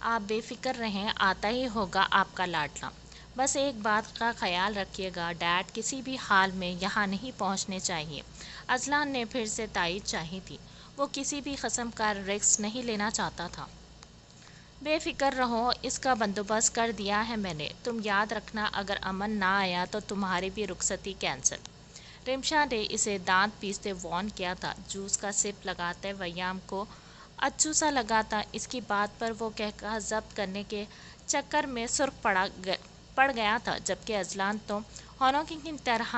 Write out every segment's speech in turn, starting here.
آپ بے فکر رہیں، آتا ہی ہوگا آپ کا لاڈلا۔ بس ایک بات کا خیال رکھیے گا، ڈیڈ کسی بھی حال میں یہاں نہیں پہنچنے چاہیے۔ اذلان نے پھر سے تائید چاہی تھی۔ وہ کسی بھی قسم کا رسک نہیں لینا چاہتا تھا۔ بے فکر رہو، اس کا بندوبست کر دیا ہے میں نے۔ تم یاد رکھنا اگر امن نہ آیا تو تمہاری بھی رخصتی کینسل۔ رمشا نے اسے دانت پیستے وارن کیا تھا۔ جوس کا سپ لگاتے ویام کو اچھو سا لگا تھا۔ اس کی بات پر وہ کہہ ضبط کرنے کے چکر میں سرخ پڑ گیا تھا، جبکہ اذلان تو ہونوں کی طرح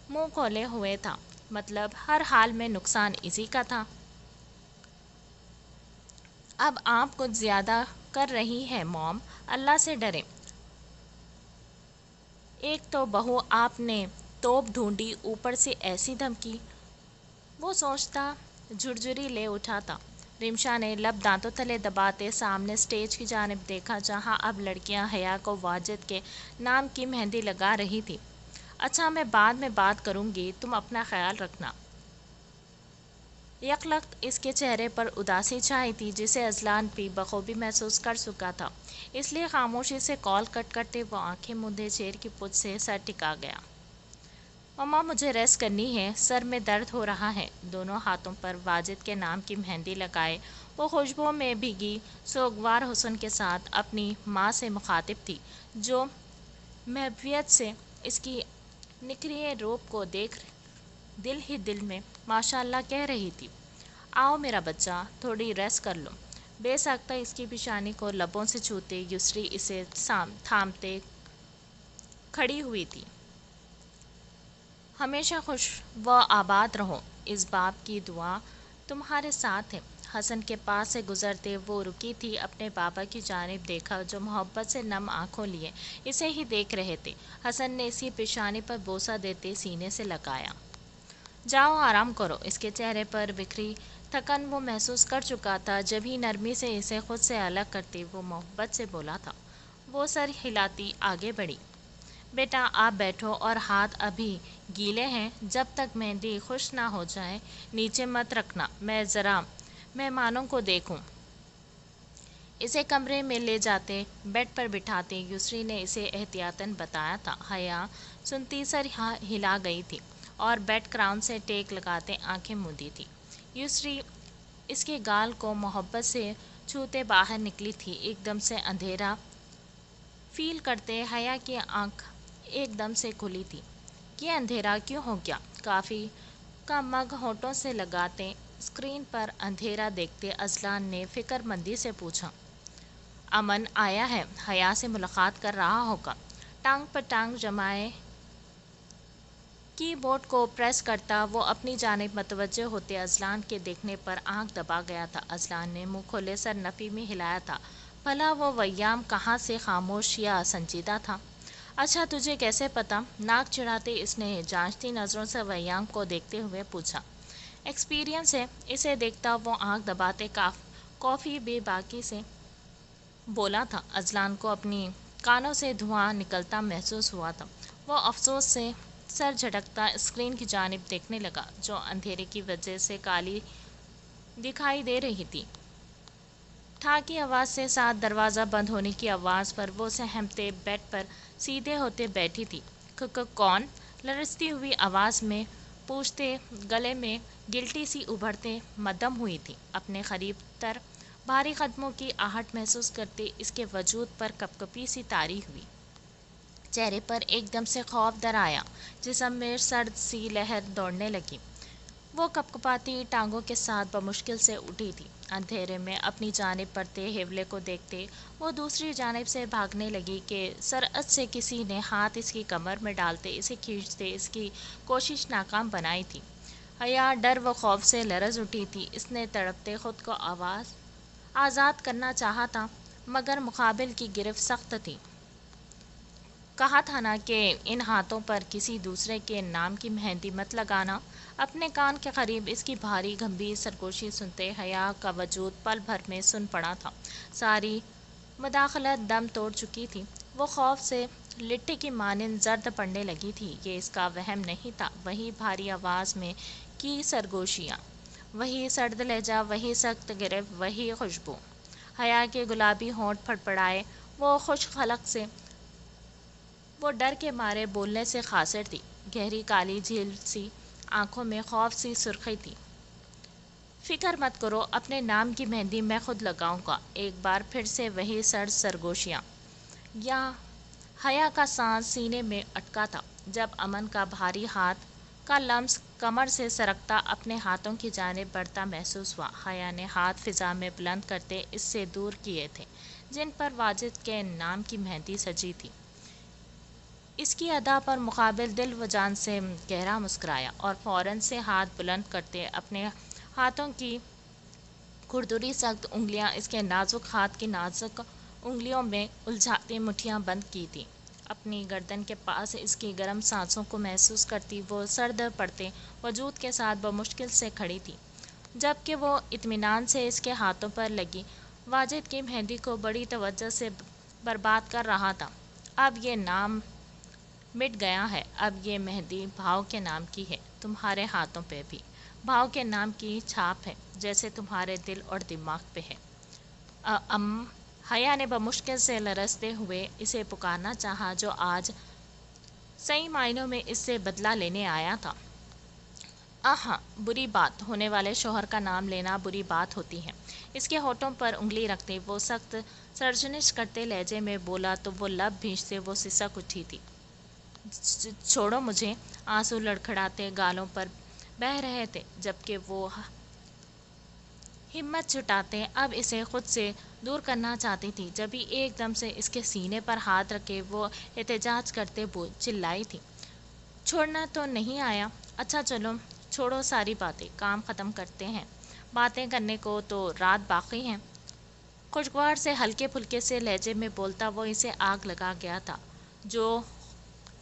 منہ کھولے ہوئے تھا۔ مطلب ہر حال میں نقصان اسی کا تھا۔ اب آپ کچھ زیادہ کر رہی ہے موم، اللہ سے ڈریں۔ ایک تو بہو آپ نے توپ ڈھونڈی، اوپر سے ایسی دھمکی۔ وہ سوچتا جھرجھری لے اٹھا تھا۔ رمشا نے لب دانتوں تلے دباتے سامنے سٹیج کی جانب دیکھا، جہاں اب لڑکیاں حیا کو واجد کے نام کی مہندی لگا رہی تھی۔ اچھا میں بعد میں بات کروں گی، تم اپنا خیال رکھنا۔ یکلخت اس کے چہرے پر اداسی چھائی تھی، جسے اذلان بھی بخوبی محسوس کر چکا تھا۔ اس لیے خاموشی سے کال کٹ کرتے وہ آنکھیں مندے چیئر کی پشت سے سر ٹکا گیا۔ مما مجھے ریسٹ کرنی ہے، سر میں درد ہو رہا ہے۔ دونوں ہاتھوں پر واجد کے نام کی مہندی لگائے وہ خوشبو میں بھیگی سوگوار حسن کے ساتھ اپنی ماں سے مخاطب تھی، جو محبت سے اس کی نکھری روپ کو دیکھ دل ہی دل میں ماشاء اللہ کہہ رہی تھی۔ آؤ میرا بچہ، تھوڑی ریسٹ کر لو۔ بے ساختہ اس کی پیشانی کو لبوں سے چھوتے یسری اسے تھامتے کھڑی ہوئی تھی۔ ہمیشہ خوش و آباد رہو، اس باپ کی دعا تمہارے ساتھ ہے۔ حسن کے پاس سے گزرتے وہ رکی تھی، اپنے بابا کی جانب دیکھا جو محبت سے نم آنکھوں لیے اسے ہی دیکھ رہے تھے۔ حسن نے اسی پیشانی پر بوسہ دیتے سینے سے لگایا۔ جاؤ آرام کرو۔ اس کے چہرے پر بکھری تھکن وہ محسوس کر چکا تھا، جبھی نرمی سے اسے خود سے الگ کرتے وہ محبت سے بولا تھا۔ وہ سر ہلاتی آگے بڑھی۔ بیٹا آپ بیٹھو، اور ہاتھ ابھی گیلے ہیں، جب تک مہندی خشک نہ ہو جائے نیچے مت رکھنا، میں ذرا مہمانوں کو دیکھوں۔ اسے کمرے میں لے جاتے بیڈ پر بٹھاتے یسری نے اسے احتیاطاً بتایا تھا۔ حیا سنتی سر ہلا گئی تھی اور بیڈ کراؤن سے ٹیک لگاتے آنکھیں موندی تھی۔ یسری اس کے گال کو محبت سے چھوتے باہر نکلی تھی۔ ایک دم سے اندھیرا فیل کرتے حیا کی آنکھ ایک دم سے کھلی تھی۔ یہ اندھیرا کیوں ہو گیا؟ کافی کا مگ ہونٹوں سے لگاتے اسکرین پر اندھیرا دیکھتے اذلان نے فکر مندی سے پوچھا۔ امن آیا ہے، حیا سے ملاقات کر رہا ہوگا۔ ٹانگ پر ٹانگ جمائے کی بورڈ کو پریس کرتا وہ اپنی جانب متوجہ ہوتے اذلان کے دیکھنے پر آنکھ دبا گیا تھا۔ اذلان نے منہ کھولے سر نفی میں ہلایا تھا۔ بھلا وہ ویام کہاں سے خاموش یا سنجیدہ تھا؟ اچھا تجھے کیسے پتا؟ ناک چڑھاتے اس نے جانچتی نظروں سے ویام کو دیکھتے ہوئے پوچھا۔ ایکسپیرئنس ہے، اسے دیکھتا وہ آنکھ دباتے کافی بے باکی سے بولا تھا۔ اذلان کو اپنی کانوں سے دھواں نکلتا محسوس ہوا تھا۔ وہ افسوس سے سر جھٹکتا اسکرین کی جانب دیکھنے لگا، جو اندھیرے کی وجہ سے کالی دکھائی دے رہی تھی۔ ٹھا کی آواز سے ساتھ دروازہ بند ہونے کی آواز پر وہ سہمتے بیڈ پر سیدھے ہوتے بیٹھی تھی۔ کون؟ لرزتی ہوئی آواز میں پوچھتے گلے میں گلٹی سی ابھرتے مدھم ہوئی تھی۔ اپنے قریب تر بھاری قدموں کی آہٹ محسوس کرتے اس کے وجود پر کپکپی سی طاری ہوئی۔ چہرے پر ایک دم سے خوف در آیا، جسم میں سرد سی لہر دوڑنے لگی۔ وہ کپکپاتی ٹانگوں کے ساتھ بمشکل سے اٹھی تھی۔ اندھیرے میں اپنی جانب بڑھتے حیولے کو دیکھتے وہ دوسری جانب سے بھاگنے لگی کہ سرعت سے کسی نے ہاتھ اس کی کمر میں ڈالتے اسے کھینچتے اس کی کوشش ناکام بنائی تھی۔ حیا ڈر و خوف سے لرز اٹھی تھی۔ اس نے تڑپتے خود کو آزاد کرنا چاہا تھا، مگر مقابل کی گرفت سخت تھی۔ کہا تھا نا کہ ان ہاتھوں پر کسی دوسرے کے نام کی مہندی مت لگانا۔ اپنے کان کے قریب اس کی بھاری گمبھیر سرگوشی سنتے حیا کا وجود پل بھر میں سن پڑا تھا۔ ساری مداخلت دم توڑ چکی تھی۔ وہ خوف سے لٹی کی مانند زرد پڑنے لگی تھی۔ یہ اس کا وہم نہیں تھا۔ وہی بھاری آواز میں کی سرگوشیاں، وہی سرد لہجہ، وہی سخت گرفت، وہی خوشبو۔ حیا کے گلابی ہونٹ پھڑپڑائے، وہ خوش خلق سے وہ ڈر کے مارے بولنے سے قاصر تھی۔ گہری کالی جھیل سی آنکھوں میں خوف سی سرخی تھی۔ فکر مت کرو، اپنے نام کی مہندی میں خود لگاؤں گا۔ ایک بار پھر سے وہی سرد سرگوشیاں۔ یا حیا کا سانس سینے میں اٹکا تھا جب امن کا بھاری ہاتھ کا لمس کمر سے سرکتا اپنے ہاتھوں کی جانب بڑھتا محسوس ہوا۔ حیا نے ہاتھ فضا میں بلند کرتے اس سے دور کیے تھے جن پر واجد کے نام کی مہندی سجی تھی۔ اس کی ادا پر مقابل دل و جان سے گہرا مسکرایا اور فوراً سے ہاتھ بلند کرتے اپنے ہاتھوں کی کھردری سخت انگلیاں اس کے نازک ہاتھ کی نازک انگلیوں میں الجھاتی مٹھیاں بند کی تھی۔ اپنی گردن کے پاس اس کی گرم سانسوں کو محسوس کرتی وہ سرد پڑتے وجود کے ساتھ بمشکل سے کھڑی تھی، جبکہ وہ اطمینان سے اس کے ہاتھوں پر لگی واجد کی مہندی کو بڑی توجہ سے برباد کر رہا تھا۔ اب یہ نام مٹ گیا ہے، اب یہ مہندی بھاؤ کے نام کی ہے۔ تمہارے ہاتھوں پہ بھی بھاؤ کے نام کی چھاپ ہے، جیسے تمہارے دل اور دماغ پہ ہے۔ حیا نے بمشکل سے لرزتے ہوئے اسے پکارنا چاہا جو آج صحیح معنوں میں اس سے بدلہ لینے آیا تھا۔ آہا، بری بات، ہونے والے شوہر کا نام لینا بری بات ہوتی ہے۔ اس کے ہونٹوں پر انگلی رکھتے وہ سخت سرزنش کرتے لہجے میں بولا تو وہ لب بھینچتے وہ سسک اٹھی تھی۔ چھوڑو مجھے۔ آنسو لڑکھڑاتے گالوں پر بہہ رہے تھے جبکہ وہ ہمت جٹاتے اب اسے خود سے دور کرنا چاہتی تھی۔ جبھی ایک دم سے اس کے سینے پر ہاتھ رکھے وہ احتجاج کرتے چلائی تھی، چھوڑنا تو نہیں آیا؟ اچھا چلو چھوڑو ساری باتیں، کام ختم کرتے ہیں، باتیں کرنے کو تو رات باقی ہے۔ خوشگوار سے ہلکے پھلکے سے لہجے میں بولتا وہ اسے آگ لگا گیا تھا جو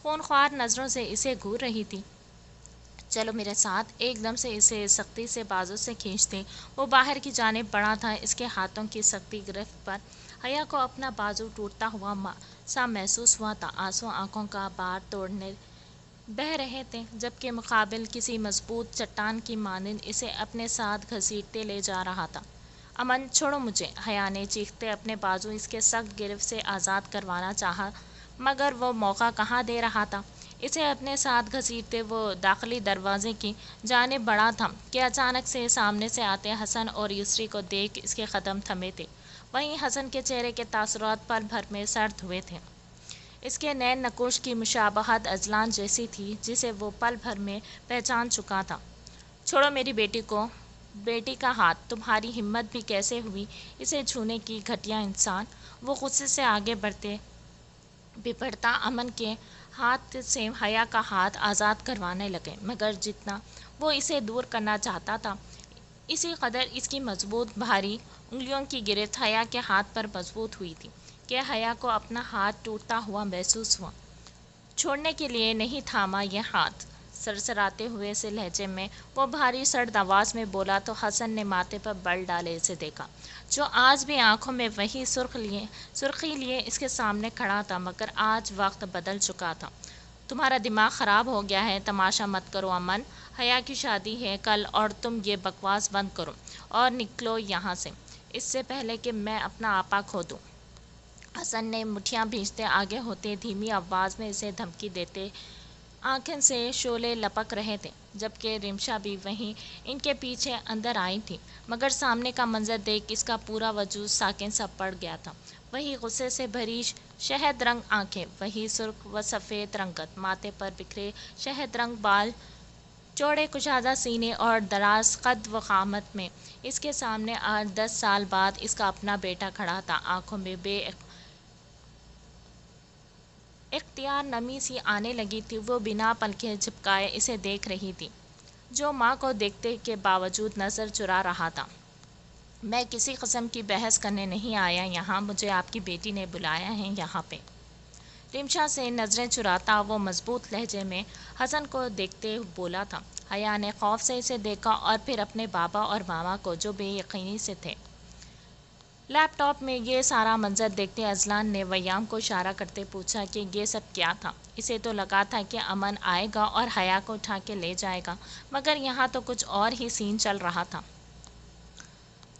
خونخوار نظروں سے اسے گھور رہی تھی۔ چلو میرے ساتھ۔ ایک دم سے اسے سختی سے بازو سے کھینچتے وہ باہر کی جانب بڑھا تھا۔ اس کے ہاتھوں کی سختی گرفت پر حیا کو اپنا بازو ٹوٹتا ہوا سا محسوس ہوا تھا۔ آنسو آنکھوں کا بار توڑنے بہہ رہے تھے جبکہ مقابل کسی مضبوط چٹان کی مانند اسے اپنے ساتھ گھسیٹتے لے جا رہا تھا۔ امن، چھوڑو مجھے۔ حیا نے چیختے اپنے بازو اس کے سخت گرفت سے آزاد کروانا چاہا مگر وہ موقع کہاں دے رہا تھا۔ اسے اپنے ساتھ گھسیٹتے وہ داخلی دروازے کی جانب بڑھا تھا کہ اچانک سے سامنے سے آتے حسن اور یسری کو دیکھ اس کے قدم تھمے تھے۔ وہیں حسن کے چہرے کے تاثرات پل بھر میں سرد ہوئے تھے۔ اس کے نین نقوش کی مشابہت اذلان جیسی تھی جسے وہ پل بھر میں پہچان چکا تھا۔ چھوڑو میری بیٹی کو۔ بیٹی کا ہاتھ، تمہاری ہمت بھی کیسے ہوئی اسے چھونے کی، گھٹیا انسان۔ وہ غصے سے آگے بڑھتے بپھرتا امن کے ہاتھ سے حیا کا ہاتھ آزاد کروانے لگے مگر جتنا وہ اسے دور کرنا چاہتا تھا اسی قدر اس کی مضبوط بھاری انگلیوں کی گرفت حیا کے ہاتھ پر مضبوط ہوئی تھی کہ حیا کو اپنا ہاتھ ٹوٹتا ہوا محسوس ہوا۔ چھوڑنے کے لیے نہیں تھاما یہ ہاتھ، سرسراتے ہوئے سے لہجے میں وہ بھاری سرد آواز میں بولا تو حسن نے ماتھے پر بل ڈالے اسے دیکھا جو آج بھی آنکھوں میں وہی سرخی لیے اس کے سامنے کھڑا تھا مگر آج وقت بدل چکا تھا۔ تمہارا دماغ خراب ہو گیا ہے، تماشا مت کرو امن، حیا کی شادی ہے کل اور تم یہ بکواس بند کرو اور نکلو یہاں سے اس سے پہلے کہ میں اپنا آپا کھو دوں۔ حسن نے مٹھیاں بھینچتے آگے ہوتے دھیمی آواز میں اسے دھمکی دیتے آنکھیں سے شعلے لپک رہے تھے جبکہ رمشا بھی وہیں ان کے پیچھے اندر آئی تھی مگر سامنے کا منظر دیکھ اس کا پورا وجود ساکن سا پڑ گیا تھا۔ وہی غصے سے بھری شہد رنگ آنکھیں، وہی سرخ و سفید رنگت، ماتھے پر بکھرے شہد رنگ بال، چوڑے کشادہ سینے اور دراز قد و قامت میں اس کے سامنے آج 10 سال بعد اس کا اپنا بیٹا کھڑا تھا۔ آنکھوں میں بے اختیار نمی سی آنے لگی تھی، وہ بنا پلکیں جھپکائے اسے دیکھ رہی تھی جو ماں کو دیکھتے کے باوجود نظر چرا رہا تھا۔ میں کسی قسم کی بحث کرنے نہیں آیا یہاں، مجھے آپ کی بیٹی نے بلایا ہے یہاں پہ۔ رمشا سے نظریں چراتا وہ مضبوط لہجے میں حسن کو دیکھتے بولا تھا۔ حیا نے خوف سے اسے دیکھا اور پھر اپنے بابا اور ماما کو جو بے یقینی سے تھے۔ لیپ ٹاپ میں یہ سارا منظر دیکھتے اذلان نے ویام کو اشارہ کرتے پوچھا کہ یہ سب کیا تھا۔ اسے تو لگا تھا کہ امن آئے گا اور حیا کو اٹھا کے لے جائے گا مگر یہاں تو کچھ اور ہی سین چل رہا تھا۔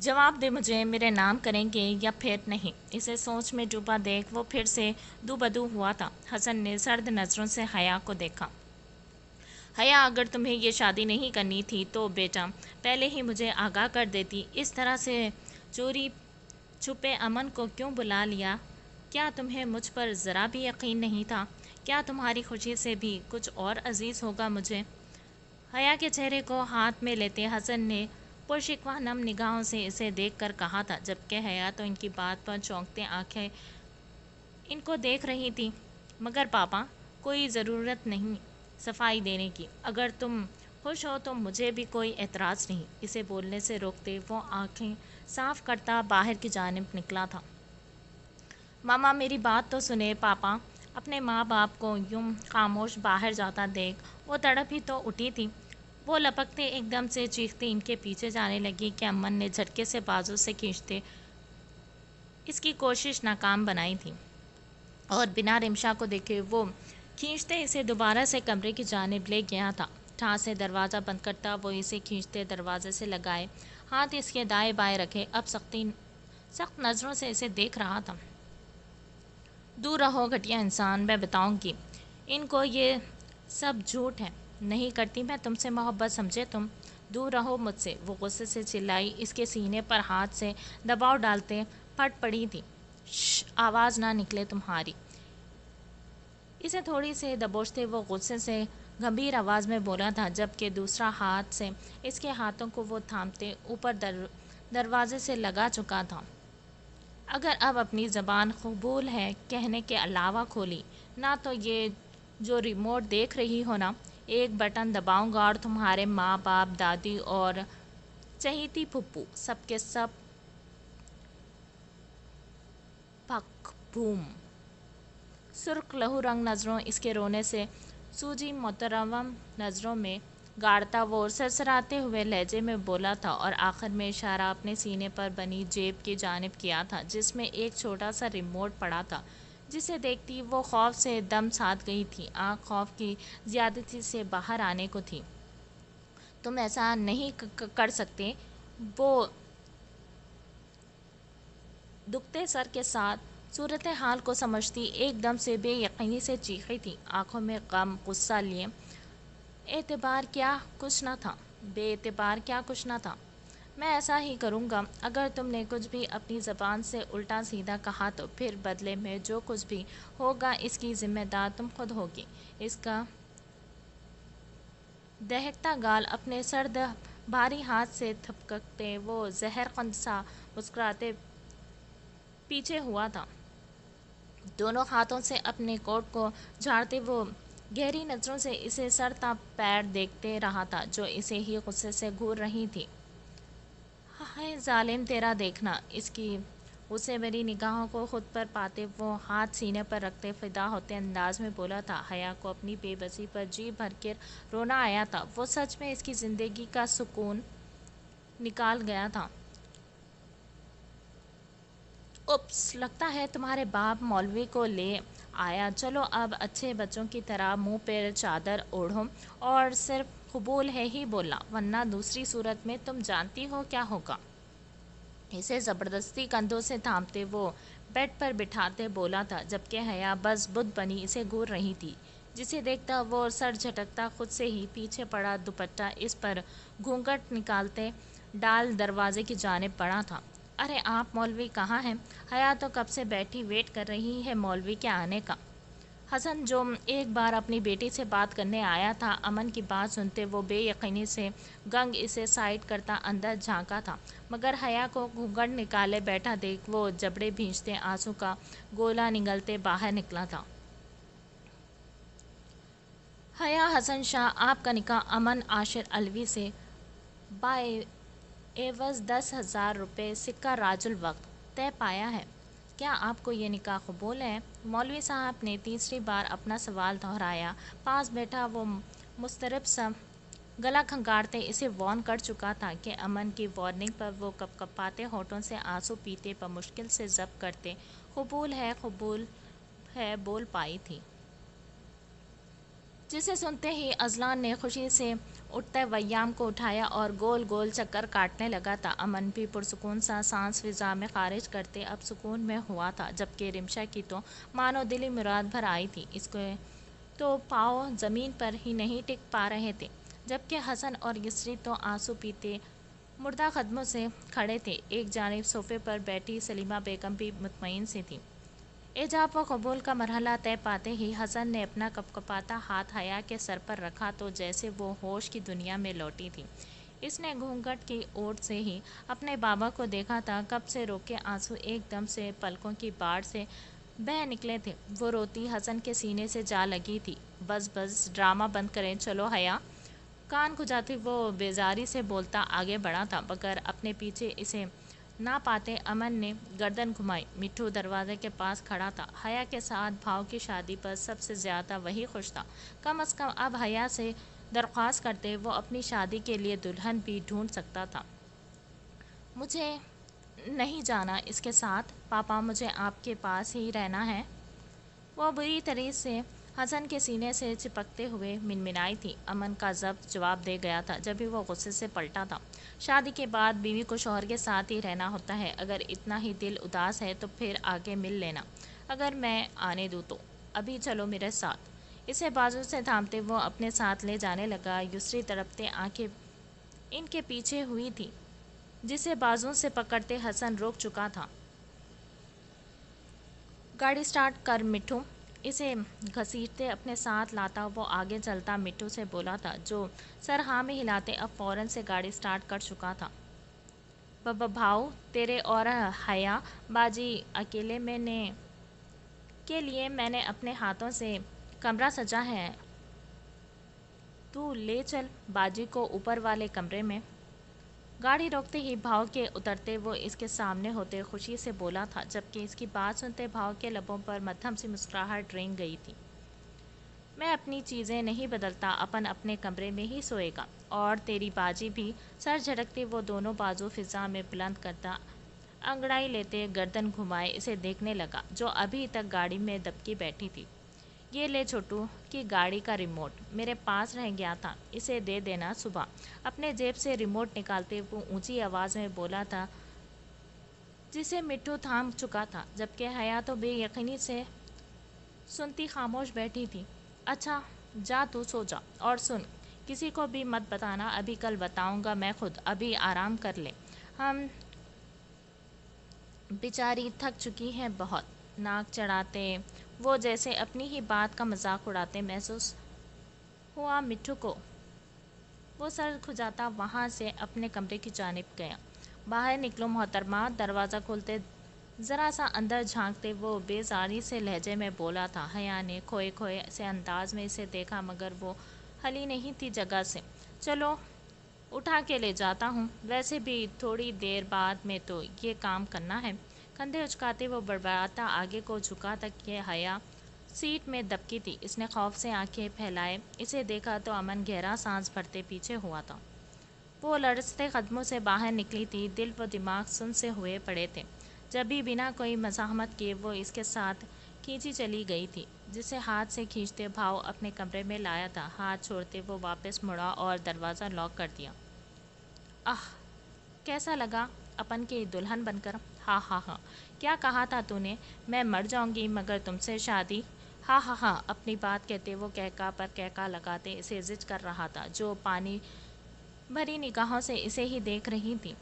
جواب دے مجھے، میرے نام کریں گے یا پھر نہیں؟ اسے سوچ میں ڈوبا دیکھ وہ پھر سے دو بدو ہوا تھا۔ حسن نے سرد نظروں سے حیا کو دیکھا۔ حیا، اگر تمہیں یہ شادی نہیں کرنی تھی تو بیٹا پہلے ہی مجھے آگاہ کر دیتی۔ اس طرح سے چوری چھپے امن کو کیوں بلا لیا؟ کیا تمہیں مجھ پر ذرا بھی یقین نہیں تھا؟ کیا تمہاری خوشی سے بھی کچھ اور عزیز ہوگا مجھے؟ حیا کے چہرے کو ہاتھ میں لیتے حسن نے پرشکوہ نم نگاہوں سے اسے دیکھ کر کہا تھا، جبکہ حیا تو ان کی بات پر چونکتے آنکھیں ان کو دیکھ رہی تھی۔ مگر پاپا، کوئی ضرورت نہیں صفائی دینے کی۔ اگر تم خوش ہو تو مجھے بھی کوئی اعتراض نہیں۔ اسے بولنے سے روکتے وہ آنکھیں صاف کرتا باہر کی جانب نکلا تھا۔ ماما، میری بات تو سنے۔ پاپا اپنے ماں باپ کو یوں خاموش باہر جاتا دیکھ وہ تڑپ ہی تو اٹھی تھی۔ وہ لپکتے ایک دم سے چیختے ان کے پیچھے جانے لگی کہ امن نے جھٹکے سے بازو سے کھینچتے اس کی کوشش ناکام بنائی تھی، اور بنا رمشا کو دیکھے وہ کھینچتے اسے دوبارہ سے کمرے کی جانب لے گیا تھا۔ ٹھاں سے دروازہ بند کرتا وہ اسے کھینچتے دروازے سے لگائے ہاتھ اس کے دائیں بائیں رکھے اب سخت نظروں سے اسے دیکھ رہا تھا۔ دور رہو گھٹیا انسان، میں بتاؤں گی ان کو یہ سب جھوٹ ہے۔ نہیں کرتی میں تم سے محبت، سمجھے تم؟ دور رہو مجھ سے، وہ غصے سے چلائی، اس کے سینے پر ہاتھ سے دباؤ ڈالتے پھٹ پڑی تھی۔ شش، آواز نہ نکلے تمہاری۔ اسے تھوڑی سے دبوچتے وہ غصے سے گمبھیر آواز میں بولا تھا، جبکہ دوسرا ہاتھ سے اس کے ہاتھوں کو وہ تھامتے اوپر دروازے سے لگا چکا تھا۔ اگر اب اپنی زبان قبول ہے کہنے کے علاوہ کھولی نہ تو یہ جو ریموٹ دیکھ رہی ہو نا، ایک بٹن دباؤں گا اور تمہارے ماں باپ، دادی اور چہیتی پھپھو سب کے سب پھک بھوم۔ سرخ لہو رنگ نظروں اس کے رونے سے سوجی محترم نظروں میں گاڑتا وہ سرسراتے ہوئے لہجے میں بولا تھا، اور آخر میں اشارہ اپنے سینے پر بنی جیب کی جانب کیا تھا جس میں ایک چھوٹا سا ریموٹ پڑا تھا، جسے دیکھتی وہ خوف سے دم ساتھ گئی تھی۔ آنکھ خوف کی زیادتی سے باہر آنے کو تھی۔ تم ایسا نہیں کر سکتے، وہ دکھتے سر کے ساتھ صورتحال کو سمجھتی ایک دم سے بے یقینی سے چیخی تھی، آنکھوں میں غم غصہ لیے۔ اعتبار کیا کچھ نہ تھا، بے اعتبار کیا کچھ نہ تھا۔ میں ایسا ہی کروں گا۔ اگر تم نے کچھ بھی اپنی زبان سے الٹا سیدھا کہا تو پھر بدلے میں جو کچھ بھی ہوگا اس کی ذمہ دار تم خود ہوگی۔ اس کا دہکتا گال اپنے سرد بھاری ہاتھ سے تھپکتے وہ زہر قند سا مسکراتے پیچھے ہوا تھا۔ دونوں ہاتھوں سے اپنے کوٹ کو جھاڑتے وہ گہری نظروں سے اسے سر تا پیر دیکھتے رہا تھا جو اسے ہی غصے سے گھور رہی تھی۔ ہائے ظالم تیرا دیکھنا! اس کی غصے بھری نگاہوں کو خود پر پاتے وہ ہاتھ سینے پر رکھتے فدا ہوتے انداز میں بولا تھا۔ حیا کو اپنی بے بسی پر جی بھر کے رونا آیا تھا۔ وہ سچ میں اس کی زندگی کا سکون نکال گیا تھا۔ اپس، لگتا ہے تمہارے باپ مولوی کو لے آیا۔ چلو اب اچھے بچوں کی طرح منہ پہ چادر اوڑھو اور صرف قبول ہے ہی بولنا، ورنہ دوسری صورت میں تم جانتی ہو کیا ہوگا۔ اسے زبردستی کندھوں سے تھامتے وہ بیڈ پر بٹھاتے بولا تھا، جبکہ حیا بس بت بنی اسے گھور رہی تھی۔ جسے دیکھتا وہ سر جھٹکتا خود سے ہی پیچھے پڑا دوپٹہ اس پر گھونگھٹ نکالتے ڈال دروازے کی جانب بڑھا تھا۔ ارے آپ مولوی کہاں ہیں؟ حیا تو کب سے بیٹھی ویٹ کر رہی ہے مولوی کے آنے کا۔ حسن جو ایک بار اپنی بیٹی سے بات کرنے آیا تھا، امن کی بات سنتے وہ بے یقینی سے گنگ اسے سائڈ کرتا اندر جھانکا تھا، مگر حیا کو گھونگھٹ نکالے بیٹھا دیکھ وہ جبڑے بھینچتے آنسو کا گولا نگلتے باہر نکلا تھا۔ حیا حسن شاہ، آپ کا نکاح امن عاشر علوی سے عوض 10,000 روپے سکہ راج الوقت طے پایا ہے۔ کیا آپ کو یہ نکاح قبول ہے؟ مولوی صاحب نے تیسری بار اپنا سوال دہرایا۔ پاس بیٹھا وہ مضطرب سا گلا کھنگالتے اسے وارن کر چکا تھا کہ امن کی وارننگ پر وہ کپ کپاتے ہونٹوں سے آنسو پیتے بمشکل سے ضبط کرتے قبول ہے بول پائی تھی، جسے سنتے ہی اذلان نے خوشی سے اٹھتے ویام کو اٹھایا اور گول گول چکر کاٹنے لگا تھا۔ امن بھی پرسکون سا سانس فضا میں خارج کرتے اب سکون میں ہوا تھا، جبکہ رمشا کی تو مانو دلی مراد بھر آئی تھی۔ اس کے تو پاؤں زمین پر ہی نہیں ٹک پا رہے تھے، جبکہ حسن اور یسری تو آنسو پیتے مردہ قدموں سے کھڑے تھے۔ ایک جانب صوفے پر بیٹھی سلیمہ بیگم بھی مطمئن سی تھی۔ ایجاب و قبول کا مرحلہ طے پاتے ہی حسن نے اپنا کپکپاتا ہاتھ حیا کے سر پر رکھا تو جیسے وہ ہوش کی دنیا میں لوٹی تھی۔ اس نے گھونگھٹ کی اوٹ سے ہی اپنے بابا کو دیکھا تھا، کب سے روکے آنسو ایک دم سے پلکوں کی باڑ سے بہہ نکلے تھے۔ وہ روتی حسن کے سینے سے جا لگی تھی۔ بس بس ڈرامہ بند کریں، چلو حیا۔ کان کھجاتی وہ بیزاری سے بولتا آگے بڑھا تھا، مگر اپنے پیچھے اسے نہ پاتے امن نے گردن گھمائی۔ مٹھو دروازے کے پاس کھڑا تھا۔ حیا کے ساتھ بھاؤ کی شادی پر سب سے زیادہ وہی خوش تھا۔ کم از کم اب حیا سے درخواست کرتے وہ اپنی شادی کے لیے دلہن بھی ڈھونڈ سکتا تھا۔ مجھے نہیں جانا اس کے ساتھ پاپا، مجھے آپ کے پاس ہی رہنا ہے۔ وہ بری طرح سے حسن کے سینے سے چپکتے ہوئے منمنائی تھی۔ امن کا ضبط جواب دے گیا تھا، جبھی وہ غصے سے پلٹا تھا۔ شادی کے بعد بیوی کو شوہر کے ساتھ ہی رہنا ہوتا ہے۔ اگر اتنا ہی دل اداس ہے تو پھر آگے مل لینا، اگر میں آنے دوں تو۔ ابھی چلو میرے ساتھ۔ اسے بازو سے تھامتے وہ اپنے ساتھ لے جانے لگا۔ یسری تڑپتے آنکھیں ان کے پیچھے ہوئی تھی، جسے بازو سے پکڑتے حسن روک چکا تھا۔ گاڑی سٹارٹ کر مٹھو۔ اسے گھسیٹتے اپنے ساتھ لاتا وہ آگے چلتا مٹھو سے بولا تھا، جو سر ہاں میں ہلاتے اب فوراً سے گاڑی سٹارٹ کر چکا تھا۔ بھاؤ، تیرے اور حیا باجی اکیلے میں نے کے لیے میں نے اپنے ہاتھوں سے کمرہ سجا ہے، تو لے چل باجی کو اوپر والے کمرے میں۔ گاڑی روکتے ہی بھاؤ کے اترتے وہ اس کے سامنے ہوتے خوشی سے بولا تھا، جبکہ اس کی بات سنتے بھاؤ کے لبوں پر مدھم سی مسکراہٹ رنگ گئی تھی۔ میں اپنی چیزیں نہیں بدلتا، اپن اپنے کمرے میں ہی سوئے گا، اور تیری باجی بھی۔ سر جھٹکتے وہ دونوں بازو فضا میں بلند کرتا انگڑائی لیتے گردن گھمائے اسے دیکھنے لگا، جو ابھی تک گاڑی میں دبکی بیٹھی تھی۔ یہ لے چھوٹو کی گاڑی کا ریموٹ، میرے پاس رہ گیا تھا، اسے دے دینا صبح۔ اپنے جیب سے ریموٹ نکالتے وہ اونچی آواز میں بولا تھا، جسے مٹھو تھام چکا تھا، جبکہ حیا تو بے یقینی سے سنتی خاموش بیٹھی تھی۔ اچھا جا تو سو جا، اور سن، کسی کو بھی مت بتانا، ابھی کل بتاؤں گا میں خود، ابھی آرام کر لے، ہم بیچاری تھک چکی ہیں بہت۔ ناک چڑھاتے وہ جیسے اپنی ہی بات کا مذاق اڑاتے محسوس ہوا مٹھو کو۔ وہ سر کھجاتا وہاں سے اپنے کمرے کی جانب گیا۔ باہر نکلو محترمہ۔ دروازہ کھولتے ذرا سا اندر جھانکتے وہ بیزاری سے لہجے میں بولا تھا۔ حیا نے کھوئے کھوئے سے انداز میں اسے دیکھا، مگر وہ ہلی نہیں تھی جگہ سے۔ چلو اٹھا کے لے جاتا ہوں، ویسے بھی تھوڑی دیر بعد میں تو یہ کام کرنا ہے۔ کندھے اچکاتے وہ بڑبڑاتا آگے کو جھکا تک کہ حیا سیٹ میں دبکی تھی۔ اس نے خوف سے آنکھیں پھیلائے اسے دیکھا تو امن گہرا سانس بھرتے پیچھے ہوا تھا۔ وہ لرزتے قدموں سے باہر نکلی تھی، دل و دماغ سن سے ہوئے پڑے تھے، جب بھی بنا کوئی مزاحمت کیے وہ اس کے ساتھ کھینچی چلی گئی تھی، جسے ہاتھ سے کھینچتے بھاؤ اپنے کمرے میں لایا تھا۔ ہاتھ چھوڑتے وہ واپس مڑا اور دروازہ لاک کر دیا۔ آہ، کیسا لگا اپن کی دلہن بن کر؟ ہاں ہاں ہاں، کیا کہا تھا تو نے؟ میں مر جاؤں گی مگر تم سے شادی؟ ہاں ہاں ہاں۔ اپنی بات کہتے وہ کہکا پر کہکا لگاتے اسے زج کر رہا تھا، جو پانی بھری نگاہوں سے اسے ہی دیکھ رہی تھی۔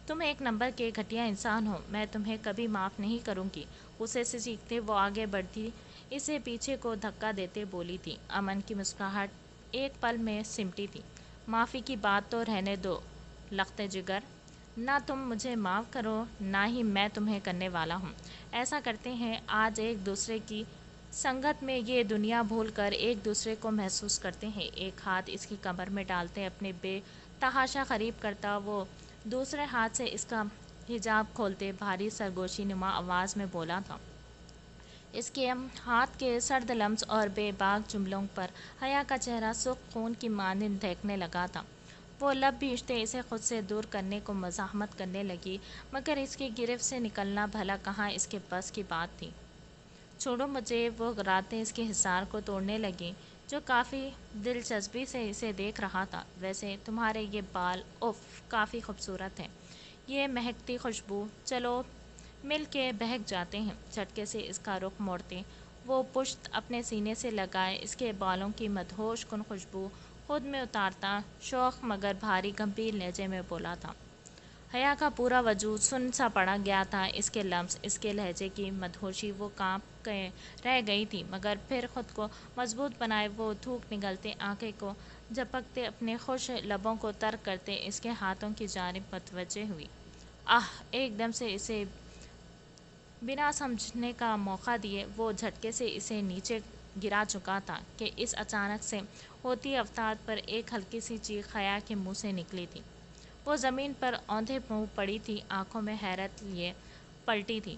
تم ایک نمبر کے گھٹیا انسان ہو، میں تمہیں کبھی معاف نہیں کروں گی۔ غصے سے چیختے وہ آگے بڑھتی اسے پیچھے کو دھکا دیتے بولی تھی۔ امن کی مسکراہٹ ایک پل میں سمٹی تھی۔ معافی کی بات تو رہنے دو لخت جگر، نہ تم مجھے معاف کرو نہ ہی میں تمہیں کرنے والا ہوں۔ ایسا کرتے ہیں آج ایک دوسرے کی سنگت میں یہ دنیا بھول کر ایک دوسرے کو محسوس کرتے ہیں۔ ایک ہاتھ اس کی کمر میں ڈالتے اپنے بے تحاشا قریب کرتا وہ دوسرے ہاتھ سے اس کا حجاب کھولتے بھاری سرگوشی نما آواز میں بولا تھا۔ اس کے ہاتھ کے سرد لمس اور بے باک جملوں پر حیا کا چہرہ سرخ خون کی مانند دہکنے لگا تھا۔ وہ لب بھیجتے اسے خود سے دور کرنے کو مزاحمت کرنے لگی، مگر اس کی گرفت سے نکلنا بھلا کہاں اس کے بس کی بات تھی۔ چھوڑو مجھے، وہ راتیں اس کے حصار کو توڑنے لگیں، جو کافی دلچسپی سے اسے دیکھ رہا تھا۔ ویسے تمہارے یہ بال کافی خوبصورت ہیں، یہ مہکتی خوشبو، چلو مل کے بہک جاتے ہیں۔ جھٹکے سے اس کا رخ موڑتے وہ پشت اپنے سینے سے لگائے اس کے بالوں کی مدہوش کن خوشبو خود میں اتارتا شوق مگر بھاری گمبھیر لہجے میں بولا تھا۔ حیا کا پورا وجود سن سا پڑا گیا تھا، اس کے لمس، اس کے لہجے کی مدہوشی، وہ کانپ کے رہ گئی تھی مگر پھر خود کو مضبوط بنائے وہ تھوک نگلتے، آنکھیں کو جھپکتے، اپنے خوش لبوں کو ترک کرتے اس کے ہاتھوں کی جانب متوجہ ہوئی۔ ایک دم سے اسے بنا سمجھنے کا موقع دیے وہ جھٹکے سے اسے نیچے گرا چکا تھا کہ اس اچانک سے ہوتی افطار پر ایک ہلکی سی چیخ حیا کے منہ سے نکلی تھی۔ وہ زمین پر اوندھے منہ پڑی تھی، آنکھوں میں حیرت لیے پلٹی تھی۔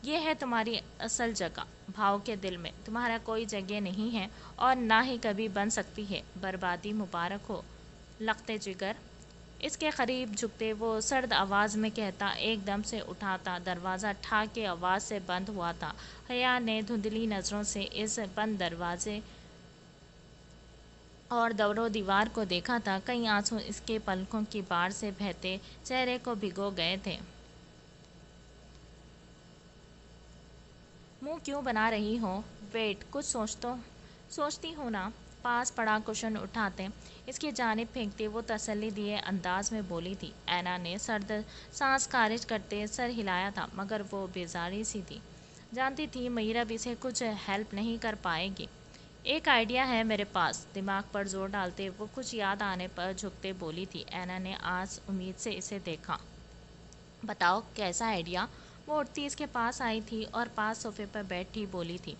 یہ ہے تمہاری اصل جگہ، بھاؤ کے دل میں تمہارا کوئی جگہ نہیں ہے اور نہ ہی کبھی بن سکتی ہے۔ بربادی مبارک ہو لختے جگر۔ اس کے قریب جھکتے وہ سرد آواز میں کہتا، ایک دم سے اٹھاتا دروازہ ٹھاک کے آواز سے بند ہوا تھا۔ حیا نے دھندلی نظروں سے اس بند دروازے اور دور و دیوار کو دیکھا تھا، کئی آنسو اس کے پلکوں کی باڑ سے بہتے چہرے کو بھگو گئے تھے۔ منہ کیوں بنا رہی ہو؟ ویٹ، کچھ سوچتی ہوں نا؟ پاس پڑا کشن اٹھاتے اس کی جانب پھینکتے وہ تسلی دیے انداز میں بولی تھی۔ اینا نے سرد سانس خارج کرتے سر ہلایا تھا مگر وہ بیزاری سی تھی، جانتی تھی میرب اسے کچھ ہیلپ نہیں کر پائے گی۔ ایک آئیڈیا ہے میرے پاس، دماغ پر زور ڈالتے وہ کچھ یاد آنے پر جھکتے بولی تھی۔ اینا نے آس امید سے اسے دیکھا۔ بتاؤ کیسا آئیڈیا؟ وہ اٹھتی اس کے پاس آئی تھی اور پاس صوفے پر بیٹھی بولی تھی،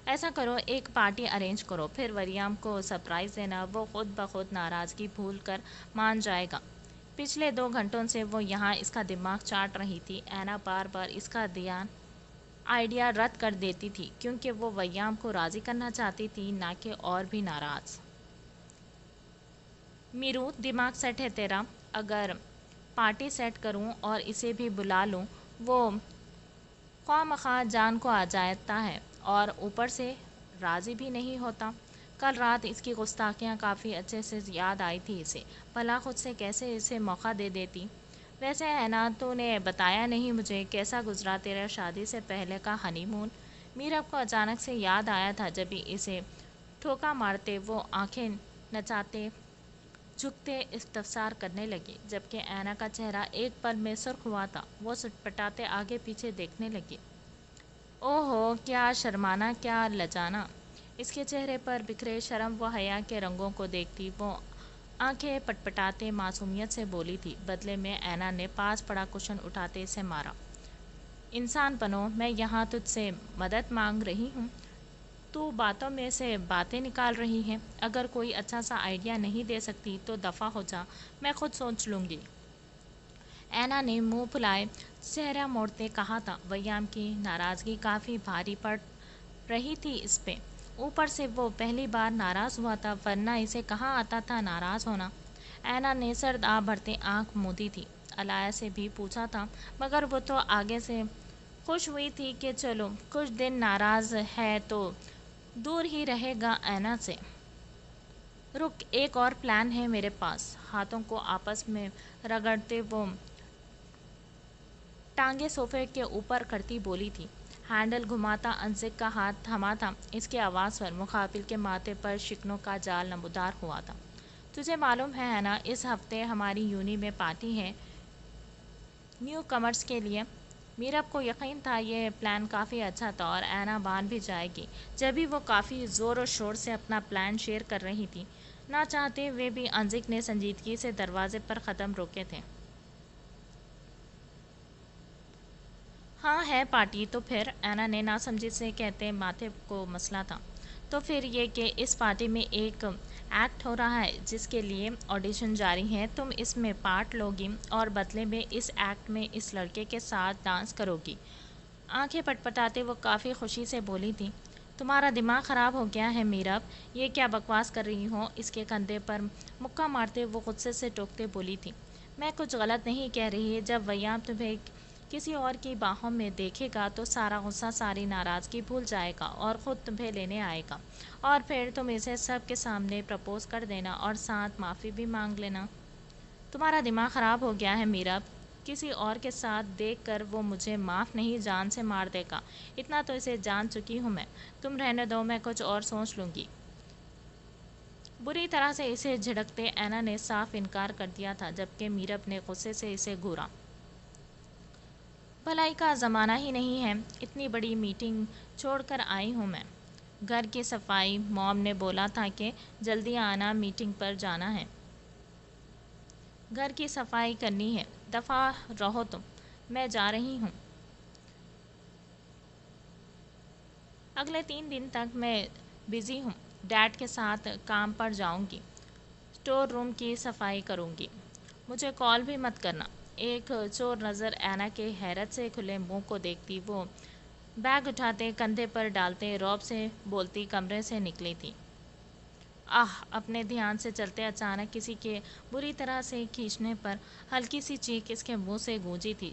ایسا کرو ایک پارٹی ارینج کرو، پھر وریم کو سرپرائز دینا، وہ خود بخود ناراضگی بھول کر مان جائے گا۔ پچھلے 2 گھنٹوں سے وہ یہاں اس کا دماغ چاٹ رہی تھی۔ اینا بار بار اس کا آئیڈیا رد کر دیتی تھی کیونکہ وہ وریم کو راضی کرنا چاہتی تھی، نہ کہ اور بھی ناراض۔ میرو، دماغ سیٹ ہے تیرا؟ اگر پارٹی سیٹ کروں اور اسے بھی بلا لوں، وہ خواہ مخواہ جان کو آ جاتا ہے اور اوپر سے راضی بھی نہیں ہوتا۔ کل رات اس کی گستاخیاں کافی اچھے سے یاد آئی تھی اسے، بھلا خود سے کیسے اسے موقع دے دیتی۔ ویسے اینا، تو نے بتایا نہیں مجھے کیسا گزرا تیرا شادی سے پہلے کا ہنی مون؟ میرب کو اچانک سے یاد آیا تھا جبھی اسے ٹھوکا مارتے وہ آنکھیں نچاتے جھکتے استفسار کرنے لگی، جبکہ اینا کا چہرہ ایک پل میں سرخ ہوا تھا، وہ سٹپٹاتے آگے پیچھے دیکھنے لگی۔ اوہو، کیا شرمانا، کیا لجانا! اس کے چہرے پر بکھرے شرم و حیا کے رنگوں کو دیکھتی وہ آنکھیں پٹپٹاتے معصومیت سے بولی تھی۔ بدلے میں اینا نے پاس پڑا کشن اٹھاتے اسے مارا۔ انسان بنو، میں یہاں تجھ سے مدد مانگ رہی ہوں، تو باتوں میں سے باتیں نکال رہی ہے۔ اگر کوئی اچھا سا آئیڈیا نہیں دے سکتی تو دفع ہو جا، میں خود سوچ لوں گی۔ اینا نے منہ پھلائے چہرہ موڑتے کہا تھا۔ وریم کی ناراضگی کافی بھاری پڑ رہی تھی اس پہ، اوپر سے وہ پہلی بار ناراض ہوا تھا، ورنہ اسے کہاں آتا تھا ناراض ہونا۔ اینا نے سرد آب بھرتے آنکھ موندی تھی۔ الایا سے بھی پوچھا تھا مگر وہ تو آگے سے خوش ہوئی تھی کہ چلو کچھ دن ناراض ہے تو دور ہی رہے گا اینا سے۔ رک، ایک اور پلان ہے میرے پاس، ہاتھوں کو آپس میں رگڑتے وہ ٹانگیں صوفے کے اوپر کرتی بولی تھی۔ ہینڈل گھماتا انزک کا ہاتھ تھما تھا، اس کی آواز پر مقابل کے ماتھے پر شکنوں کا جال نمودار ہوا تھا۔ تجھے معلوم ہے نا اس ہفتے ہماری یونی میں پارٹی ہے نیو کمرز کے لیے؟ میرب کو یقین تھا یہ پلان کافی اچھا تھا اور اینا مان بھی جائے گی، جبھی وہ کافی زور و شور سے اپنا پلان شیئر کر رہی تھی۔ نہ چاہتے ہوئے بھی انزک نے سنجیدگی سے دروازے پر قدم روکے تھے۔ ہاں ہے پارٹی تو پھر؟ اینا نے ناسمجھی سے کہتے ماتھے کو مسلا تھا۔ تو پھر یہ کہ اس پارٹی میں ایک ایکٹ ہو رہا ہے جس کے لیے آڈیشن جاری ہے، تم اس میں پارٹ لو گی اور بدلے میں اس ایکٹ میں اس لڑکے کے ساتھ ڈانس کرو گی۔ آنکھیں پٹپٹاتے وہ کافی خوشی سے بولی تھی۔ تمہارا دماغ خراب ہو گیا ہے میرب، یہ کیا بکواس کر رہی ہو؟ اس کے کندھے پر مکہ مارتے وہ غصے سے ٹوکتے بولی تھی۔ میں کچھ غلط نہیں کہہ رہی، جب وریم تمہیں کسی اور کی باہوں میں دیکھے گا تو سارا غصہ ساری ناراضگی بھول جائے گا اور خود تمہیں لینے آئے گا، اور پھر تم اسے سب کے سامنے پرپوز کر دینا اور ساتھ معافی بھی مانگ لینا۔ تمہارا دماغ خراب ہو گیا ہے میرب، کسی اور کے ساتھ دیکھ کر وہ مجھے معاف نہیں جان سے مار دے گا، اتنا تو اسے جان چکی ہوں میں۔ تم رہنے دو، میں کچھ اور سوچ لوں گی۔ بری طرح سے اسے جھڑکتے اینا نے صاف انکار کر دیا تھا، جبکہ میرب نے غصے سے اسے گھورا۔ بھلائی کا زمانہ ہی نہیں ہے، اتنی بڑی میٹنگ چھوڑ کر آئی ہوں میں۔ گھر کی صفائی، موم نے بولا تھا کہ جلدی آنا، میٹنگ پر جانا ہے۔ گھر کی صفائی کرنی ہے، دفعہ رہو تم، میں جا رہی ہوں۔ اگلے 3 دن تک میں بزی ہوں، ڈیڈ کے ساتھ کام پر جاؤں گی، اسٹور روم کی صفائی کروں گی، مجھے کال بھی مت کرنا۔ ایک چور نظر اینا کے حیرت سے کھلے منہ کو دیکھتی وہ بیگ اٹھاتے کندھے پر ڈالتے رعب سے بولتی کمرے سے نکلی تھی۔ اپنے دھیان سے چلتے اچانک کسی کے بری طرح سے کھینچنے پر ہلکی سی چیخ اس کے منہ سے گونجی تھی۔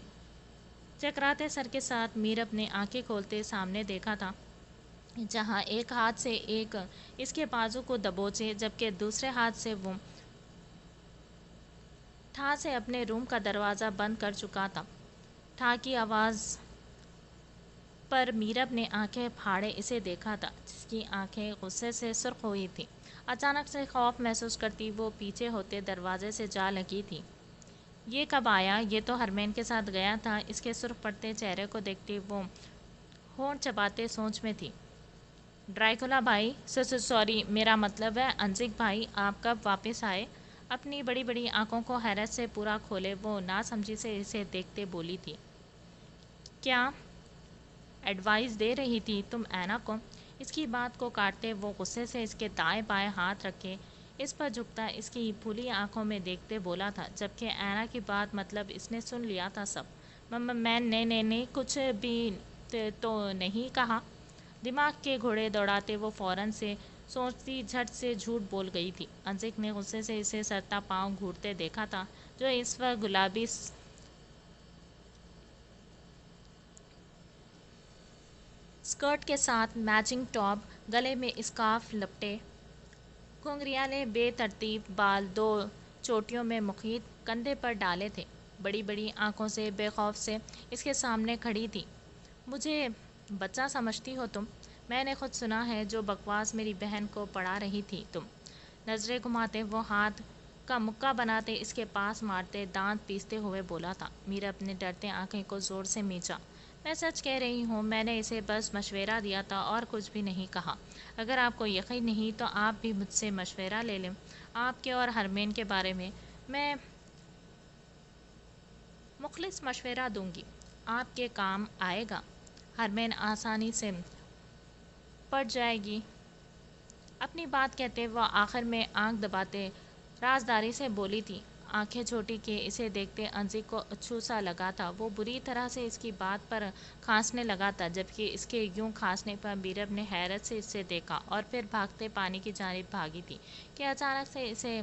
چکراتے سر کے ساتھ میرب نے آنکھیں کھولتے سامنے دیکھا تھا، جہاں ایک ہاتھ سے ایک اس کے بازو کو دبوچے جبکہ دوسرے ہاتھ سے وہ ٹھا سے اپنے روم کا دروازہ بند کر چکا تھا۔ ٹھا کی آواز پر میرب نے آنکھیں پھاڑے اسے دیکھا تھا، جس کی آنکھیں غصے سے سرخ ہوئی تھیں۔ اچانک سے خوف محسوس کرتی وہ پیچھے ہوتے دروازے سے جا لگی تھی۔ یہ کب آیا؟ یہ تو ہرمین کے ساتھ گیا تھا۔ اس کے سرخ پڑتے چہرے کو دیکھتی وہ ہونٹ چباتے سوچ میں تھی۔ ڈریکولا بھائی، سوری، میرا مطلب ہے انزک بھائی، آپ کب واپس آئے؟ اپنی بڑی بڑی آنکھوں کو حیرت سے پورا کھولے وہ ناسمجھی سے اسے دیکھتے بولی تھی۔ کیا ایڈوائز دے رہی تھی تم اینا کو؟ اس کی بات کو کاٹتے وہ غصے سے اس کے دائیں بائیں ہاتھ رکھے اس پر جھکتا اس کی پھولی آنکھوں میں دیکھتے بولا تھا، جبکہ اینا کی بات مطلب اس نے سن لیا تھا سب۔ میں نے کچھ بھی تو نہیں کہا۔ دماغ کے گھوڑے دوڑاتے وہ فوراً سے سوچتی جھٹ سے جھوٹ بول گئی تھی۔ انزک نے غصے سے اسے سرتا پاؤں گھورتے دیکھا تھا، جو اس وقت گلابی اسکرٹ کے ساتھ میچنگ ٹاپ، گلے میں اسکارف لپٹے گھنگریالے بے ترتیب بال 2 چوٹیوں میں مخیط کندھے پر ڈالے تھے، بڑی بڑی آنکھوں سے بے خوف سے اس کے سامنے کھڑی تھی۔ مجھے بچہ سمجھتی ہو تم؟ میں نے خود سنا ہے جو بکواس میری بہن کو پڑھا رہی تھی تم۔ نظریں گھماتے وہ ہاتھ کا مکہ بناتے اس کے پاس مارتے دانت پیستے ہوئے بولا تھا۔ میرا اپنے ڈرتے آنکھیں کو زور سے میچا۔ میں سچ کہہ رہی ہوں، میں نے اسے بس مشورہ دیا تھا اور کچھ بھی نہیں کہا۔ اگر آپ کو یقین نہیں تو آپ بھی مجھ سے مشورہ لے لیں، آپ کے اور ہرمین کے بارے میں میں مخلص مشورہ دوں گی، آپ کے کام آئے گا۔ ہرمین آسانی سے پٹ جائے گی۔ اپنی بات کہتے وہ آخر میں آنکھ دباتے رازداری سے بولی تھی۔ آنکھیں چھوٹی کہ اسے دیکھتے انزک کو اچھو سا لگا تھا، وہ بری طرح سے اس کی بات پر کھانسنے لگا تھا، جبکہ اس کے یوں کھانسنے پر میرب نے حیرت سے اسے دیکھا اور پھر بھاگتے پانی کی جانب بھاگی تھی کہ اچانک سے اسے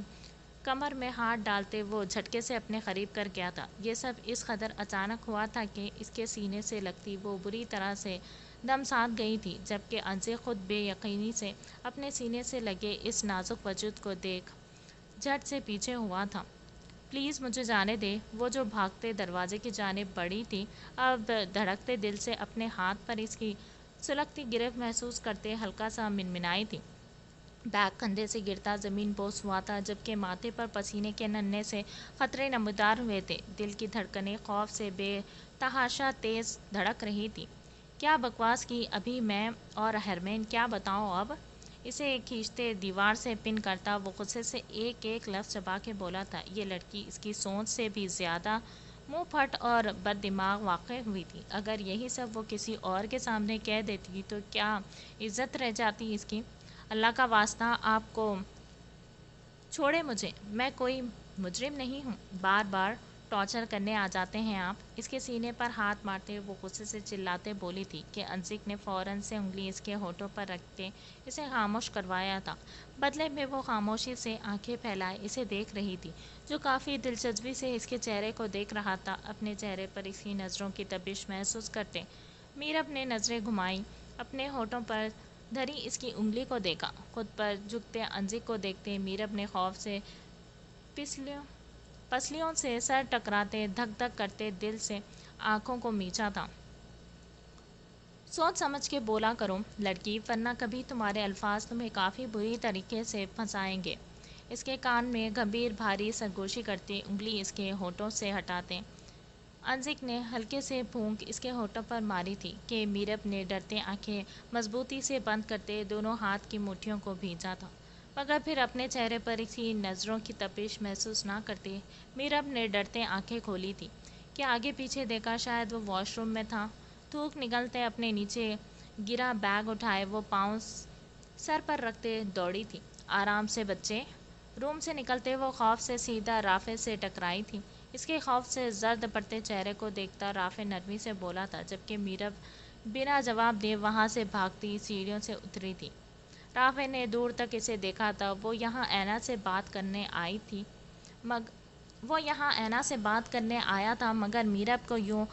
کمر میں ہاتھ ڈالتے وہ جھٹکے سے اپنے قریب کر گیا تھا۔ یہ سب اس قدر اچانک ہوا تھا کہ اس کے سینے سے لگتی وہ بری طرح سے دم ساتھ گئی تھی، جبکہ انزک خود بے یقینی سے اپنے سینے سے لگے اس نازک وجود کو دیکھ جھٹ سے پیچھے ہوا تھا۔ پلیز مجھے جانے دے، وہ جو بھاگتے دروازے کی جانب بڑھی تھی، اب دھڑکتے دل سے اپنے ہاتھ پر اس کی سلگتی گرفت محسوس کرتے ہلکا سا منمنائی تھی۔ بیگ کندھے سے گرتا زمین بوس ہوا تھا، جبکہ ماتھے پر پسینے کے ننھے سے قطرے نمودار ہوئے تھے۔ دل کی دھڑکنیں خوف سے بے تحاشا تیز دھڑک رہی تھی۔ کیا بکواس کی ابھی میں اور ہرمین، کیا بتاؤں اب؟ اسے کھینچتے دیوار سے پن کرتا وہ غصے سے ایک ایک لفظ چبا کے بولا تھا۔ یہ لڑکی اس کی سوچ سے بھی زیادہ منہ پھٹ اور بد دماغ واقع ہوئی تھی۔ اگر یہی سب وہ کسی اور کے سامنے کہہ دیتی تو کیا عزت رہ جاتی اس کی؟ اللہ کا واسطہ آپ کو چھوڑے مجھے، میں کوئی مجرم نہیں ہوں۔ بار بار ٹارچر کرنے آ جاتے ہیں آپ؟ اس کے سینے پر ہاتھ مارتے وہ غصے سے چلاتے بولی تھی کہ انزک نے فوراً سے انگلی اس کے ہونٹوں پر رکھ کے اسے خاموش کروایا تھا۔ بدلے میں وہ خاموشی سے آنکھیں پھیلائے اسے دیکھ رہی تھی، جو کافی دلچسپی سے اس کے چہرے کو دیکھ رہا تھا۔ اپنے چہرے پر اس کی نظروں کی تپش محسوس کرتے میرب نے نظریں گھمائیں، اپنے ہونٹوں پر دھری اس کی انگلی کو دیکھا۔ خود پر جھکتے انزک کو دیکھتے میرب نے خوف سے پسلیوں سے سر ٹکراتے دھک دھک کرتے دل سے آنکھوں کو میچا تھا۔ سوچ سمجھ کے بولا کرو لڑکی، ورنہ کبھی تمہارے الفاظ تمہیں کافی بری طریقے سے پھنسائیں گے۔ اس کے کان میں گھمبیر بھاری سرگوشی کرتے انگلی اس کے ہونٹوں سے ہٹاتے انزک نے ہلکے سے پھونک اس کے ہونٹوں پر ماری تھی کہ میرب نے ڈرتے آنکھیں مضبوطی سے بند کرتے دونوں ہاتھ کی مٹھیوں کو بھینچا تھا، مگر پھر اپنے چہرے پر اس کی نظروں کی تپش محسوس نہ کرتے میرب نے ڈرتے آنکھیں کھولی تھی کہ آگے پیچھے دیکھا، شاید وہ واش روم میں تھا۔ تھوک نگلتے اپنے نیچے گرا بیگ اٹھائے وہ پاؤں سر پر رکھتے دوڑی تھی۔ آرام سے بچے۔ روم سے نکلتے وہ خوف سے سیدھا رافع سے ٹکرائی تھی۔ اس کے خوف سے زرد پڑتے چہرے کو دیکھتا رافع نرمی سے بولا تھا، جبکہ میرب بنا جواب دیے وہاں سے بھاگتی سیڑھیوں سے اتری تھی۔ رافع نے دور تک اسے دیکھا تھا، وہ یہاں اینا سے بات کرنے آیا تھا، مگر میرب کو یوں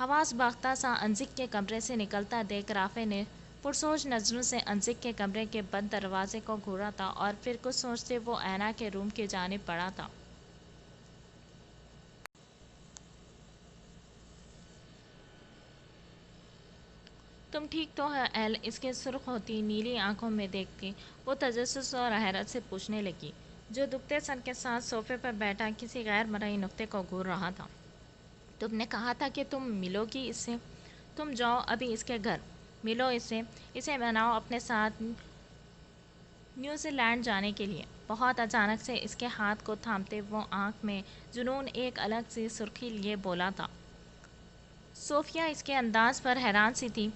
حواس باختہ سا انزک کے کمرے سے نکلتا دیکھ رافع نے پرسوچ نظروں سے انزک کے کمرے کے بند دروازے کو گھورا تھا اور پھر کچھ سوچتے وہ اینا کے روم کی جانب بڑھا تھا۔ تم ٹھیک تو ہے ایل؟ اس کے سرخ ہوتی نیلی آنکھوں میں دیکھ کے وہ تجسس اور حیرت سے پوچھنے لگی، جو دکھتے سر کے ساتھ صوفے پر بیٹھا کسی غیر مرئی نقطے کو گھور رہا تھا۔ تم نے کہا تھا کہ تم ملو گی اس سے۔ تم جاؤ ابھی اس کے گھر، ملو اسے مناؤ اپنے ساتھ نیوزی لینڈ جانے کے لیے۔ بہت اچانک سے اس کے ہاتھ کو تھامتے وہ آنکھ میں جنون ایک الگ سی سرخی لیے بولا تھا۔ صوفیہ اس کے انداز پر حیران سی تھی۔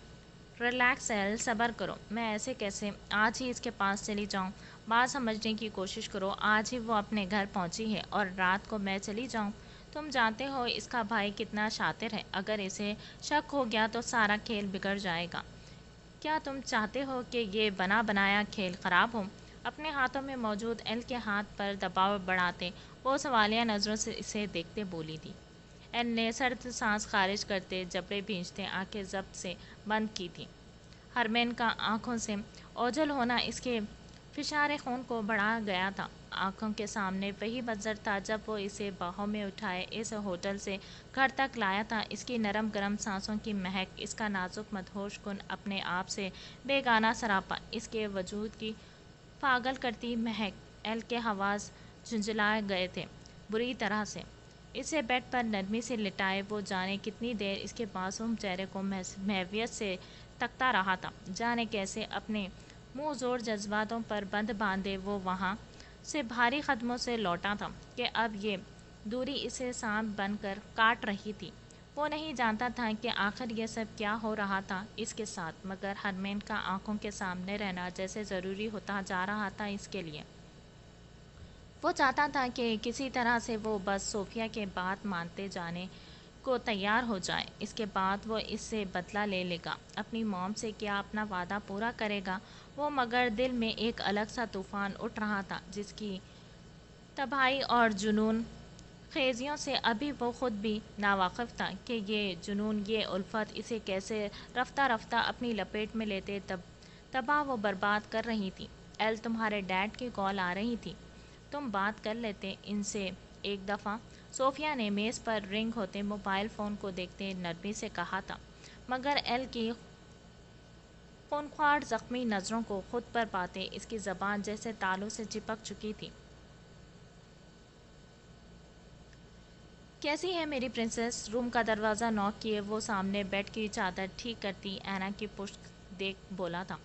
ریلیکس ایل، صبر کرو۔ میں ایسے کیسے آج ہی اس کے پاس چلی جاؤں؟ بات سمجھنے کی کوشش کرو، آج ہی وہ اپنے گھر پہنچی ہے اور رات کو میں چلی جاؤں؟ تم جانتے ہو اس کا بھائی کتنا شاطر ہے، اگر اسے شک ہو گیا تو سارا کھیل بگڑ جائے گا۔ کیا تم چاہتے ہو کہ یہ بنا بنایا کھیل خراب ہو؟ اپنے ہاتھوں میں موجود ایل کے ہاتھ پر دباؤ بڑھاتے وہ سوالیہ نظروں سے اسے دیکھتے بولی تھی۔ ایل نے سرد سانس خارج کرتے جبڑے بھینچتے آنکھیں ضبط سے بند کی تھیں۔ ہرمین کا آنکھوں سے اوجھل ہونا اس کے فشار خون کو بڑھا گیا تھا۔ آنکھوں کے سامنے وہی منظر تھا جب وہ اسے باہوں میں اٹھائے اس ہوٹل سے گھر تک لایا تھا۔ اس کی نرم گرم سانسوں کی مہک، اس کا نازک مدہوش کن اپنے آپ سے بیگانہ سراپا، اس کے وجود کی پاگل کرتی مہک۔ ایل کے حواس جھنجھلا گئے تھے بری طرح سے۔ اسے بیڈ پر نرمی سے لٹائے وہ جانے کتنی دیر اس کے معصوم چہرے کو محویت سے تکتا رہا تھا، جانے کیسے اپنے منہ زور جذباتوں پر بند باندھے وہ وہاں سے بھاری قدموں سے لوٹا تھا کہ اب یہ دوری اسے سانپ بن کر کاٹ رہی تھی۔ وہ نہیں جانتا تھا کہ آخر یہ سب کیا ہو رہا تھا اس کے ساتھ، مگر ہرمین کا آنکھوں کے سامنے رہنا جیسے ضروری ہوتا جا رہا تھا اس کے لیے۔ وہ چاہتا تھا کہ کسی طرح سے وہ بس صوفیہ کے بات مانتے جانے کو تیار ہو جائے۔ اس کے بعد وہ اس سے بدلہ لے لے گا، اپنی موم سے کیا اپنا وعدہ پورا کرے گا وہ، مگر دل میں ایک الگ سا طوفان اٹھ رہا تھا جس کی تباہی اور جنون خیزیوں سے ابھی وہ خود بھی ناواقف تھا کہ یہ جنون، یہ الفت اسے کیسے رفتہ رفتہ اپنی لپیٹ میں لیتے تباہ و برباد کر رہی تھی۔ ایل، تمہارے ڈیڈ کی کال آ رہی تھی، تم بات کر لیتے ان سے ایک دفعہ؟ صوفیہ نے میز پر رنگ ہوتے موبائل فون کو دیکھتے نرمی سے کہا تھا، مگر ایل کی خونخوار زخمی نظروں کو خود پر پاتے اس کی زبان جیسے تالوں سے چپک چکی تھی۔ کیسی ہے میری پرنسس؟ روم کا دروازہ نوک کیے وہ سامنے بیڈ کی چادر ٹھیک کرتی اینا کی پشت دیکھ بولا تھا۔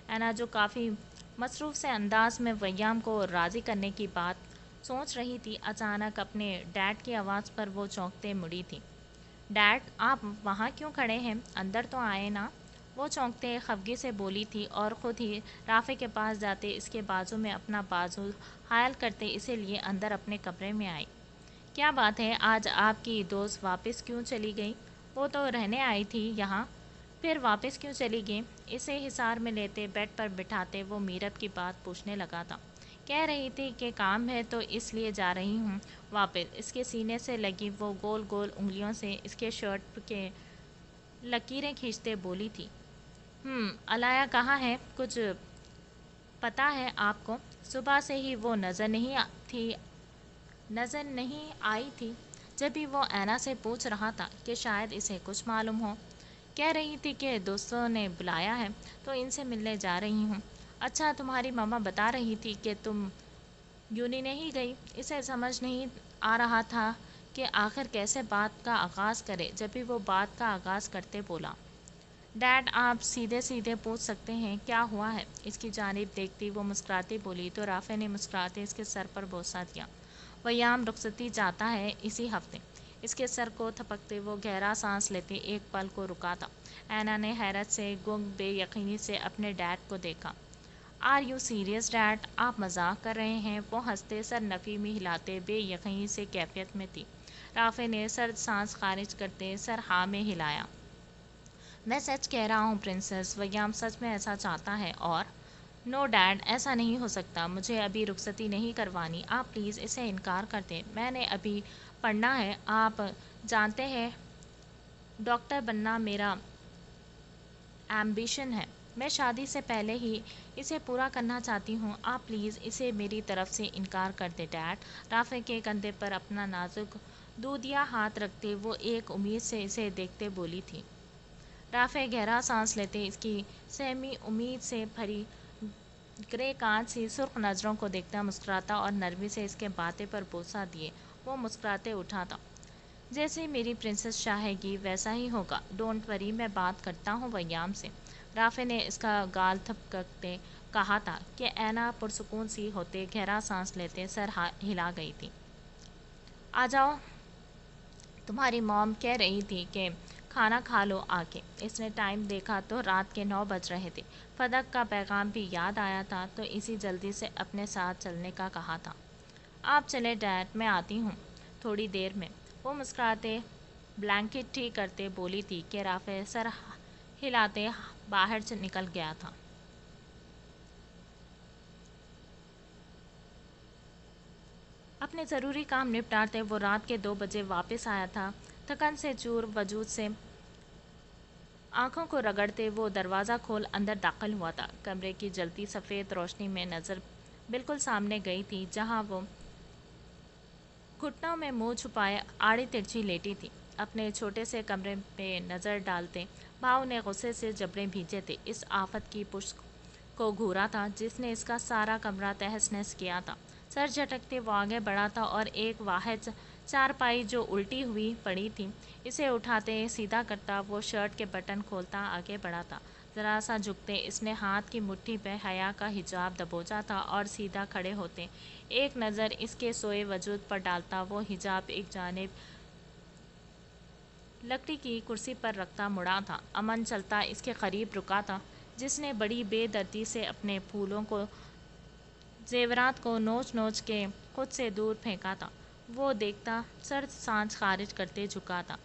اینا جو کافی مصروف سے انداز میں ویام کو راضی کرنے کی بات سوچ رہی تھی، اچانک اپنے ڈیڈ کی آواز پر وہ چونکتے مڑی تھی۔ ڈیڈ، آپ وہاں کیوں کھڑے ہیں؟ اندر تو آئے نا؟ وہ چونکتے خفگی سے بولی تھی اور خود ہی رافع کے پاس جاتے اس کے بازو میں اپنا بازو حائل کرتے اسے لیے اندر اپنے کمرے میں آئی۔ کیا بات ہے، آج آپ کی دوست واپس کیوں چلی گئی؟ وہ تو رہنے آئی تھی یہاں، پھر واپس کیوں چلی گئی؟ اسے حصار میں لیتے بیڈ پر بٹھاتے وہ میرب کی بات پوچھنے لگا تھا۔ کہہ رہی تھی کہ کام ہے تو اس لیے جا رہی ہوں واپس۔ اس کے سینے سے لگی وہ گول گول انگلیوں سے اس کے شرٹ کے لکیریں کھینچتے بولی تھی۔ علایا کہاں ہے؟ کچھ پتہ ہے آپ کو؟ صبح سے ہی وہ نظر نہیں آئی تھی، جب بھی وہ اینا سے پوچھ رہا تھا کہ شاید اسے کچھ معلوم ہو۔ کہہ رہی تھی کہ دوستوں نے بلایا ہے تو ان سے ملنے جا رہی ہوں۔ اچھا، تمہاری ماما بتا رہی تھی کہ تم یونی نہیں گئی؟ اسے سمجھ نہیں آ رہا تھا کہ آخر کیسے بات کا آغاز کرے۔ جب بھی وہ بات کا آغاز کرتے بولا، ڈیڈ آپ سیدھے سیدھے پوچھ سکتے ہیں کیا ہوا ہے؟ اس کی جانب دیکھتی وہ مسکراتی بولی تو رافع نے مسکراتے اس کے سر پر بوسہ دیا۔ ویام رخصتی جاتا ہے اسی ہفتے۔ اس کے سر کو تھپکتے وہ گہرا سانس لیتے ایک پل کو رکا تھا۔ اینا نے حیرت سے گنگ بے یقینی سے اپنے ڈیڈ کو دیکھا۔ Are you serious dad? آپ مذاق کر رہے ہیں؟ وہ ہنستے سر نفی میں ہلاتے بے یقینی سے کیفیت میں تھی۔ رافع نے سرد سانس خارج کرتے سر ہاں میں ہلایا۔ میں سچ کہہ رہا ہوں پرنسس، ویام سچ میں ایسا چاہتا ہے اور نو ڈیڈ، ایسا نہیں ہو سکتا، مجھے ابھی رخصتی نہیں کروانی، آپ پلیز اسے انکار کر دیں، میں نے ابھی پڑھنا ہے، آپ جانتے ہیں ڈاکٹر بننا میرا ایمبیشن ہے، میں شادی سے پہلے ہی اسے پورا کرنا چاہتی ہوں، آپ پلیز اسے میری طرف سے انکار کر دیں ڈیڈ۔ رافع کے کندھے پر اپنا نازک دودیا ہاتھ رکھتے وہ ایک امید سے اسے دیکھتے بولی تھی۔ رافع گہرا سانس لیتے اس کی سہمی امید سے بھری گرے کانچ سی سرخ نظروں کو دیکھتا مسکراتا اور نرمی سے اس کے باتیں پر بوسہ دیے وہ مسکراتے اٹھا تھا۔ جیسے میری پرنسس چاہے گی ویسا ہی ہوگا، ڈونٹ وری، میں بات کرتا ہوں ویام سے۔ رافع نے اس کا گال تھپکتے کہا تھا کہ اینا پرسکون سی ہوتے گہرا سانس لیتے سر ہلا گئی تھی۔ آ جاؤ، تمہاری موم کہہ رہی تھی کہ کھانا کھا لو آ کے۔ اس نے ٹائم دیکھا تو رات کے 9 بج رہے تھے۔ فدق کا پیغام بھی یاد آیا تھا تو اسی جلدی سے اپنے ساتھ چلنے کا کہا تھا۔ آپ چلے ڈیڈ، میں آتی ہوں تھوڑی دیر میں۔ وہ مسکراتے بلینکٹ ٹھیک کرتے بولی تھی کہ رافع سر ہلاتے باہر سے نکل گیا تھا۔ اپنے ضروری کام نپٹاتے وہ رات کے 2 بجے واپس آیا تھا۔ تھکن سے چور وجود سے آنکھوں کو رگڑتے وہ دروازہ کھول اندر داخل ہوا تھا۔ کمرے کی جلتی سفید روشنی میں نظر بالکل سامنے گئی تھی جہاں وہ گھٹنوں میں منہ چھپائے آڑی ترچھی لیٹی تھی۔ اپنے چھوٹے سے کمرے پہ نظر ڈالتے بھاؤ نے غصے سے جبڑے بھیجے تھے۔ اس آفت کی پشت کو گھورا تھا جس نے اس کا سارا کمرہ تہس نہس کیا تھا۔ سر جھٹکتے وہ آگے بڑھا تھا اور ایک واحد چارپائی جو الٹی ہوئی پڑی تھی اسے اٹھاتے سیدھا کرتا وہ شرٹ کے بٹن کھولتا آگے بڑھا تھا۔ ذرا سا جھکتے اس نے ہاتھ کی مٹھی پہ حیا کا حجاب دبوچا تھا اور سیدھا کھڑے ہوتے ایک نظر اس کے سوئے وجود پر ڈالتا وہ حجاب ایک جانب لکڑی کی کرسی پر رکھتا مڑا تھا۔ امن چلتا اس کے قریب رکا تھا جس نے بڑی بے دردی سے اپنے پھولوں کو زیورات کو نوچ نوچ کے خود سے دور پھینکا تھا۔ وہ دیکھتا سرد سانس خارج کرتے جھکا تھا۔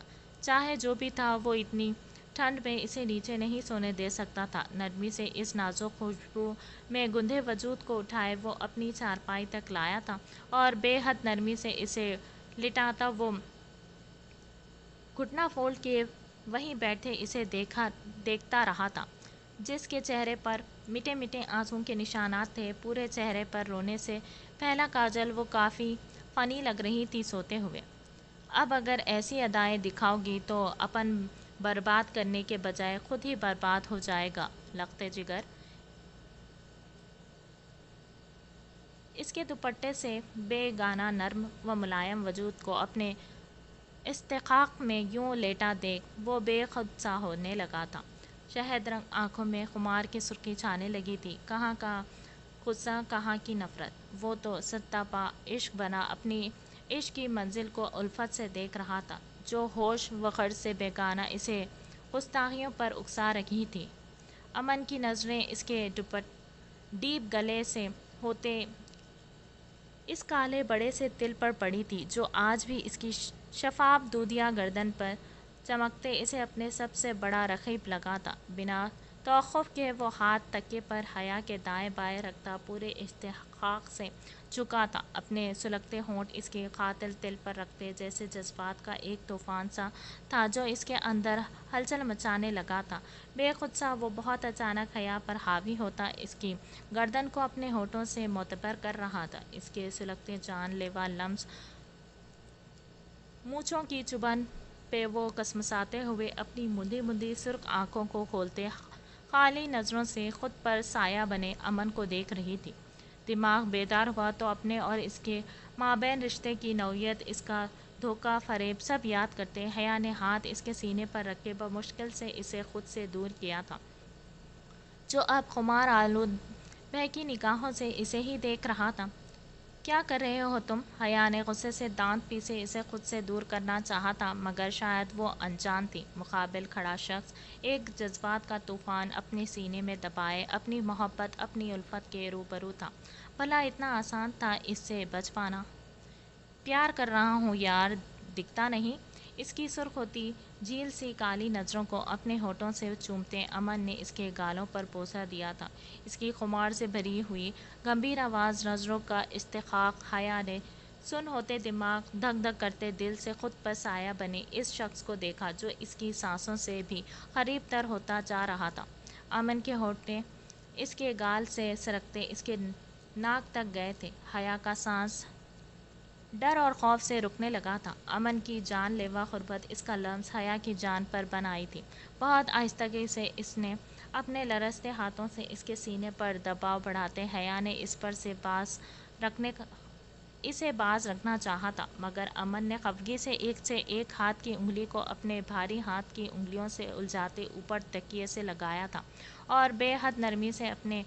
چاہے جو بھی تھا وہ اتنی ٹھنڈ میں اسے نیچے نہیں سونے دے سکتا تھا۔ نرمی سے اس نازک خوشبو میں گندھے وجود کو اٹھائے وہ اپنی چارپائی تک لایا تھا اور بے حد نرمی سے اسے لٹاتا وہ گھٹنا فولڈ کیے وہیں بیٹھے اسے دیکھتا رہا تھا جس کے چہرے پر مٹے مٹے آنسوں کے نشانات تھے، پورے چہرے پر رونے سے پھیلا کاجل، وہ کافی فنی لگ رہی تھی سوتے ہوئے۔ اب اگر ایسی ادائیں دکھاؤ گی تو اپن برباد کرنے کے بجائے خود ہی برباد ہو جائے گا لخت جگر۔ اس کے دوپٹے سے بے گانہ نرم و ملائم وجود کو اپنے استحقاق میں یوں لیٹا دیکھ وہ بے خود سا ہونے لگا تھا۔ شہد رنگ آنکھوں میں خمار کی سرخی چھانے لگی تھی، کہاں کا غصہ کہاں کی نفرت۔ وہ تو ستا پا عشق بنا اپنی عشق کی منزل کو الفت سے دیکھ رہا تھا جو ہوش و خرچ سے بیگانہ اسے گستاخیوں پر اکسا رہی تھی۔ امن کی نظریں اس کے ڈیپ گلے سے ہوتے اس کالے بڑے سے تل پر پڑی تھی جو آج بھی اس کی شفاف دودھیا گردن پر چمکتے اسے اپنے سب سے بڑا رقیب لگا تھا۔ بنا توقف کے وہ ہاتھ تکیے پر حیا کے دائیں بائیں رکھتا پورے استحقاق سے جھکا تھا، اپنے سلگتے ہونٹ اس کے قاتل تل پر رکھتے جیسے جذبات کا ایک طوفان سا تھا جو اس کے اندر ہلچل مچانے لگا تھا۔ بے خود سا وہ بہت اچانک حیا پر حاوی ہوتا اس کی گردن کو اپنے ہونٹوں سے معتبر کر رہا تھا، اس کے سلگتے جان لیوا لمس مونچھوں کی چبھن پہ وہ کسمساتے ہوئے اپنی مندی مندی سرخ آنکھوں کو کھولتے خالی نظروں سے خود پر سایہ بنے امن کو دیکھ رہی تھی۔ دماغ بیدار ہوا تو اپنے اور اس کے مابین رشتے کی نوعیت، اس کا دھوکہ فریب سب یاد کرتے حیا نے ہاتھ اس کے سینے پر رکھے بمشکل سے اسے خود سے دور کیا تھا، جو اب خمار آلود بہکی نگاہوں سے اسے ہی دیکھ رہا تھا۔ کیا کر رہے ہو تم؟ حیا نے غصے سے دانت پیسے اسے خود سے دور کرنا چاہا تھا، مگر شاید وہ انجان تھی۔ مقابل کھڑا شخص ایک جذبات کا طوفان اپنے سینے میں دبائے اپنی محبت اپنی الفت کے روبرو تھا۔ بھلا اتنا آسان تھا اس سے بچ پانا؟ پیار کر رہا ہوں یار، دکھتا نہیں؟ اس کی سرخ ہوتی جھیل سی کالی نظروں کو اپنے ہونٹوں سے چومتے امن نے اس کے گالوں پر بوسہ دیا تھا۔ اس کی خمار سے بھری ہوئی گمبھیر آواز، نظروں کا استحقاق، حیا نے سن ہوتے دماغ دھک دھک کرتے دل سے خود پر سایہ بنے اس شخص کو دیکھا جو اس کی سانسوں سے بھی قریب تر ہوتا جا رہا تھا۔ امن کے ہونٹ اس کے گال سے سرکتے اس کے ناک تک گئے تھے۔ حیا کا سانس ڈر اور خوف سے رکنے لگا تھا۔ امن کی جان لیوا قربت اس کا لمس حیا کی جان پر بن آئی تھی۔ بہت آہستگی سے اس نے اپنے لرزتے ہاتھوں سے اس کے سینے پر دباؤ بڑھاتے حیا نے اسے باز رکھنا چاہا تھا، مگر امن نے خفگی سے ایک ہاتھ کی انگلی کو اپنے بھاری ہاتھ کی انگلیوں سے الجھاتے اوپر تکیے سے لگایا تھا اور بے حد نرمی سے اپنے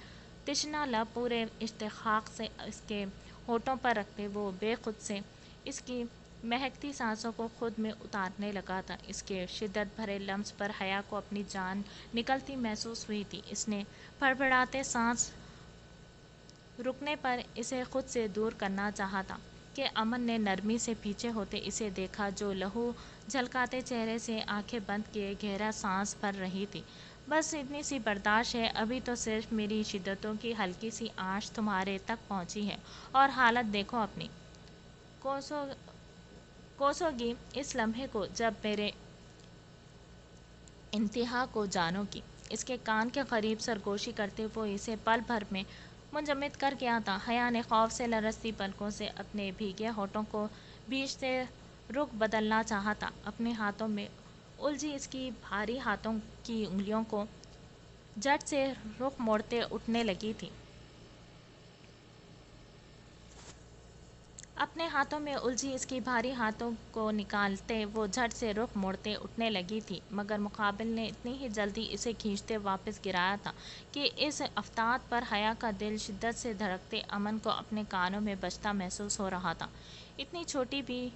تشنہ لب پورے استحقاق سے اس کے ہونٹوں پر رکھتے وہ بے خود سے اس کی مہکتی سانسوں کو خود میں اتارنے لگا تھا۔ اس کے شدت بھرے لمس پر حیا کو اپنی جان نکلتی محسوس ہوئی تھی۔ اس نے پھڑپھڑاتے سانس رکنے پر اسے خود سے دور کرنا چاہا تھا کہ امن نے نرمی سے پیچھے ہوتے اسے دیکھا جو لہو جھلکاتے چہرے سے آنکھیں بند کیے گہرا سانس بھر رہی تھی۔ بس اتنی سی برداشت ہے، ابھی تو صرف میری شدتوں کی ہلکی سی آنچ تمہارے تک پہنچی ہے اور حالت دیکھو اپنی۔ کوسو گی اس لمحے کو جب میرے انتہا کو جانو گی۔ اس کے کان کے قریب سرگوشی کرتے وہ اسے پل بھر میں منجمد کر گیا تھا۔ حیا نے خوف سے لرزتی پلکوں سے اپنے بھیگے ہونٹوں کو بھینچتے رخ بدلنا چاہا تھا، اپنے ہاتھوں میں الجھی اس کی بھاری ہاتھوں کی انگلیوں کو جھٹ سے رخ موڑتے اٹھنے لگی تھی۔ اپنے ہاتھوں میں الجھی اس کی بھاری ہاتھوں کو نکالتے وہ جھٹ سے رخ موڑتے اٹھنے لگی تھی، مگر مقابل نے اتنی ہی جلدی اسے کھینچتے واپس گرایا تھا کہ اس افتاد پر حیا کا دل شدت سے دھڑکتے امن کو اپنے کانوں میں بجتا محسوس ہو رہا تھا۔ اتنی چھوٹی بھی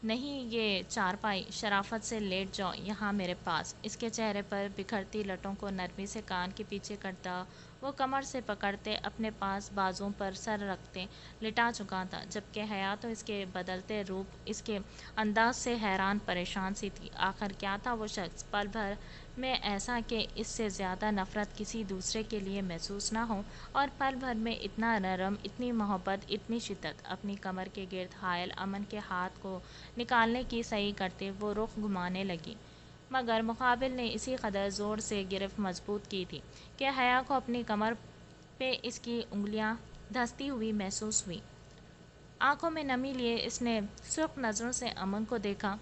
نہیں یہ چارپائی، شرافت سے لیٹ جاؤ یہاں میرے پاس۔ اس کے چہرے پر بکھرتی لٹوں کو نرمی سے کان کے پیچھے کرتا وہ کمر سے پکڑتے اپنے پاس بازوؤں پر سر رکھتے لٹا چکا تھا، جبکہ حیا تو اس کے بدلتے روپ، اس کے انداز سے حیران پریشان سی تھی۔ آخر کیا تھا وہ شخص، پل بھر میں ایسا کہ اس سے زیادہ نفرت کسی دوسرے کے لیے محسوس نہ ہو، اور پل بھر میں اتنا نرم، اتنی محبت، اتنی شدت۔ اپنی کمر کے گرد حائل امن کے ہاتھ کو نکالنے کی صحیح کرتے وہ رخ گھمانے لگی، مگر مقابل نے اسی قدر زور سے گرفت مضبوط کی تھی کہ حیا کو اپنی کمر پہ اس کی انگلیاں دھنستی ہوئی محسوس ہوئیں۔ آنکھوں میں نمی لیے اس نے سرخ نظروں سے امن کو دیکھا۔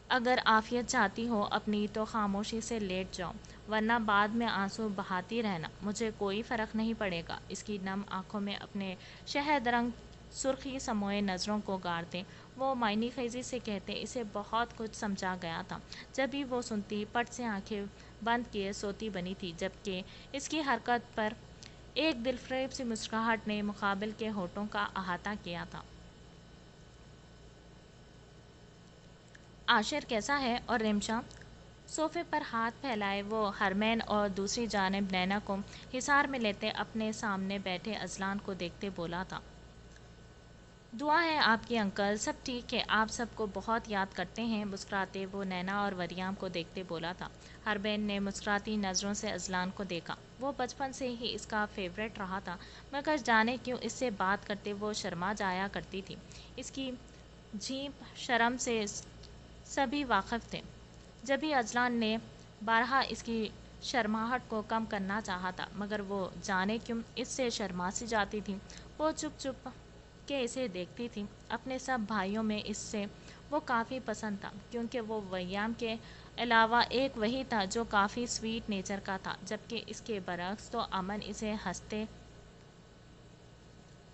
اگر عافیت چاہتی ہو اپنی تو خاموشی سے لیٹ جاؤ، ورنہ بعد میں آنسو بہاتی رہنا، مجھے کوئی فرق نہیں پڑے گا۔ اس کی نم آنکھوں میں اپنے شہد رنگ سرخی سموئے نظروں کو گارتے وہ معنی خیزی سے کہتے اسے بہت کچھ سمجھا گیا تھا جب بھی وہ سنتی، پٹ سے آنکھیں بند کیے سوتی بنی تھی، جبکہ اس کی حرکت پر ایک دلفریب سی مسکراہٹ نے مقابل کے ہونٹوں کا احاطہ کیا تھا۔ عاشر کیسا ہے؟ اور ریمشا؟ صوفے پر ہاتھ پھیلائے وہ حرمین اور دوسری جانب نینا کو حصار میں لیتے اپنے سامنے بیٹھے اذلان کو دیکھتے بولا تھا۔ دعا ہے آپ کی انکل، سب ٹھیک ہے، آپ سب کو بہت یاد کرتے ہیں۔ مسکراتے وہ نینا اور وریام کو دیکھتے بولا تھا۔ ہربین نے مسکراتی نظروں سے اذلان کو دیکھا۔ وہ بچپن سے ہی اس کا فیورٹ رہا تھا، مگر جانے کیوں اس سے بات کرتے وہ شرما جایا کرتی تھی۔ اس کی جھیپ شرم سے سبھی واقف تھے۔ جبھی اذلان نے بارہا اس کی شرماہٹ کو کم کرنا چاہا تھا، مگر وہ جانے کیوں اس سے شرما سی جاتی تھی۔ وہ چپ چپ کہ اسے دیکھتی تھی۔ اپنے سب بھائیوں میں اس سے وہ کافی پسند تھا، کیونکہ وہ ویام کے علاوہ ایک وہی تھا جو کافی سویٹ نیچر کا تھا، جبکہ اس کے برعکس تو امن اسے ہنستے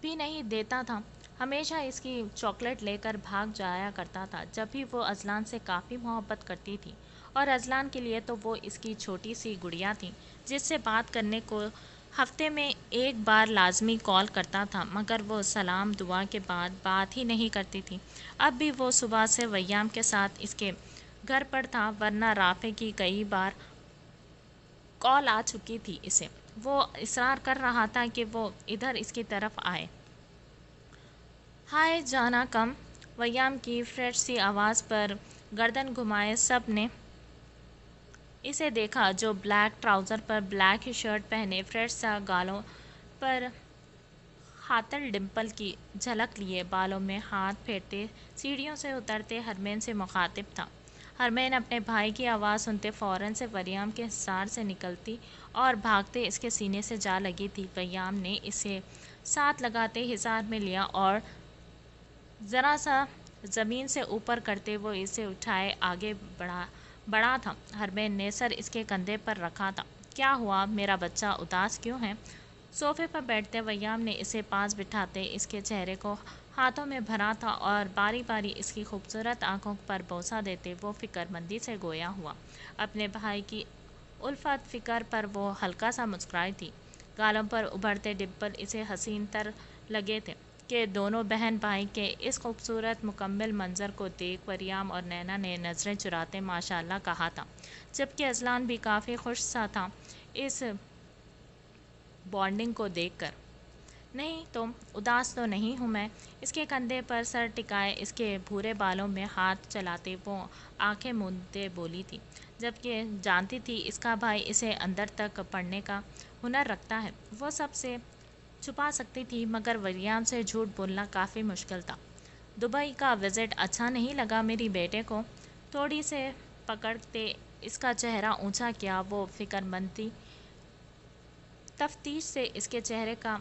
بھی نہیں دیتا تھا۔ ہمیشہ اس کی چاکلیٹ لے کر بھاگ جایا کرتا تھا۔ جب بھی وہ اذلان سے کافی محبت کرتی تھی، اور اذلان کے لیے تو وہ اس کی چھوٹی سی گڑیا تھی، جس سے بات کرنے کو ہفتے میں ایک بار لازمی کال کرتا تھا، مگر وہ سلام دعا کے بعد بات ہی نہیں کرتی تھی۔ اب بھی وہ صبح سے ویام کے ساتھ اس کے گھر پر تھا، ورنہ رافع کی کئی بار کال آ چکی تھی اسے۔ وہ اصرار کر رہا تھا کہ وہ ادھر اس کی طرف آئے۔ ہائے جانا کم، ویام کی فریش سی آواز پر گردن گھمائے سب نے اسے دیکھا، جو بلیک ٹراؤزر پر بلیک ہی شرٹ پہنے فریش سا گالوں پر خاطر ڈمپل کی جھلک لیے بالوں میں ہاتھ پھیرتے سیڑھیوں سے اترتے ہرمین سے مخاطب تھا۔ ہرمین اپنے بھائی کی آواز سنتے فوراً سے وریام کے حصار سے نکلتی اور بھاگتے اس کے سینے سے جا لگی تھی۔ ویام نے اسے ساتھ لگاتے حصار میں لیا اور ذرا سا زمین سے اوپر کرتے وہ اسے اٹھائے آگے بڑھا تھا۔ ہرمین نے سر اس کے کندھے پر رکھا تھا۔ کیا ہوا میرا بچہ، اداس کیوں ہے؟ صوفے پر بیٹھتے ویام نے اسے پاس بٹھاتے اس کے چہرے کو ہاتھوں میں بھرا تھا اور باری باری اس کی خوبصورت آنکھوں پر بوسہ دیتے وہ فکر مندی سے گویا ہوا۔ اپنے بھائی کی الفت فکر پر وہ ہلکا سا مسکرائی تھی۔ گالوں پر ابھرتے ڈمپل اسے حسین تر لگے تھے کہ دونوں بہن بھائی کے اس خوبصورت مکمل منظر کو دیکھ وریام اور نینا نے نظریں چراتے ماشاءاللہ کہا تھا، جبکہ اذلان بھی کافی خوش سا تھا اس بانڈنگ کو دیکھ کر۔ نہیں تو اداس تو نہیں ہوں میں، اس کے کندھے پر سر ٹکائے اس کے بھورے بالوں میں ہاتھ چلاتے وہ آنکھیں موندے بولی تھی، جبکہ جانتی تھی اس کا بھائی اسے اندر تک پڑھنے کا ہنر رکھتا ہے۔ وہ سب سے چھپا سکتی تھی، مگر وریام سے جھوٹ بولنا کافی مشکل تھا۔ دبئی کا وزٹ اچھا نہیں لگا میری بیٹے کو؟ تھوڑی سے پکڑتے اس کا چہرہ اونچا کیا۔ وہ فکر مندی تفتیش سے اس کے چہرے کا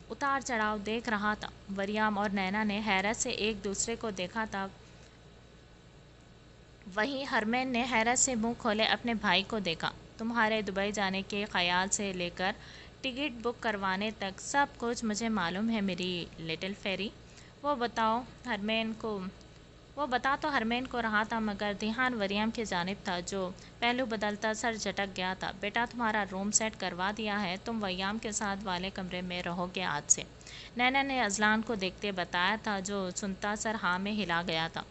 اتار چڑھاؤ دیکھ رہا تھا۔ وریام اور نینا نے حیرت سے ایک دوسرے کو دیکھا تھا۔ وہیں ہرمین نے حیرت سے منہ کھولے اپنے بھائی کو دیکھا۔ تمہارے دبئی جانے کے خیال سے لے کر ٹکٹ بک کروانے تک سب کچھ مجھے معلوم ہے میری لٹل فیری۔ وہ بتا تو ہرمین کو رہا تھا، مگر دھیان وریام کی جانب تھا، جو پہلو بدلتا سر جھٹک گیا تھا۔ بیٹا تمہارا روم سیٹ کروا دیا ہے، تم ویام کے ساتھ والے کمرے میں رہو گے آج سے، نینا نے اذلان کو دیکھتے بتایا تھا، جو سنتا سر ہاں میں ہلا گیا تھا۔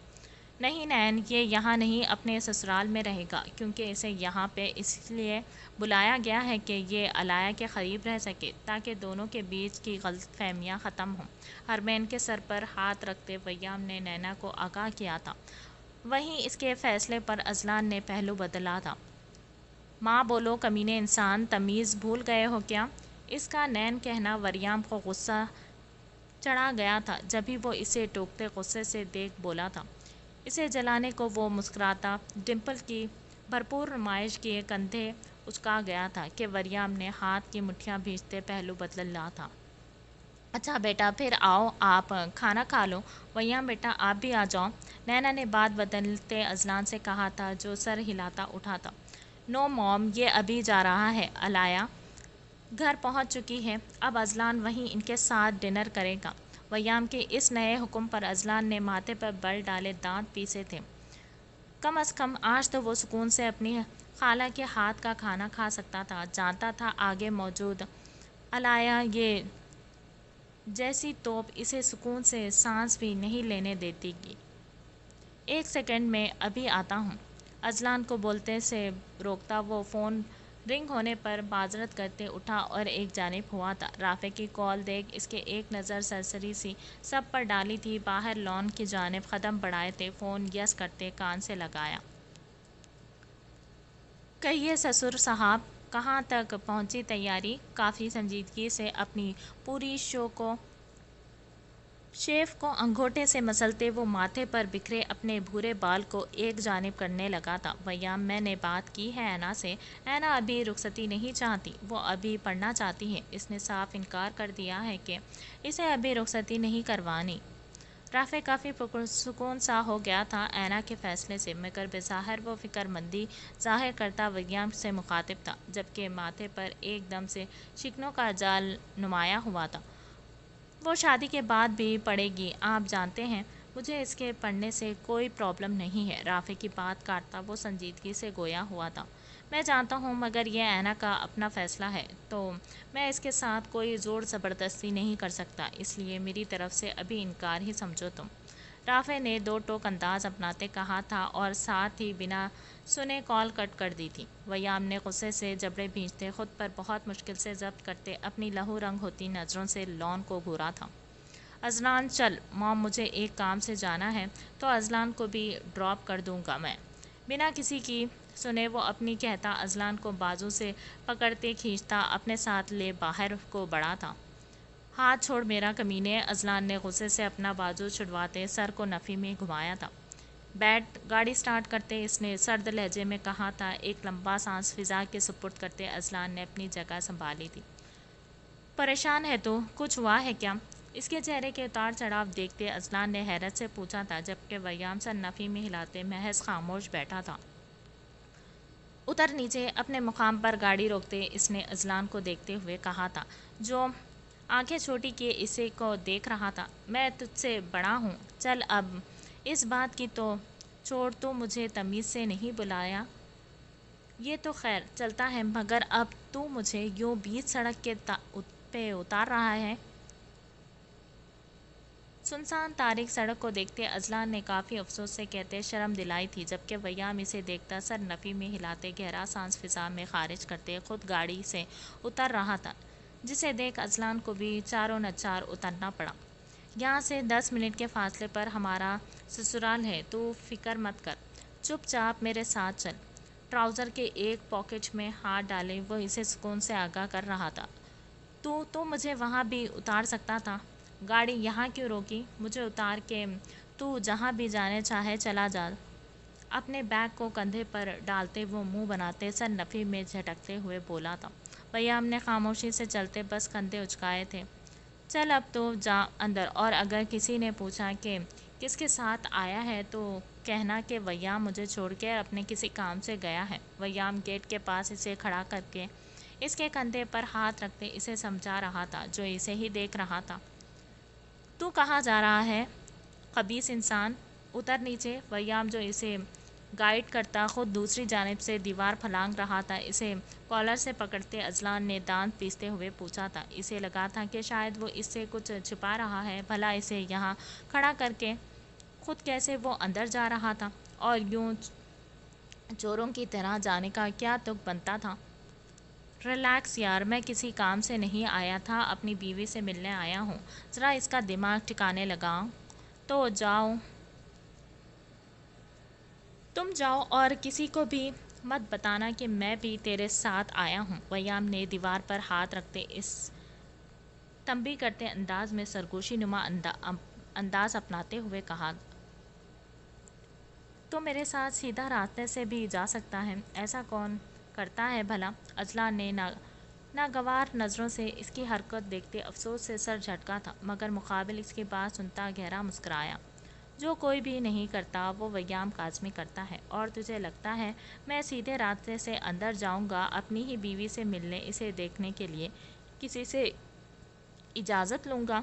نہیں نین، یہ یہاں نہیں اپنے سسرال میں رہے گا، کیونکہ اسے یہاں پہ اس لیے بلایا گیا ہے کہ یہ علایا کے قریب رہ سکے، تاکہ دونوں کے بیچ کی غلط فہمیاں ختم ہوں۔ ہرمین کے سر پر ہاتھ رکھتے ویام نے نینا کو آگاہ کیا تھا۔ وہیں اس کے فیصلے پر اذلان نے پہلو بدلا تھا۔ ماں بولو کمینے انسان، تمیز بھول گئے ہو کیا؟ اس کا نین کہنا وریام کو غصہ چڑھا گیا تھا، جبھی وہ اسے ٹوکتے غصے سے دیکھ بولا تھا۔ اسے جلانے کو وہ مسکراتا ڈمپل کی بھرپور نمائش کیے کندھے اچکا گیا تھا کہ وریام نے ہاتھ کی مٹھیاں بھیجتے پہلو بدلا تھا۔ اچھا بیٹا، پھر آؤ آپ کھانا کھا لو۔ ویام بیٹا آپ بھی آ جاؤ، نینا نے بات بدلتے اذلان سے کہا تھا، جو سر ہلاتا اٹھا تھا۔ نو موم، یہ ابھی جا رہا ہے، علایا گھر پہنچ چکی ہے، اب اذلان وہیں ان کے ساتھ ڈنر کرے گا۔ ویام کے اس نئے حکم پر اذلان نے ماتھے پر بل ڈالے دانت پیسے تھے۔ کم از کم آج تو وہ سکون سے اپنی خالہ کے ہاتھ کا کھانا کھا سکتا تھا۔ جانتا تھا آگے موجود علایا یہ جیسی توپ اسے سکون سے سانس بھی نہیں لینے دیتی گی۔ ایک سیکنڈ میں ابھی آتا ہوں، اذلان کو بولتے سے روکتا وہ فون رنگ ہونے پر معذرت کرتے اٹھا اور ایک جانب ہوا تھا۔ رافع کی کال دیکھ اس کے ایک نظر سرسری سی سب پر ڈالی تھی۔ باہر لان کی جانب قدم بڑھائے تھے، فون یس کرتے کان سے لگایا۔ کہیے سسر صاحب، کہاں تک پہنچی تیاری؟ کافی سنجیدگی سے اپنی پوری شیف کو انگوٹھے سے مسلتے وہ ماتھے پر بکھرے اپنے بھورے بال کو ایک جانب کرنے لگا تھا۔ ویام، میں نے بات کی ہے اینا سے، اینا ابھی رخصتی نہیں چاہتی، وہ ابھی پڑھنا چاہتی ہے۔ اس نے صاف انکار کر دیا ہے کہ اسے ابھی رخصتی نہیں کروانی۔ رافع کافی سکون سا ہو گیا تھا اینا کے فیصلے سے، مگر بظاہر وہ فکر مندی ظاہر کرتا ویام سے مخاطب تھا، جبکہ ماتھے پر ایک دم سے شکنوں کا جال نمایاں ہوا تھا۔ وہ شادی کے بعد بھی پڑھے گی، آپ جانتے ہیں مجھے اس کے پڑھنے سے کوئی پرابلم نہیں ہے۔ رافع کی بات کاٹتا وہ سنجیدگی سے گویا ہوا تھا۔ میں جانتا ہوں، مگر یہ اینا کا اپنا فیصلہ ہے، تو میں اس کے ساتھ کوئی زور زبردستی نہیں کر سکتا، اس لیے میری طرف سے ابھی انکار ہی سمجھو تم۔ رافع نے دو ٹوک انداز اپناتے کہا تھا اور ساتھ ہی بنا سنے کال کٹ کر دی تھی۔ ویام نے غصے سے جبڑے بھینچتے خود پر بہت مشکل سے ضبط کرتے اپنی لہو رنگ ہوتی نظروں سے لان کو گھورا تھا۔ اذلان چل، مام مجھے ایک کام سے جانا ہے، تو اذلان کو بھی ڈراپ کر دوں گا میں۔ بنا کسی کی سنے وہ اپنی کہتا اذلان کو بازو سے پکڑتے کھینچتا اپنے ساتھ لے باہر کو بڑھا تھا۔ ہاتھ چھوڑ میرا کمینے، اذلان نے غصے سے اپنا بازو چھڑواتے سر کو نفی میں گھمایا تھا۔ بیٹھ، گاڑی سٹارٹ کرتے اس نے سرد لہجے میں کہا تھا۔ ایک لمبا سانس فضا کے سپرد کرتے اذلان نے اپنی جگہ سنبھالی تھی۔ پریشان ہے تو کچھ ہوا ہے کیا؟ اس کے چہرے کے اتار چڑھاؤ دیکھتے اذلان نے حیرت سے پوچھا تھا، جبکہ ویام سر نفی میں ہلاتے محض خاموش بیٹھا تھا۔ اتر نیچے، اپنے مقام پر گاڑی روکتے اس نے اذلان کو دیکھتے ہوئے کہا تھا، جو آنکھیں چھوٹی کیے اسے کو دیکھ رہا تھا۔ میں تجھ سے بڑا ہوں، چل اب اس بات کی تو چھوڑ، تو مجھے تمیز سے نہیں بلایا۔ یہ تو خیر چلتا ہے، مگر اب تو مجھے یوں بیچ سڑک کے پہ اتار رہا ہے۔ سنسان تاریک سڑک کو دیکھتے اذلان نے کافی افسوس سے کہتے شرم دلائی تھی، جبکہ ویام اسے دیکھتا سر نفی میں ہلاتے گہرا سانس فضا میں خارج کرتے خود گاڑی سے اتر رہا تھا، جسے دیکھ اذلان کو بھی چاروں نچار اترنا پڑا۔ یہاں سے 10 منٹ کے فاصلے پر ہمارا سسرال ہے، تو فکر مت کر، چپ چاپ میرے ساتھ چل۔ ٹراؤزر کے ایک پاکٹ میں ہاتھ ڈالے وہ اسے سکون سے آگاہ کر رہا تھا۔ تو مجھے وہاں بھی اتار سکتا تھا، گاڑی یہاں کیوں روکی؟ مجھے اتار کے تو جہاں بھی جانے چاہے چلا جا۔ اپنے بیگ کو کندھے پر ڈالتے وہ منہ بناتے سر نفی میں جھٹکتے ہوئے بولا تھا۔ ویام نے خاموشی سے چلتے بس کندھے اچکائے تھے۔ چل اب تو جا اندر، اور اگر کسی نے پوچھا کہ کس کے ساتھ آیا ہے تو کہنا کہ ویام مجھے چھوڑ کے اپنے کسی کام سے گیا ہے۔ ویام گیٹ کے پاس اسے کھڑا کر کے اس کے کندھے پر ہاتھ رکھتے اسے سمجھا رہا تھا، جو اسے ہی دیکھ رہا تھا۔ تو کہاں جا رہا ہے، خبیث انسان؟ اتر نیچے۔ ویام جو اسے گائیڈ کرتا خود دوسری جانب سے دیوار پھلانگ رہا تھا، اسے کالر سے پکڑتے اذلان نے دانت پیستے ہوئے پوچھا تھا۔ اسے لگا تھا کہ شاید وہ اس سے کچھ چھپا رہا ہے، بھلا اسے یہاں کھڑا کر کے خود کیسے وہ اندر جا رہا تھا، اور یوں چوروں کی طرح جانے کا کیا تک بنتا تھا؟ ریلیکس یار، میں کسی کام سے نہیں آیا تھا، اپنی بیوی سے ملنے آیا ہوں۔ ذرا اس کا دماغ ٹھکانے لگاؤ۔ تو جاؤ، تم جاؤ اور کسی کو بھی مت بتانا کہ میں بھی تیرے ساتھ آیا ہوں۔ ویام نے دیوار پر ہاتھ رکھتے اس تنبیہ کرتے انداز میں سرگوشی نما انداز اپناتے ہوئے کہا، تو میرے ساتھ سیدھا راستے سے بھی جا سکتا ہے، ایسا کون کرتا ہے بھلا؟ اذلان نے ناگوار نظروں سے اس کی حرکت دیکھتے افسوس سے سر جھٹکا تھا، مگر مقابل اس کی بات سنتا گہرا مسکرایا۔ جو کوئی بھی نہیں کرتا وہ ویام کاظمی کرتا ہے، اور تجھے لگتا ہے میں سیدھے راستے سے اندر جاؤں گا اپنی ہی بیوی سے ملنے، اسے دیکھنے کے لیے کسی سے اجازت لوں گا؟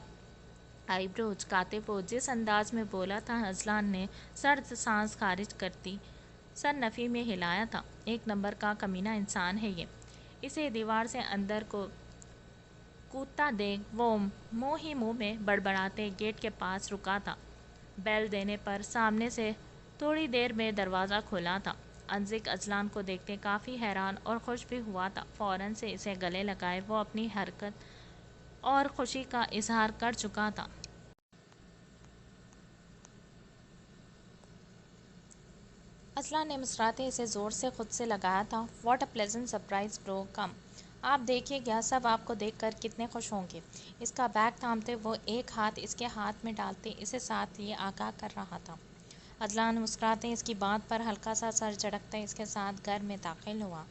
آئی برو اچکاتے وہ جس انداز میں بولا تھا اذلان نے سرد سانس خارج کرتی سر نفی میں ہلایا تھا۔ ایک نمبر کا کمینہ انسان ہے یہ۔ اسے دیوار سے اندر کو کودتا دیکھ وہ منہ ہی منہ میں بڑبڑاتے گیٹ کے پاس رکا تھا۔ بیل دینے پر سامنے سے تھوڑی دیر میں دروازہ کھولا تھا۔ انزک اذلان کو دیکھتے کافی حیران اور خوش بھی ہوا تھا۔ فوراً سے اسے گلے لگائے وہ اپنی حرکت اور خوشی کا اظہار کر چکا تھا۔ اذلان نے مسکراتے اسے زور سے خود سے لگایا تھا۔ واٹ اے پلیزنٹ سرپرائز برو، کم آپ دیکھیے گا سب آپ کو دیکھ کر کتنے خوش ہوں گے۔ اس کا بیگ تھامتے وہ ایک ہاتھ اس کے ہاتھ میں ڈالتے اسے ساتھ لیے آگاہ کر رہا تھا۔ اذلان مسکراتے اس کی بات پر ہلکا سا سر جھٹکتے اس کے ساتھ گھر میں داخل ہوا۔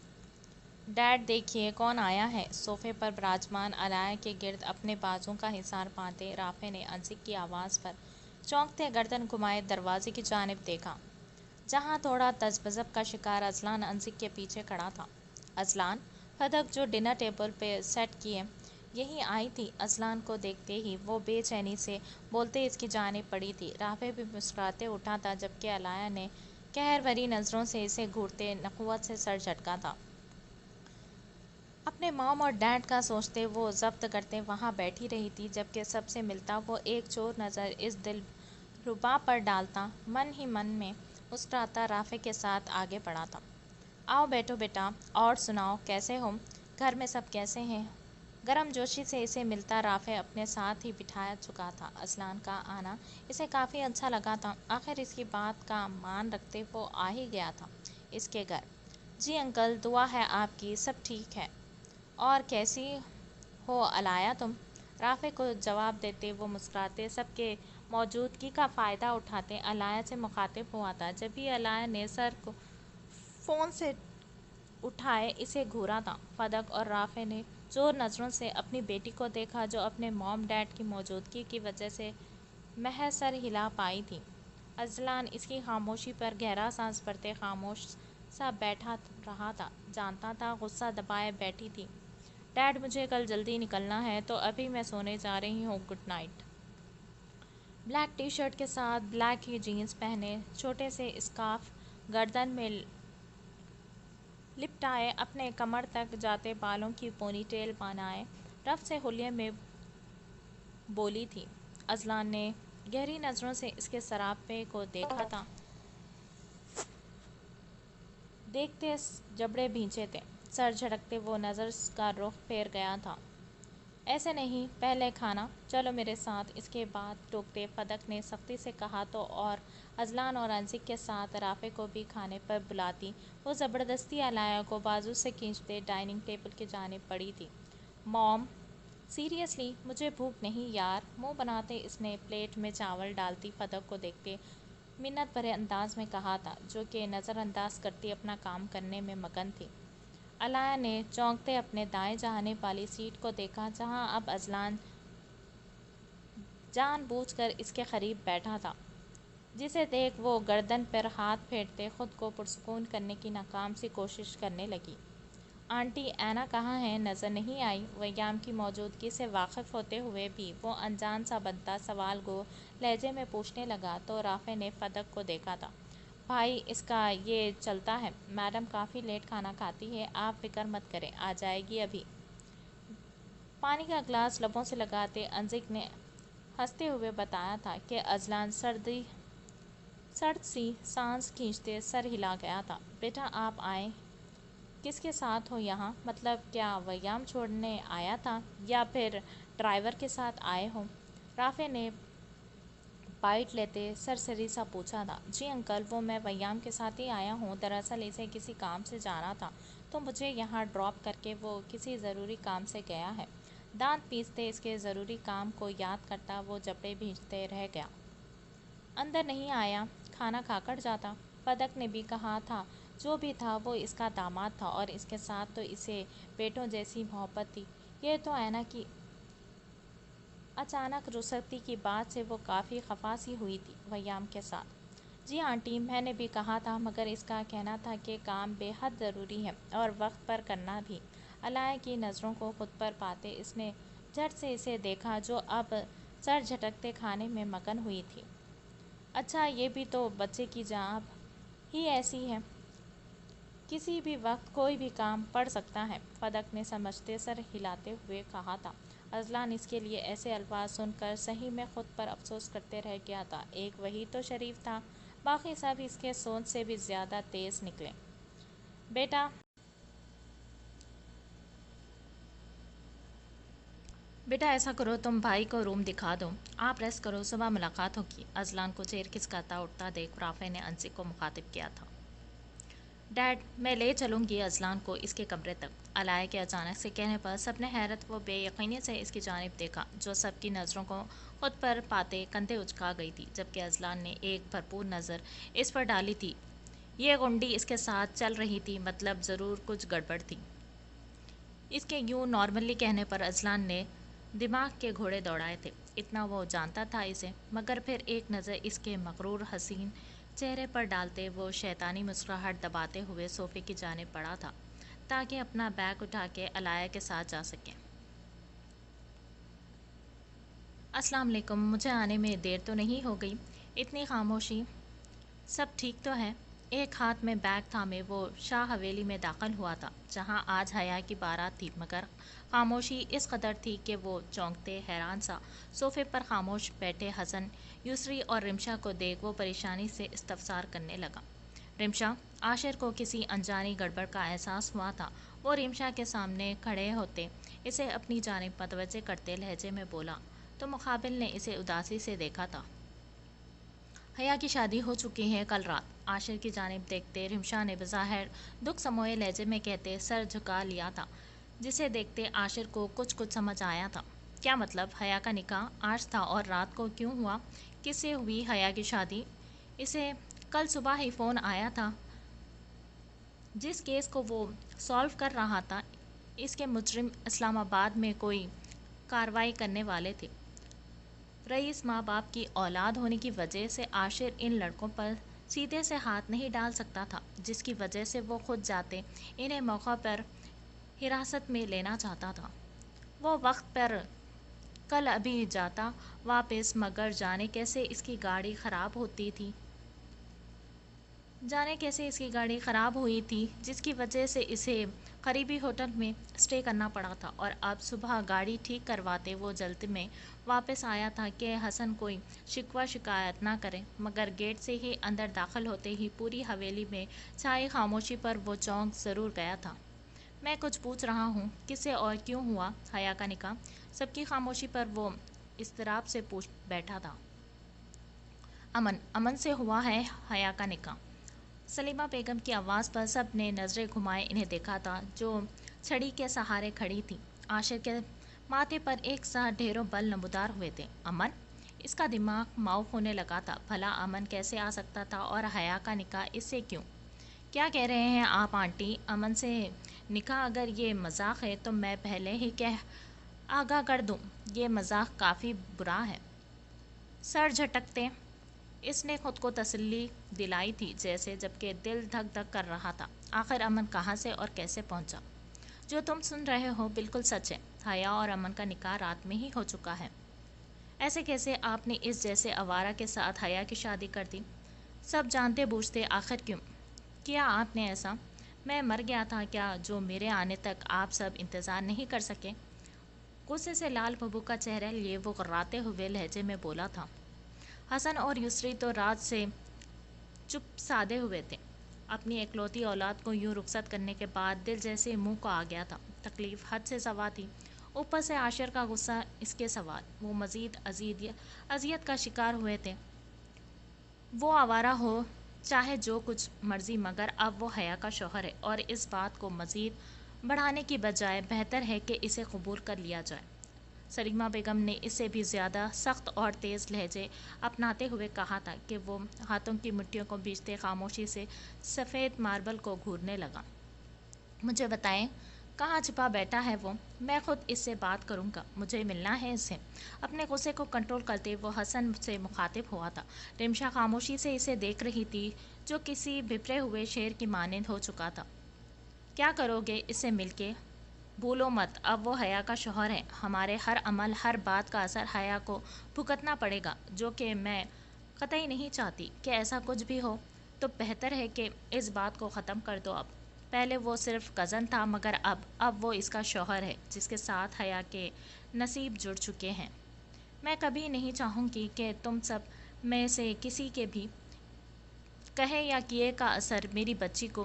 ڈیڈ دیکھیے کون آیا ہے۔ صوفے پر براجمان علیہ کے گرد اپنے بازو کا حصار باندھے رافع نے انزک کی آواز پر چونکتے گردن گھمائے دروازے کی جانب دیکھا، جہاں تھوڑا تذبذب کا شکار اذلان انزک کے پیچھے کھڑا تھا۔ اذلان، فدق جو ڈنر ٹیبل پہ سیٹ کیے یہیں آئی تھی۔ اذلان کو دیکھتے ہی وہ بے چینی سے بولتے اس کی جانب پڑی تھی۔ رافع بھی مسکراتے اٹھا تھا جبکہ علیہ نے قہر بھری نظروں سے اسے گھورتے نخوت سے سر جھٹکا تھا۔ اپنے موم اور ڈیڈ کا سوچتے وہ ضبط کرتے وہاں بیٹھی رہی تھی جبکہ سب سے ملتا وہ ایک چور نظر اس دلربا پر ڈالتا۔ من ہی من میں مسکراتا رافع کے ساتھ آگے بڑھا تھا۔ آؤ بیٹھو بیٹا، اور سناؤ کیسے ہو، گھر میں سب کیسے ہیں؟ گرم جوشی سے اسے ملتا رافع اپنے ساتھ ہی بٹھا چکا تھا۔ اذلان کا آنا اسے کافی اچھا لگا تھا، آخر اس کی بات کا مان رکھتے وہ آ ہی گیا تھا اس کے گھر۔ جی انکل، دعا ہے آپ کی سب ٹھیک ہے۔ اور کیسی ہو علیہ تم؟ رافع کو جواب دیتے وہ مسکراتے سب کے موجودگی کا فائدہ اٹھاتے علیہ سے مخاطب ہوا تھا۔ جبھی علیہ نے سر کو فون سے اٹھائے اسے گھورا تھا۔ فدق اور رافع نے چور نظروں سے اپنی بیٹی کو دیکھا جو اپنے موم ڈیڈ کی موجودگی کی وجہ سے محض سر ہلا پائی تھی۔ اذلان اس کی خاموشی پر گہرا سانس بھرتے خاموش سا بیٹھا رہا تھا، جانتا تھا غصہ دبائے بیٹھی تھی۔ ڈیڈ مجھے کل جلدی نکلنا ہے تو ابھی میں سونے جا رہی ہوں، good night. Black tea shirt کے ساتھ بلیک ہی جینز پہنے، چھوٹے سے اسکارف گردن میں لپٹائے، اپنے کمر تک جاتے بالوں کی پونی ٹیل بنائے رفت سے حلیے میں بولی تھی۔ اذلان نے گہری نظروں سے اس کے سراپے کو دیکھا تھا، دیکھتے جبڑے بھینچے تھے۔ سر جھٹکتے وہ نظر کا رخ پھیر گیا تھا۔ ایسے نہیں، پہلے کھانا، چلو میرے ساتھ۔ اس کے بعد ٹوکتے فدق نے سختی سے کہا تو اور اذلان اور انزک کے ساتھ رافع کو بھی کھانے پر بلاتی وہ زبردستی علیہ کو بازو سے کھینچتے ڈائننگ ٹیبل کی جانب بڑھی تھی۔ موم، سیریسلی مجھے بھوک نہیں یار، منہ بناتے اس نے پلیٹ میں چاول ڈالتی فدق کو دیکھتے منت بھرے انداز میں کہا تھا، جو کہ نظر انداز کرتی اپنا کام کرنے میں مگن تھی۔ علیہ نے چونکتے اپنے دائیں جانب والی سیٹ کو دیکھا جہاں اب اذلان جان بوجھ کر اس کے قریب بیٹھا تھا، جسے دیکھ وہ گردن پر ہاتھ پھیرتے خود کو پرسکون کرنے کی ناکام سی کوشش کرنے لگی۔ آنٹی اینا کہاں ہیں؟ نظر نہیں آئی؟ ویام کی موجودگی سے واقف ہوتے ہوئے بھی وہ انجان سا بنتا سوال گو لہجے میں پوچھنے لگا تو رافع نے فدق کو دیکھا تھا۔ بھائی اس کا یہ چلتا ہے، میڈم کافی لیٹ کھانا کھاتی ہے، آپ فکر مت کریں، آ جائے گی ابھی۔ پانی کا گلاس لبوں سے لگاتے انزک نے ہنستے ہوئے بتایا تھا کہ اذلان سرد سی سانس کھینچتے سر ہلا گیا تھا۔ بیٹا آپ آئے کس کے ساتھ ہو یہاں؟ مطلب کیا ویام چھوڑنے آیا تھا یا پھر ڈرائیور کے ساتھ آئے ہو؟ رافع نے بائٹ لیتے سرسری سا پوچھا تھا۔ جی انکل، وہ میں ویام کے ساتھ ہی آیا ہوں، دراصل اسے کسی کام سے جانا تھا تو مجھے یہاں ڈراپ کر کے وہ کسی ضروری کام سے گیا ہے۔ دانت پیستے اس کے ضروری کام کو یاد کرتا وہ جبڑے بھینچتے رہ گیا۔ اندر نہیں آیا، کھانا کھا کر جاتا۔ فدق نے بھی کہا تھا جو بھی تھا وہ اس کا داماد تھا اور اس کے ساتھ تو اسے بیٹوں جیسی محبت تھی۔ یہ تو اینا کی اچانک رخصتی کی بات سے وہ کافی خفا سی ہوئی تھی۔ ویام کے ساتھ؟ جی آنٹی، میں نے بھی کہا تھا مگر اس کا کہنا تھا کہ کام بے حد ضروری ہے اور وقت پر کرنا بھی۔ علیہ کی نظروں کو خود پر پاتے اس نے جھٹ سے اسے دیکھا جو اب سر جھٹکتے کھانے میں مگن ہوئی تھی۔ اچھا یہ بھی تو بچے کی جاب ہی ایسی ہے، کسی بھی وقت کوئی بھی کام پڑ سکتا ہے، فدق نے سمجھتے سر ہلاتے ہوئے کہا تھا۔ اذلان اس کے لیے ایسے الفاظ سن کر صحیح میں خود پر افسوس کرتے رہ گیا تھا۔ ایک وہی تو شریف تھا، باقی سب اس کے سوچ سے بھی زیادہ تیز نکلے۔ بیٹا بیٹا ایسا کرو، تم بھائی کو روم دکھا دو، آپ ریسٹ کرو، صبح ملاقات ہوگی۔ ازلان کو چیر کھسکاتا اٹھتا دیکھ رافع نے انسی کو مخاطب کیا تھا۔ ڈیڈ، میں لے چلوں گی ازلان کو اس کے کمرے تک۔ علائے کے اچانک سے کہنے پر سب نے حیرت و بے یقینی سے اس کی جانب دیکھا، جو سب کی نظروں کو خود پر پاتے کندھے اچکا گئی تھی، جبکہ ازلان نے ایک بھرپور نظر اس پر ڈالی تھی۔ یہ گنڈی اس کے ساتھ چل رہی تھی، مطلب ضرور کچھ گڑبڑ تھی۔ اس کے یوں نارملی کہنے پر ازلان نے دماغ کے گھوڑے دوڑائے تھے، اتنا وہ جانتا تھا اسے، مگر پھر ایک نظر اس کے مغرور حسین چہرے پر ڈالتے وہ شیطانی مسکراہٹ دباتے ہوئے صوفے کی جانب بڑھا تھا تاکہ اپنا بیگ اٹھا کے علائے کے ساتھ جا سکے۔ السلام علیکم، مجھے آنے میں دیر تو نہیں ہو گئی؟ اتنی خاموشی، سب ٹھیک تو ہے؟ ایک ہاتھ میں بیگ تھامے وہ شاہ حویلی میں داخل ہوا تھا، جہاں آج حیا کی بارات تھی، مگر خاموشی اس قدر تھی کہ وہ چونکتے حیران سا صوفے پر خاموش بیٹھے حسن، یسری اور رمشا کو دیکھ وہ پریشانی سے استفسار کرنے لگا۔ رمشا، عاشر کو کسی انجانی گڑبڑ کا احساس ہوا تھا۔ وہ رمشا کے سامنے کھڑے ہوتے اسے اپنی جانب متوجہ کرتے لہجے میں بولا، تو مقابل نے اسے اداسی سے دیکھا تھا۔ حیا کی شادی ہو چکی ہے کل رات، عاشر کی جانب دیکھتے رمشا نے بظاہر دکھ سموئے لہجے میں کہتے سر جھکا لیا تھا، جسے دیکھتے عاشر کو کچھ سمجھ آیا تھا۔ کیا مطلب؟ حیا کا نکاح آج تھا اور رات کو کیوں ہوا؟ کس سے ہوئی حیا کی شادی؟ اسے کل صبح ہی فون آیا تھا۔ جس کیس کو وہ سالو کر رہا تھا، اس کے مجرم اسلام آباد میں کوئی کارروائی کرنے والے تھے۔ رئیس ماں باپ کی اولاد ہونے کی وجہ سے عاشر ان لڑکوں پر سیدھے سے ہاتھ نہیں ڈال سکتا تھا، جس کی وجہ سے وہ خود جاتے انہیں موقع پر حراست میں لینا چاہتا تھا۔ وہ وقت پر کل ابھی جاتا واپس، مگر جانے کیسے اس کی گاڑی خراب ہوتی تھی۔ جانے کیسے اس کی گاڑی خراب ہوئی تھی، جس کی وجہ سے اسے قریبی ہوٹل میں اسٹے کرنا پڑا تھا، اور اب صبح گاڑی ٹھیک کرواتے وہ جلد میں واپس آیا تھا کہ حسن کوئی شکوہ شکایت نہ کرے، مگر گیٹ سے ہی اندر داخل ہوتے ہی پوری حویلی میں چھائی خاموشی پر وہ چونک ضرور گیا تھا۔ میں کچھ پوچھ رہا ہوں، کس سے اور کیوں ہوا حیا کا نکاح؟ سب کی خاموشی پر وہ اضطراب سے پوچھ بیٹھا تھا۔ امن سے ہوا ہے حیا کا نکاح۔ سلیمہ بیگم کی آواز پر سب نے نظریں گھمائے انہیں دیکھا تھا، جو چھڑی کے سہارے کھڑی تھی۔ عاشر کے ماتھے پر ایک ساتھ ڈھیروں بل نمودار ہوئے تھے۔ امن؟ اس کا دماغ معاف ہونے لگا تھا۔ بھلا امن کیسے آ سکتا تھا، اور حیا کا نکاح اس سے کیوں؟ کیا کہہ رہے ہیں آپ آنٹی؟ امن سے نکاح؟ اگر یہ مذاق ہے تو میں پہلے ہی آگاہ کر دوں، یہ مذاق کافی برا ہے۔ سر جھٹکتے اس نے خود کو تسلی دلائی تھی، جیسے جبکہ دل دھک دھک کر رہا تھا۔ آخر امن کہاں سے اور کیسے پہنچا؟ جو تم سن رہے ہو بالکل سچ ہے۔ حیا اور امن کا نکاح رات میں ہی ہو چکا ہے۔ ایسے کیسے آپ نے اس جیسے آوارہ کے ساتھ حیا کی شادی کر دی؟ سب جانتے بوجھتے آخر کیوں کیا آپ نے ایسا؟ میں مر گیا تھا کیا، جو میرے آنے تک آپ سب انتظار نہیں کر سکے؟ غصے سے لال ببو کا چہرہ لیے وہ غراتے ہوئے لہجے میں بولا تھا۔ حسن اور یسری تو رات سے چپ سادے ہوئے تھے۔ اپنی اکلوتی اولاد کو یوں رخصت کرنے کے بعد دل جیسے منہ کو آ گیا تھا۔ تکلیف حد سے سوا تھی، اوپر سے عاشر کا غصہ اس کے سوال، وہ مزید اذیت کا شکار ہوئے تھے۔ وہ آوارہ ہو چاہے جو کچھ مرضی، مگر اب وہ حیا کا شوہر ہے، اور اس بات کو مزید بڑھانے کی بجائے بہتر ہے کہ اسے قبول کر لیا جائے۔ سلیمہ بیگم نے اس سے بھی زیادہ سخت اور تیز لہجے اپناتے ہوئے کہا تھا کہ وہ ہاتھوں کی مٹھیوں کو بیچتے خاموشی سے سفید ماربل کو گھورنے لگا۔ مجھے بتائیں، کہاں چھپا بیٹھا ہے وہ؟ میں خود اس سے بات کروں گا، مجھے ملنا ہے اس سے۔ اپنے غصے کو کنٹرول کرتے وہ حسن سے مخاطب ہوا تھا۔ رمشا خاموشی سے اسے دیکھ رہی تھی، جو کسی بھپرے ہوئے شیر کی مانند ہو چکا تھا۔ کیا کرو گے اس سے مل کے؟ بھولو مت، اب وہ حیا کا شوہر ہے۔ ہمارے ہر عمل، ہر بات کا اثر حیا کو بھگتنا پڑے گا، جو کہ میں قطعی نہیں چاہتی کہ ایسا کچھ بھی ہو۔ تو بہتر ہے کہ اس بات کو ختم کر دو اب۔ پہلے وہ صرف کزن تھا، مگر اب وہ اس کا شوہر ہے، جس کے ساتھ حیا کے نصیب جڑ چکے ہیں۔ میں کبھی نہیں چاہوں گی کہ تم سب میں سے کسی کے بھی کہے یا کیے کا اثر میری بچی کو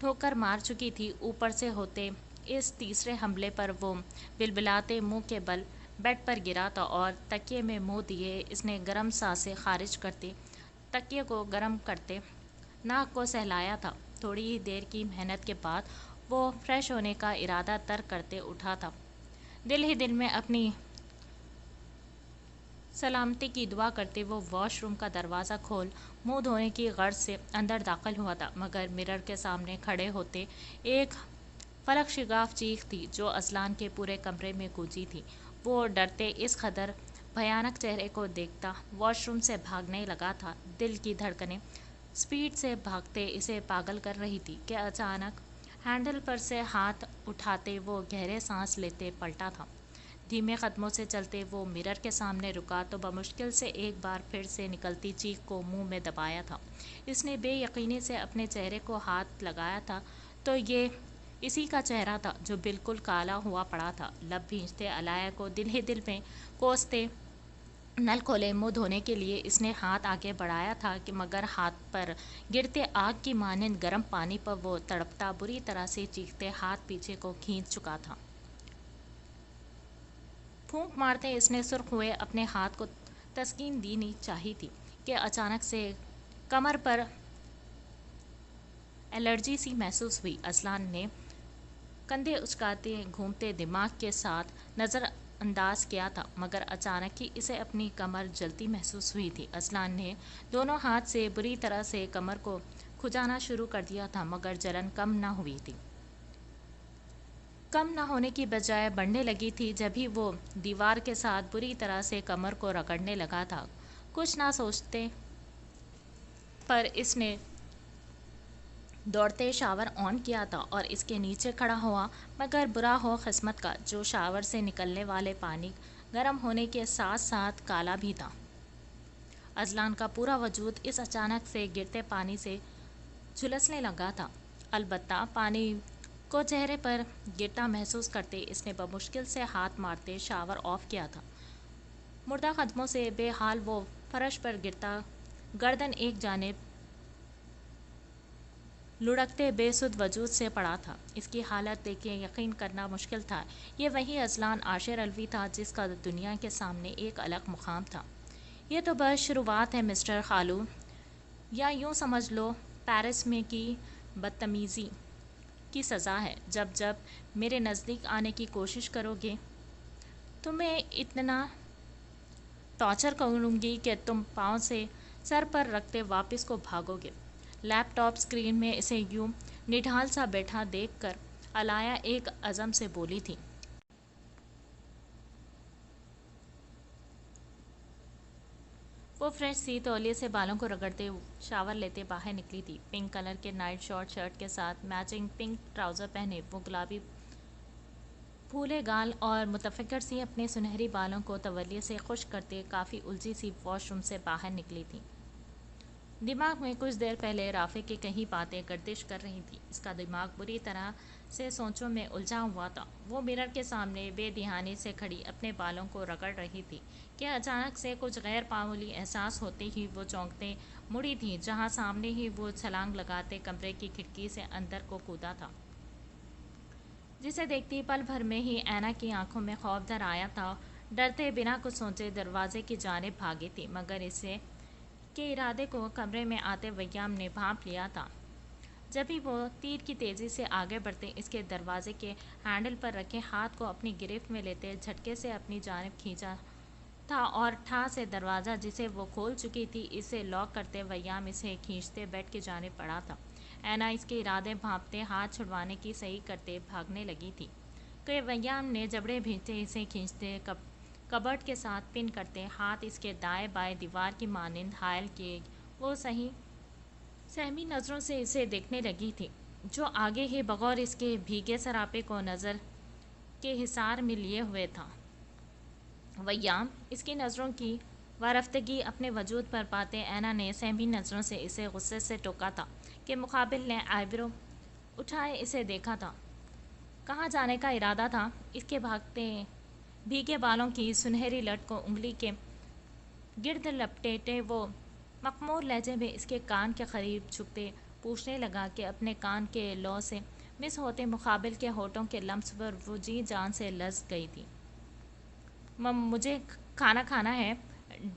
ٹھوکر مار چکی تھی، اوپر سے ہوتے اس تیسرے حملے پر وہ بلبلاتے منہ کے بل بیڈ پر گرا تھا اور تکیے میں منہ دیے اس نے گرم سانسیں خارج کرتے تکیے کو گرم کرتے ناک کو سہلایا تھا۔ تھوڑی ہی دیر کی محنت کے بعد وہ فریش ہونے کا ارادہ ترک کرتے اٹھا تھا۔ دل ہی دل میں اپنی سلامتی کی دعا کرتے وہ واش روم کا دروازہ کھول منہ دھونے کی غرض سے اندر داخل ہوا تھا، مگر مرر کے سامنے کھڑے ہوتے ایک فلک شگاف چیخ تھی جو اذلان کے پورے کمرے میں گونجی تھی۔ وہ ڈرتے اس قدر بھیانک چہرے کو دیکھتا واش روم سے بھاگنے لگا تھا۔ دل کی دھڑکنیں سپیڈ سے بھاگتے اسے پاگل کر رہی تھی کہ اچانک ہینڈل پر سے ہاتھ اٹھاتے وہ گہرے سانس لیتے پلٹا تھا۔ دھیمے قدموں سے چلتے وہ مرر کے سامنے رکا تو بمشکل سے ایک بار پھر سے نکلتی چیخ کو منہ میں دبایا تھا۔ اس نے بے یقینی سے اپنے چہرے کو ہاتھ لگایا تھا تو یہ اسی کا چہرہ تھا جو بالکل کالا ہوا پڑا تھا۔ لب بھینچتے علایا کو دل ہی دل میں کوستے نل کھولے منہ دھونے کے لیے اس نے ہاتھ آگے بڑھایا تھا کہ مگر ہاتھ پر گرتے آگ کی مانند گرم پانی پر وہ تڑپتا بری طرح سے چیختے ہاتھ پیچھے کو کھینچ چکا تھا۔ پھونک مارتے اس نے سرخ ہوئے اپنے ہاتھ کو تسکین دینی چاہی تھی کہ اچانک سے کمر پر الرجی سی محسوس ہوئی۔ اذلان نے کندھے اچکاتے گھومتے دماغ کے ساتھ نظر انداز کیا تھا مگر اچانک ہی اسے اپنی کمر جلتی محسوس ہوئی تھی۔ اذلان نے دونوں ہاتھ سے بری طرح سے کمر کو کھجانا شروع کر دیا تھا مگر جلن کم نہ ہوئی تھی۔ کم نہ ہونے کی بجائے بڑھنے لگی تھی جبھی وہ دیوار کے ساتھ بری طرح سے کمر کو رگڑنے لگا تھا۔ کچھ نہ سوچتے پر اس نے دوڑتے شاور آن کیا تھا اور اس کے نیچے کھڑا ہوا مگر برا ہو قسمت کا جو شاور سے نکلنے والے پانی گرم ہونے کے ساتھ ساتھ کالا بھی تھا۔ اذلان کا پورا وجود اس اچانک سے گرتے پانی سے جھلسنے لگا تھا۔ البتہ پانی کو چہرے پر گرتا محسوس کرتے اس نے بمشکل سے ہاتھ مارتے شاور آف کیا تھا۔ مردہ قدموں سے بے حال وہ فرش پر گرتا گردن ایک جانب لڑکتے بے سدھ وجود سے پڑا تھا۔ اس کی حالت دیکھ کے یقین کرنا مشکل تھا یہ وہی اذلان عاشر الوی تھا جس کا دنیا کے سامنے ایک الگ مقام تھا۔ یہ تو بس شروعات ہے مسٹر خالو، یا یوں سمجھ لو پیرس میں کی بدتمیزی کی سزا ہے۔ جب جب میرے نزدیک آنے کی کوشش کرو گے تمہیں اتنا ٹارچر کروں گی کہ تم پاؤں سے سر پر رکھتے واپس کو بھاگو گے۔ لیپ ٹاپ اسکرین میں اسے یوں نڈھال سا بیٹھا دیکھ کر علایا ایک عزم سے بولی تھی۔ وہ فریش سی تولیے سے بالوں کو رگڑتے شاور لیتے باہر نکلی تھی۔ پنک کلر کے نائٹ شارٹ شرٹ کے ساتھ میچنگ پنک ٹراؤزر پہنے وہ گلابی پھولے گال اور متفکر سی اپنے سنہری بالوں کو تولیے سے خشک کرتے کافی الجھی سی واش روم سے باہر نکلی تھی۔ دماغ میں کچھ دیر پہلے رافع کی کئی باتیں گردش کر رہی تھیں۔ اس کا دماغ بری طرح سے سوچوں میں الجھا ہوا تھا۔ وہ مرر کے سامنے بے دھیانی سے کھڑی اپنے بالوں کو رگڑ رہی تھی کہ اچانک سے کچھ غیر معمولی احساس ہوتے ہی وہ چونکتے مڑی تھی جہاں سامنے ہی وہ چھلانگ لگاتے کمرے کی کھڑکی سے اندر کو کودا تھا، جسے دیکھتی پل بھر میں ہی اینا کی آنکھوں میں خوف در آیا تھا۔ ڈرتے بنا کچھ سوچے دروازے کی جانب بھاگی تھی مگر اسے کے ارادے کو کمرے میں آتے ویام نے بھانپ لیا تھا۔ جبھی وہ تیر کی تیزی سے آگے بڑھتے اس کے دروازے کے ہینڈل پر رکھے ہاتھ کو اپنی گرفت میں لیتے جھٹکے سے اپنی جانب کھینچا تھا اور ٹھا سے دروازہ جسے وہ کھول چکی تھی اسے لاک کرتے ویام اسے کھینچتے بیڈ کی جانب بڑھا تھا۔ اینا اس کے ارادے بھانپتے ہاتھ چھڑوانے کی صحیح کرتے بھاگنے لگی تھی کہ ویام نے جبڑے بھیجتے اسے کھینچتے کبرڈ کے ساتھ پن کرتے ہاتھ اس کے دائیں بائیں دیوار کی مانند حائل کیے وہ صحیح سہمی نظروں سے اسے دیکھنے لگی تھی جو آگے ہی بغور اس کے بھیگے سراپے کو نظر کے حصار میں لیے ہوئے تھا۔ ویام اس کی نظروں کی وارفتگی اپنے وجود پر پاتے اینا نے سہمی نظروں سے اسے غصے سے ٹوکا تھا کہ مقابل نے آئیبرو اٹھائے اسے دیکھا تھا۔ کہاں جانے کا ارادہ تھا؟ اس کے بھاگتے بھیگے بالوں کی سنہری لٹ کو انگلی کے گرد لپیٹے وہ مخمور لہجے میں اس کے کان کے قریب جھکتے پوچھنے لگا کہ اپنے کان کے لو سے مس ہوتے مقابل کے ہونٹوں کے لمس پر وہ جی جان سے لرز گئی تھی۔ مجھے کھانا کھانا ہے،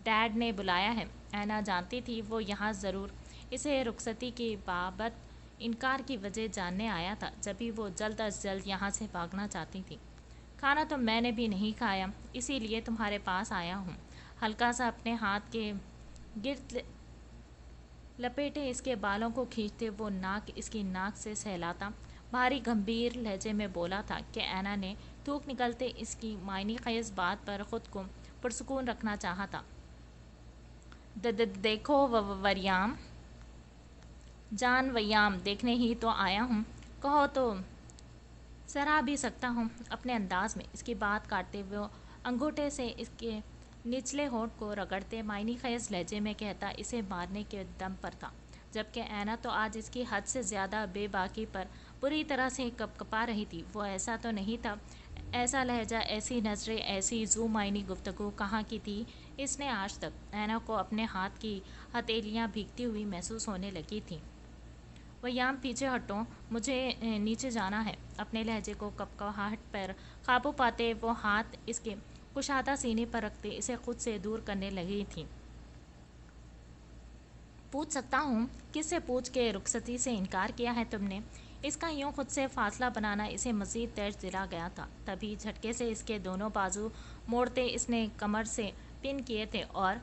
ڈیڈ نے بلایا ہے۔ اینا جانتی تھی وہ یہاں ضرور اسے رخصتی کی بابت انکار کی وجہ جاننے آیا تھا، جبھی وہ جلد از جلد یہاں سے بھاگنا چاہتی تھی۔ کھانا تو میں نے بھی نہیں کھایا، اسی لیے تمہارے پاس آیا ہوں۔ ہلکا سا اپنے ہاتھ کے گرد لپیٹے اس کے بالوں کو کھینچتے وہ ناک اس کی ناک سے سہلاتا بھاری گمبھیر لہجے میں بولا تھا کہ اینا نے تھوک نکلتے اس کی معنی خیز بات پر خود کو پرسکون رکھنا چاہا تھا۔ دیکھو وریام جان، ویام دیکھنے ہی تو آیا ہوں، کہو تو سراہ بھی سکتا ہوں۔ اپنے انداز میں اس کی بات کاٹتے وہ انگوٹھے سے اس کے نچلے ہونٹ کو رگڑتے معنی خیز لہجے میں کہتا اسے مارنے کے دم پر تھا، جبکہ اینا تو آج اس کی حد سے زیادہ بے باکی پر بری طرح سے کپا رہی تھی۔ وہ ایسا تو نہیں تھا، ایسا لہجہ، ایسی نظریں، ایسی ذو معنی گفتگو کہاں کی تھی اس نے آج تک؟ اینا کو اپنے ہاتھ کی ہتھیلیاں بھیگتی ہوئی محسوس ہونے لگی تھیں۔ ویام پیچھے ہٹو، مجھے نیچے جانا ہے۔ اپنے لہجے کو کپکپاہٹ پر قابو پاتے وہ ہاتھ اس کے کشادہ سینے پر رکھتے اسے خود سے دور کرنے لگی تھی۔ پوچھ سکتا ہوں؟ کس سے پوچھ کے رخصتی سے انکار کیا ہے تم نے؟ اس کا یوں خود سے فاصلہ بنانا اسے مزید تیش دلا گیا تھا۔ تبھی جھٹکے سے اس کے دونوں بازو موڑتے اس نے کمر سے پن کیے تھے اور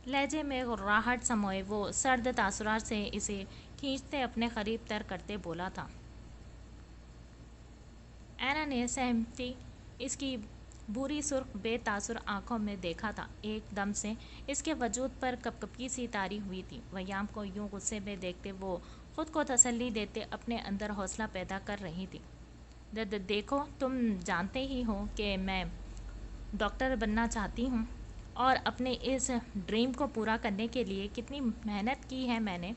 لہجے میں راہٹ سموئے وہ سرد تاثرات سے اسے کھینچتے اپنے قریب تر کرتے بولا تھا۔ اینا نے سہمتی اس کی بھوری سرخ بے تاثر آنکھوں میں دیکھا تھا۔ ایک دم سے اس کے وجود پر کپکپی سی طاری ہوئی تھی۔ ویام کو یوں غصے میں دیکھتے وہ خود کو تسلی دیتے اپنے اندر حوصلہ پیدا کر رہی تھی۔ دیکھو، تم جانتے ہی ہو کہ میں ڈاکٹر بننا چاہتی ہوں اور اپنے اس ڈریم کو پورا کرنے کے لیے کتنی محنت کی ہے میں نے۔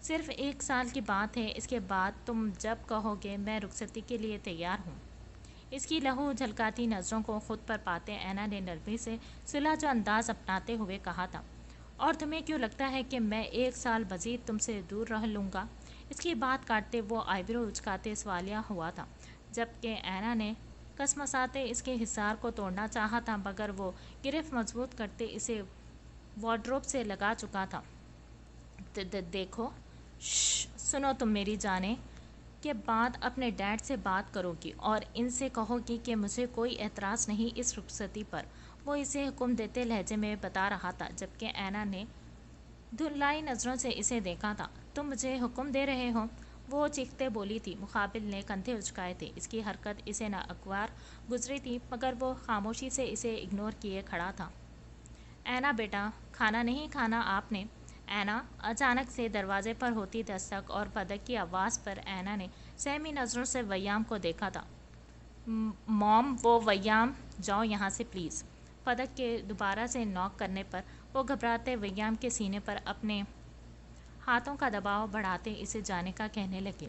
صرف 1 سال کی بات ہے، اس کے بعد تم جب کہو گے میں رخصتی کے لیے تیار ہوں۔ اس کی لہو جھلکاتی نظروں کو خود پر پاتے اینا نے نرمی سے سلجھا انداز اپناتے ہوئے کہا تھا، اور تمہیں کیوں لگتا ہے کہ میں 1 سال مزید تم سے دور رہ لوں گا؟ اس کی بات کاٹتے وہ آئیبرو اچکاتے سوالیہ ہوا تھا، جبکہ اینا نے کسمساتے اس کے حصار کو توڑنا چاہا تھا، مگر وہ گرفت مضبوط کرتے اسے وارڈروب سے لگا چکا تھا۔ دیکھو، سنو تم میری جانیں کے بعد اپنے ڈیڈ سے بات کرو گی اور ان سے کہو گی کہ مجھے کوئی اعتراض نہیں اس رخصتی پر، وہ اسے حکم دیتے لہجے میں بتا رہا تھا، جبکہ اینا نے دھندلائی نظروں سے اسے دیکھا تھا۔ تم مجھے حکم دے رہے ہو؟ وہ چیختے بولی تھی۔ مقابل نے کندھے اچکائے تھے، اس کی حرکت اسے ناگوار گزری تھی، مگر وہ خاموشی سے اسے اگنور کیے کھڑا تھا۔ اینا بیٹا، کھانا نہیں کھانا آپ نے؟ اینا، اچانک سے دروازے پر ہوتی دستک اور پدک کی آواز پر اینا نے سہمی نظروں سے ویام کو دیکھا تھا۔ موم، وہ ویام، جاؤ یہاں سے پلیز۔ پدک کے دوبارہ سے ناک کرنے پر وہ گھبراتے ویام کے سینے پر اپنے ہاتھوں کا دباؤ بڑھاتے اسے جانے کا کہنے لگے۔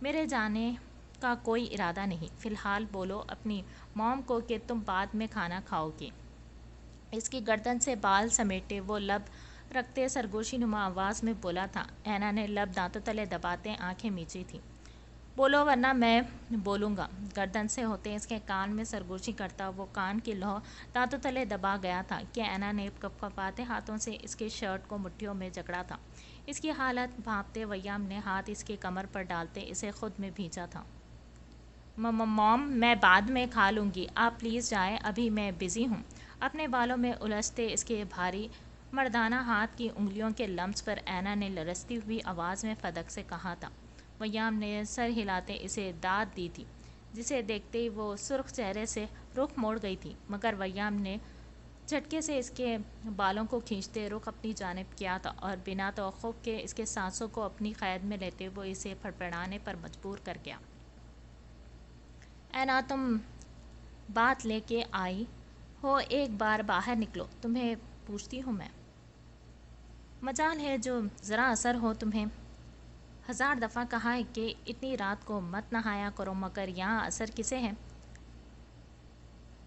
میرے جانے کا کوئی ارادہ نہیں، فی الحال بولو اپنی موم کو کہ تم بعد میں کھانا کھاؤ گی۔ اس کی گردن سے بال سمیٹے وہ لب رکھتے سرگوشی نما آواز میں بولا تھا۔ اینا نے لب دانتوں تلے دباتے آنکھیں میچی تھیں۔ بولو ورنہ میں بولوں گا۔ گردن سے ہوتے اس کے کان میں سرگوشی کرتا وہ کان کی لو دانتوں تلے دبا گیا تھا کہ اینا نے کپکپاتے ہاتھوں سے اس کی شرٹ کو مٹھیوں میں جکڑا تھا۔ اس کی حالت بھانپتے ویام نے ہاتھ اس کی کمر پر ڈالتے اسے خود میں بھیجا تھا۔ موم، میں بعد میں کھا لوں گی، آپ پلیز جائیں، ابھی میں بزی ہوں۔ اپنے بالوں میں الجھتے اس کے بھاری مردانہ ہاتھ کی انگلیوں کے لمس پر اینا نے لرزتی ہوئی آواز میں پدک سے کہا تھا۔ ویام نے سر ہلاتے اسے داد دی تھی، جسے دیکھتے ہی وہ سرخ چہرے سے رخ موڑ گئی تھی، مگر ویام نے جھٹکے سے اس کے بالوں کو کھینچتے رخ اپنی جانب کیا تھا اور بنا توقف کے اس کے سانسوں کو اپنی قید میں لیتے وہ اسے پھڑپڑانے پر مجبور کر گیا۔ اینا، تم بات لے کے آئی ہو، ایک بار باہر نکلو، تمہیں پوچھتی ہوں میں۔ مجال ہے جو ذرا اثر ہو تمہیں۔ 1000 دفعہ کہا ہے کہ اتنی رات کو مت نہایا کرو، مگر یہاں اثر کسے ہے؟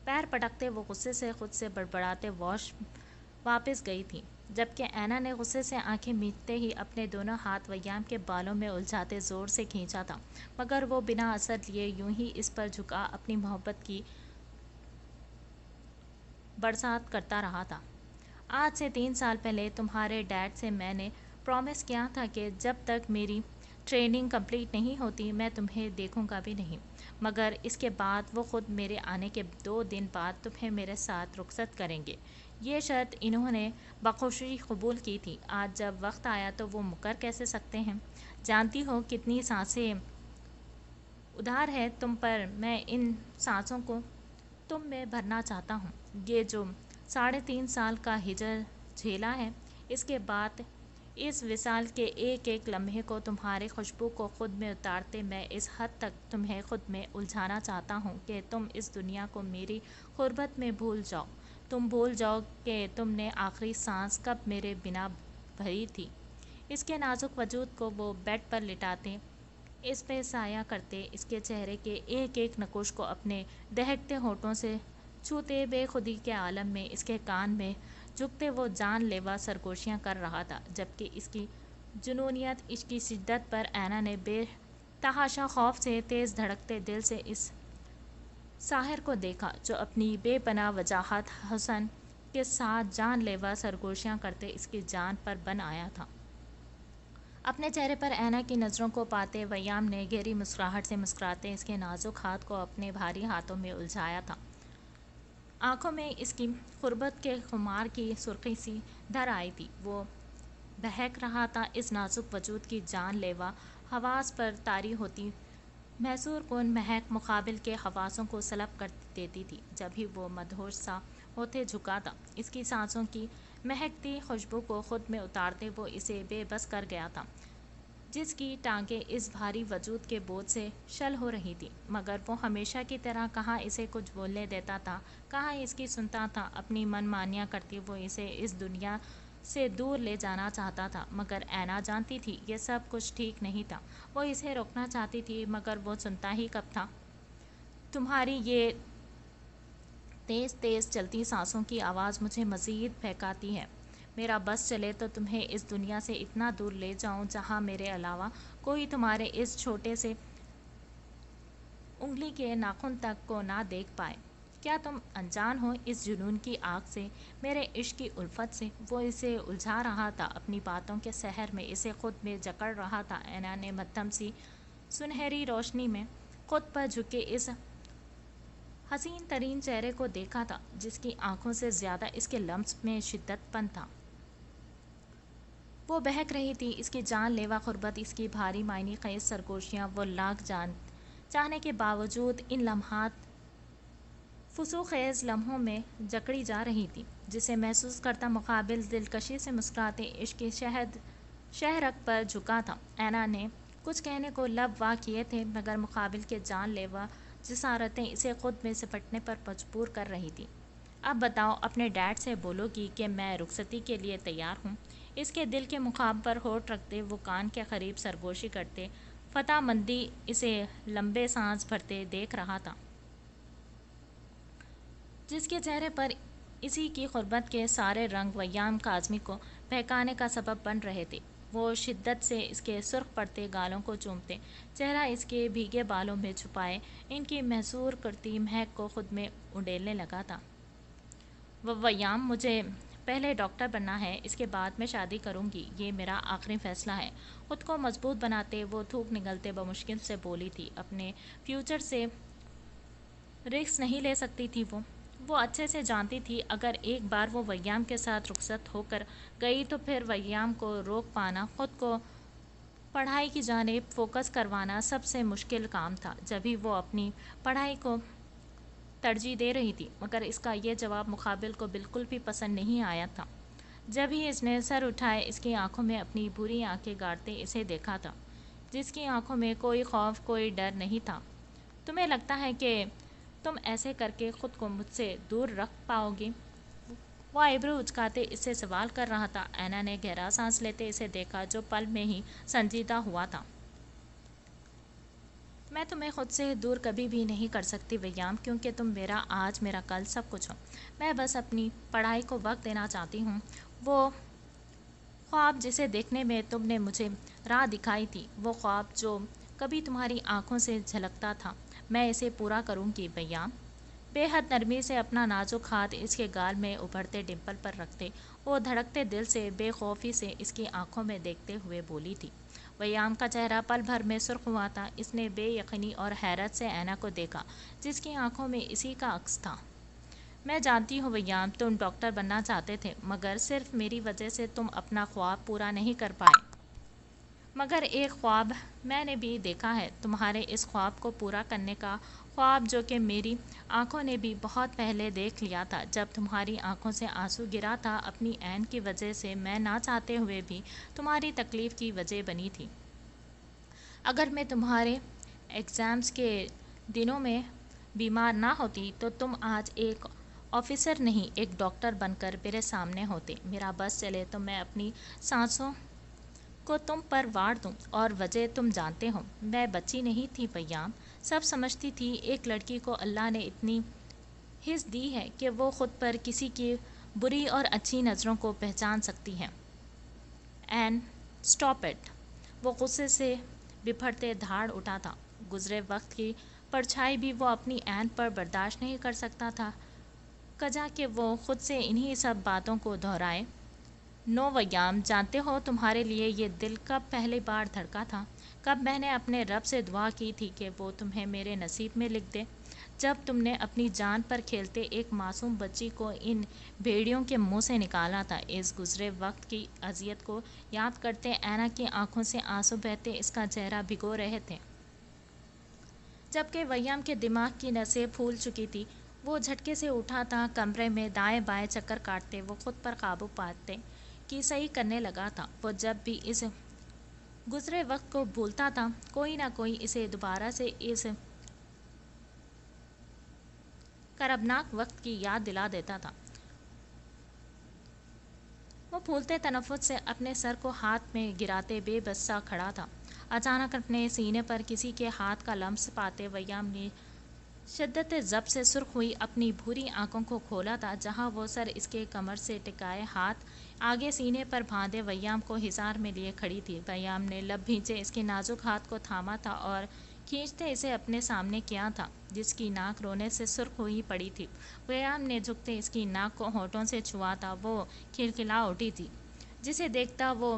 پیر پٹکتے وہ غصے سے خود سے بڑبڑاتے واش واپس گئی تھی۔ جبکہ اینا نے غصے سے آنکھیں میچتے ہی اپنے دونوں ہاتھ ویام کے بالوں میں الجھاتے زور سے کھینچا تھا، مگر وہ بنا اثر لیے یوں ہی اس پر جھکا اپنی محبت کی برسات کرتا رہا تھا۔ آج سے 3 سال پہلے تمہارے ڈیڈ سے میں نے پرومس کیا تھا کہ جب تک میری ٹریننگ کمپلیٹ نہیں ہوتی میں تمہیں دیکھوں گا بھی نہیں، مگر اس کے بعد وہ خود میرے آنے کے 2 دن بعد تمہیں میرے ساتھ رخصت کریں گے۔ یہ شرط انہوں نے بخوشی قبول کی تھی، آج جب وقت آیا تو وہ مکر کیسے سکتے ہیں؟ جانتی ہو کتنی سانسیں ادھار ہے تم پر، میں ان سانسوں کو تم میں بھرنا چاہتا ہوں۔ یہ جو 3.5 سال کا ہجر جھیلا ہے، اس کے بعد اس وصال کے ایک ایک لمحے کو تمہاری خوشبو کو خود میں اتارتے میں اس حد تک تمہیں خود میں الجھانا چاہتا ہوں کہ تم اس دنیا کو میری غربت میں بھول جاؤ، تم بھول جاؤ کہ تم نے آخری سانس کب میرے بنا بھری تھی۔ اس کے نازک وجود کو وہ بیڈ پر لٹاتے، اس پہ سایہ کرتے، اس کے چہرے کے ایک ایک نقوش کو اپنے دہکتے ہونٹوں سے چھوتے، بے خودی کے عالم میں اس کے کان میں جھکتے وہ جان لیوا سرگوشیاں کر رہا تھا، جبکہ اس کی جنونیت، اس کی شدت پر اینا نے بے تحاشا خوف سے تیز دھڑکتے دل سے اس ساحر کو دیکھا جو اپنی بے پناہ وجاہت حسن کے ساتھ جان لیوا سرگوشیاں کرتے اس کی جان پر بن آیا تھا۔ اپنے چہرے پر اینا کی نظروں کو پاتے ویام نے گہری مسکراہٹ سے مسکراتے اس کے نازک ہاتھ کو اپنے بھاری ہاتھوں میں الجھایا تھا۔ آنکھوں میں اس کی غربت کے خمار کی سرخی سی دھر آئی تھی، وہ بہک رہا تھا، اس نازک وجود کی جان لیوا حواس پر طاری ہوتی محصور کن مہک مقابل کے حواسوں کو سلب کر دیتی تھی۔ جب ہی وہ مدہوش سا ہوتے جھکا تھا، اس کی سانسوں کی مہکتی خوشبو کو خود میں اتارتے وہ اسے بے بس کر گیا تھا، جس کی ٹانگیں اس بھاری وجود کے بوجھ سے شل ہو رہی تھی، مگر وہ ہمیشہ کی طرح کہاں اسے کچھ بولنے دیتا تھا، کہاں اس کی سنتا تھا۔ اپنی من مانیاں کرتی وہ اسے اس دنیا سے دور لے جانا چاہتا تھا، مگر اینا جانتی تھی یہ سب کچھ ٹھیک نہیں تھا، وہ اسے روکنا چاہتی تھی مگر وہ سنتا ہی کب تھا۔ تمہاری یہ تیز تیز چلتی سانسوں کی آواز مجھے مزید بہکاتی ہے، میرا بس چلے تو تمہیں اس دنیا سے اتنا دور لے جاؤں جہاں میرے علاوہ کوئی تمہارے اس چھوٹے سے انگلی کے ناخن تک کو نہ دیکھ پائے۔ کیا تم انجان ہو اس جنون کی آگ سے، میرے عشق کی الفت سے؟ وہ اسے الجھا رہا تھا، اپنی باتوں کے سحر میں اسے خود میں جکڑ رہا تھا۔ اینا نے مدھم سی سنہری روشنی میں خود پر جھکے اس حسین ترین چہرے کو دیکھا تھا، جس کی آنکھوں سے زیادہ اس کے لمس میں شدت پن تھا۔ وہ بہک رہی تھی، اس کی جان لیوا غربت، اس کی بھاری معنی خیز سرگوشیاں، وہ لاکھ جان چاہنے کے باوجود ان لمحات فسوس خیز لمحوں میں جکڑی جا رہی تھی، جسے محسوس کرتا مقابل دلکشی سے مسکراتے عشق کی شہرک پر جھکا تھا۔ اینا نے کچھ کہنے کو لب وا کیے تھے، مگر مقابل کے جان لیوا جسارتیں اسے خود میں سپٹنے پر مجبور کر رہی تھی۔ اب بتاؤ، اپنے ڈیڈ سے بولو گی کہ میں رخصتی کے لیے تیار ہوں؟ اس کے دل کے مقام پر ہونٹ رکھتے وہ کان کے قریب سرگوشی کرتے فتح مندی اسے لمبے سانس بھرتے دیکھ رہا تھا، جس کے چہرے پر اسی کی غربت کے سارے رنگ ویام کاظمی کو بہکانے کا سبب بن رہے تھے۔ وہ شدت سے اس کے سرخ پڑتے گالوں کو چومتے، چہرہ اس کے بھیگے بالوں میں چھپائے ان کی محصور کرتی مہک کو خود میں انڈیلنے لگا تھا۔ ویام، مجھے پہلے ڈاکٹر بننا ہے، اس کے بعد میں شادی کروں گی، یہ میرا آخری فیصلہ ہے۔ خود کو مضبوط بناتے وہ تھوک نگلتے بمشکل سے بولی تھی، اپنے فیوچر سے رسک نہیں لے سکتی تھی وہ اچھے سے جانتی تھی اگر ایک بار وہ ویام کے ساتھ رخصت ہو کر گئی تو پھر ویام کو روک پانا، خود کو پڑھائی کی جانب فوکس کروانا سب سے مشکل کام تھا۔ جبھی وہ اپنی پڑھائی کو ترجیح دے رہی تھی، مگر اس کا یہ جواب مقابل کو بالکل بھی پسند نہیں آیا تھا۔ جب ہی اس نے سر اٹھائے، اس کی آنکھوں میں اپنی بری آنکھیں گاڑتے اسے دیکھا تھا، جس کی آنکھوں میں کوئی خوف، کوئی ڈر نہیں تھا۔ تمہیں لگتا ہے کہ تم ایسے کر کے خود کو مجھ سے دور رکھ پاؤ گی؟ وہ آئیبرو اچکاتے اس سے سوال کر رہا تھا۔ اینا نے گہرا سانس لیتے اسے دیکھا، جو پل میں ہی سنجیدہ ہوا تھا۔ میں تمہیں خود سے دور کبھی بھی نہیں کر سکتی ویام، کیونکہ تم میرا آج، میرا کل، سب کچھ ہو۔ میں بس اپنی پڑھائی کو وقت دینا چاہتی ہوں۔ وہ خواب جسے دیکھنے میں تم نے مجھے راہ دکھائی تھی، وہ خواب جو کبھی تمہاری آنکھوں سے جھلکتا تھا، میں اسے پورا کروں گی ویام۔ بے حد نرمی سے اپنا نازک ہاتھ اس کے گال میں ابھرتے ڈمپل پر رکھتے وہ دھڑکتے دل سے بے خوفی سے اس کی آنکھوں میں دیکھتے ہوئے بولی تھی۔ ویام کا چہرہ پل بھر میں سرخ ہوا تھا۔ اس نے بے یقینی اور حیرت سے اینا کو دیکھا جس کی آنکھوں میں اسی کا عکس تھا۔ میں جانتی ہوں ویام، تم ڈاکٹر بننا چاہتے تھے، مگر صرف میری وجہ سے تم اپنا خواب پورا نہیں کر پائے۔ مگر ایک خواب میں نے بھی دیکھا ہے، تمہارے اس خواب کو پورا کرنے کا خواب جو کہ میری آنکھوں نے بھی بہت پہلے دیکھ لیا تھا، جب تمہاری آنکھوں سے آنسو گرا تھا اپنی عین کی وجہ سے، میں نہ چاہتے ہوئے بھی تمہاری تکلیف کی وجہ بنی تھی۔ اگر میں تمہارے ایگزامز کے دنوں میں بیمار نہ ہوتی تو تم آج ایک آفیسر نہیں ایک ڈاکٹر بن کر میرے سامنے ہوتے۔ میرا بس چلے تو میں اپنی سانسوں کو تم پر وار دوں، اور وجہ تم جانتے ہو، میں بچی نہیں تھی ویام، سب سمجھتی تھی۔ ایک لڑکی کو اللہ نے اتنی حس دی ہے کہ وہ خود پر کسی کی بری اور اچھی نظروں کو پہچان سکتی ہے۔ And stop it! وہ غصے سے بپھرتے دھاڑ اٹھا تھا۔ گزرے وقت کی پرچھائی بھی وہ اپنی این پر برداشت نہیں کر سکتا تھا، کجا کہ وہ خود سے انہی سب باتوں کو دہرائے۔ نو ویام، جانتے ہو تمہارے لیے یہ دل کب پہلی بار دھڑکا تھا؟ کب میں نے اپنے رب سے دعا کی تھی کہ وہ تمہیں میرے نصیب میں لکھ دے؟ جب تم نے اپنی جان پر کھیلتے ایک معصوم بچی کو ان بھیڑیوں کے منہ سے نکالا تھا۔ اس گزرے وقت کی اذیت کو یاد کرتے اینا کی آنکھوں سے آنسو بہتے اس کا چہرہ بھگو رہے تھے، جبکہ ویام کے دماغ کی نسیں پھول چکی تھی۔ وہ جھٹکے سے اٹھا تھا، کمرے میں دائیں بائیں چکر کاٹتے وہ خود پر قابو پاتے کی صحیح کرنے لگا تھا۔ وہ جب بھی اس گزرے وقت کو بھولتا تھا، کوئی نہ کوئی اسے دوبارہ سے اس کربناک وقت کی یاد دلا دیتا تھا۔ وہ پھولتے تنفس سے اپنے سر کو ہاتھ میں گراتے بے بس سا کھڑا تھا۔ اچانک اپنے سینے پر کسی کے ہاتھ کا لمس پاتے ویام نے شدت ضبط سے سرخ ہوئی اپنی بھوری آنکھوں کو کھولا تھا، جہاں وہ سر اس کے کمر سے ٹکائے ہاتھ آگے سینے پر باندھے ویام کو حصار میں لیے کھڑی تھی۔ ویام نے لب بھینچے اس کے نازک ہاتھ کو تھاما تھا اور کھینچتے اسے اپنے سامنے کیا تھا، جس کی ناک رونے سے سرخ ہوئی پڑی تھی۔ ویام نے جھکتے اس کی ناک کو ہونٹوں سے چھوا تھا، وہ کھلکھلا اٹھی تھی۔ جسے دیکھتا وہ